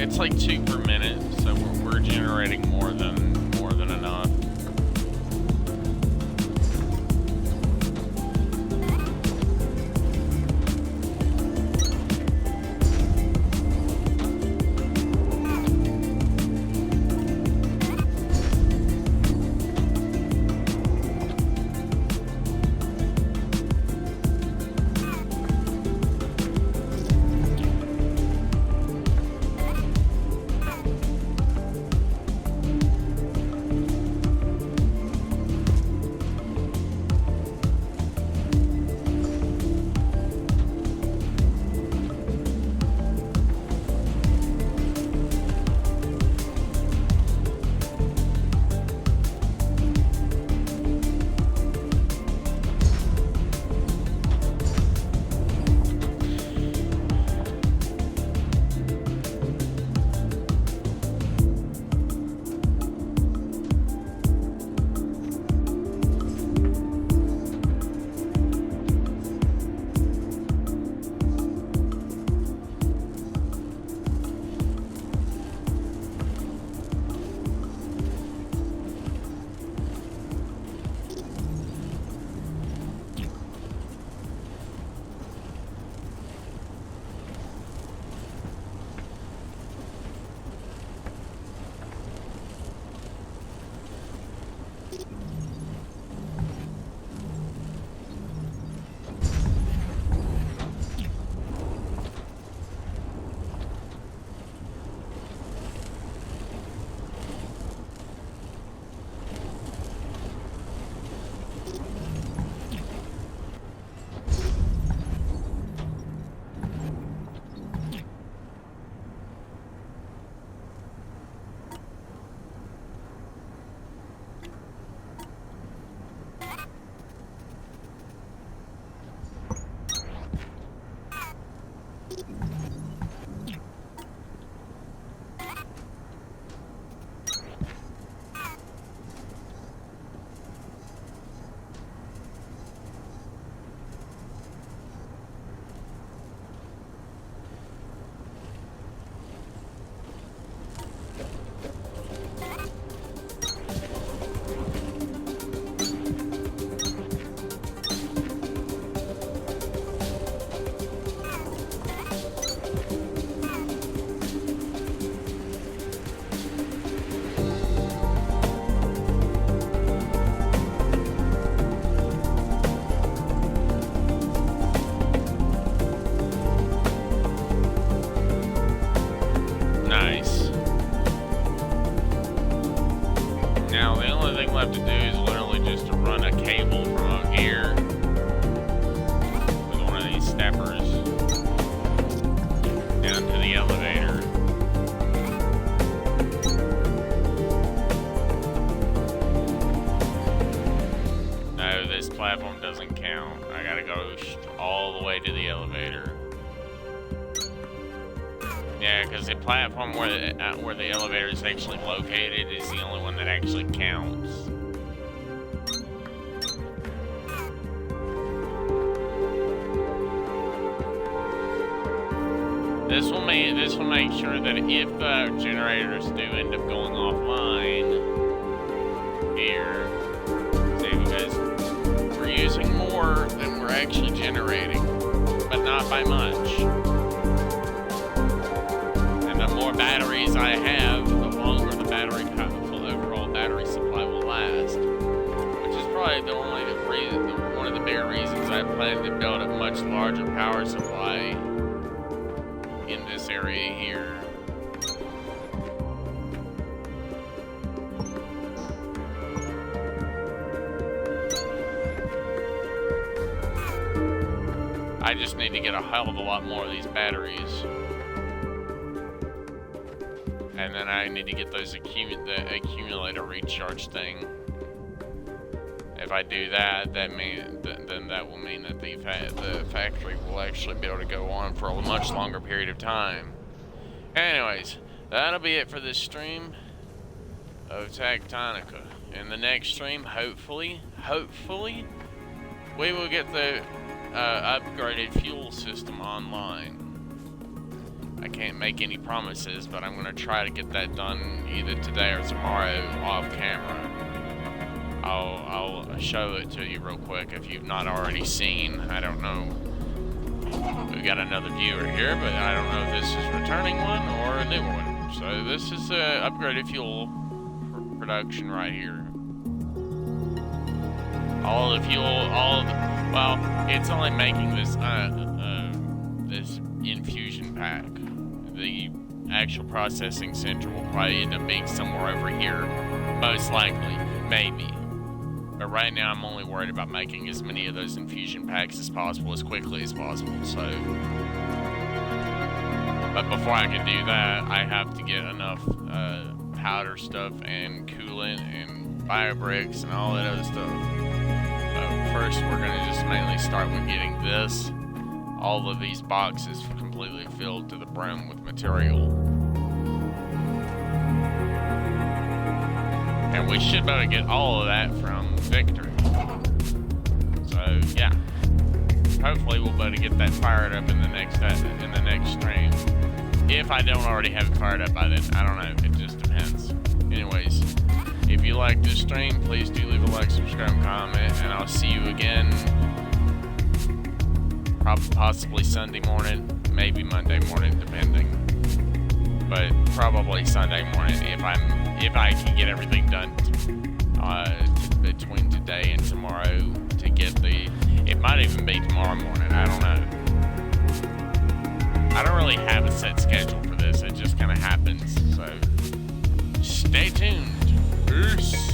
It's like 2 per minute, so we're generating more than enough. Left to do is literally just to run a cable from out here with one of these steppers down to the elevator. No, this platform doesn't count. I gotta go all the way to the elevator. Yeah, because the platform where the elevator is actually located is the only one that actually counts. This will make sure that if generators do end up going offline here, see, because we're using more than we're actually generating, but not by much. The more batteries I have, the longer the overall battery supply will last. Which is probably one of the bigger reasons I plan to build a much larger power supply in this area here. I just need to get a hell of a lot more of these batteries. And then I need to get those the accumulator recharge thing. If I do that, then that will mean that the factory will actually be able to go on for a much longer period of time. Anyways, that'll be it for this stream of TechTonica. In the next stream, hopefully, we will get the upgraded fuel system online. I can't make any promises, but I'm gonna try to get that done either today or tomorrow off camera. I'll show it to you real quick if you've not already seen. I don't know. We got another viewer here, but I don't know if this is a returning one or a new one. So this is upgraded fuel production right here. All the fuel, well, it's only making this this infusion pack. The actual processing center will probably end up being somewhere over here, most likely, maybe. But right now, I'm only worried about making as many of those infusion packs as possible, as quickly as possible. So, but before I can do that, I have to get enough powder stuff and coolant and biobricks and all that other stuff. First, we're gonna just mainly start with getting this. All of these boxes completely filled to the brim with material. And we should be able to get all of that from Victor. So yeah, hopefully we'll be able to get that fired up in the next stream. If I don't already have it fired up by then, I don't know. It just depends. Anyways, if you like this stream, please do leave a like, subscribe, comment, and I'll see you again. Possibly Sunday morning, maybe Monday morning, depending. But probably Sunday morning if I can get everything done between today and tomorrow to get the. It might even be tomorrow morning. I don't know. I don't really have a set schedule for this. It just kind of happens. So stay tuned. Peace.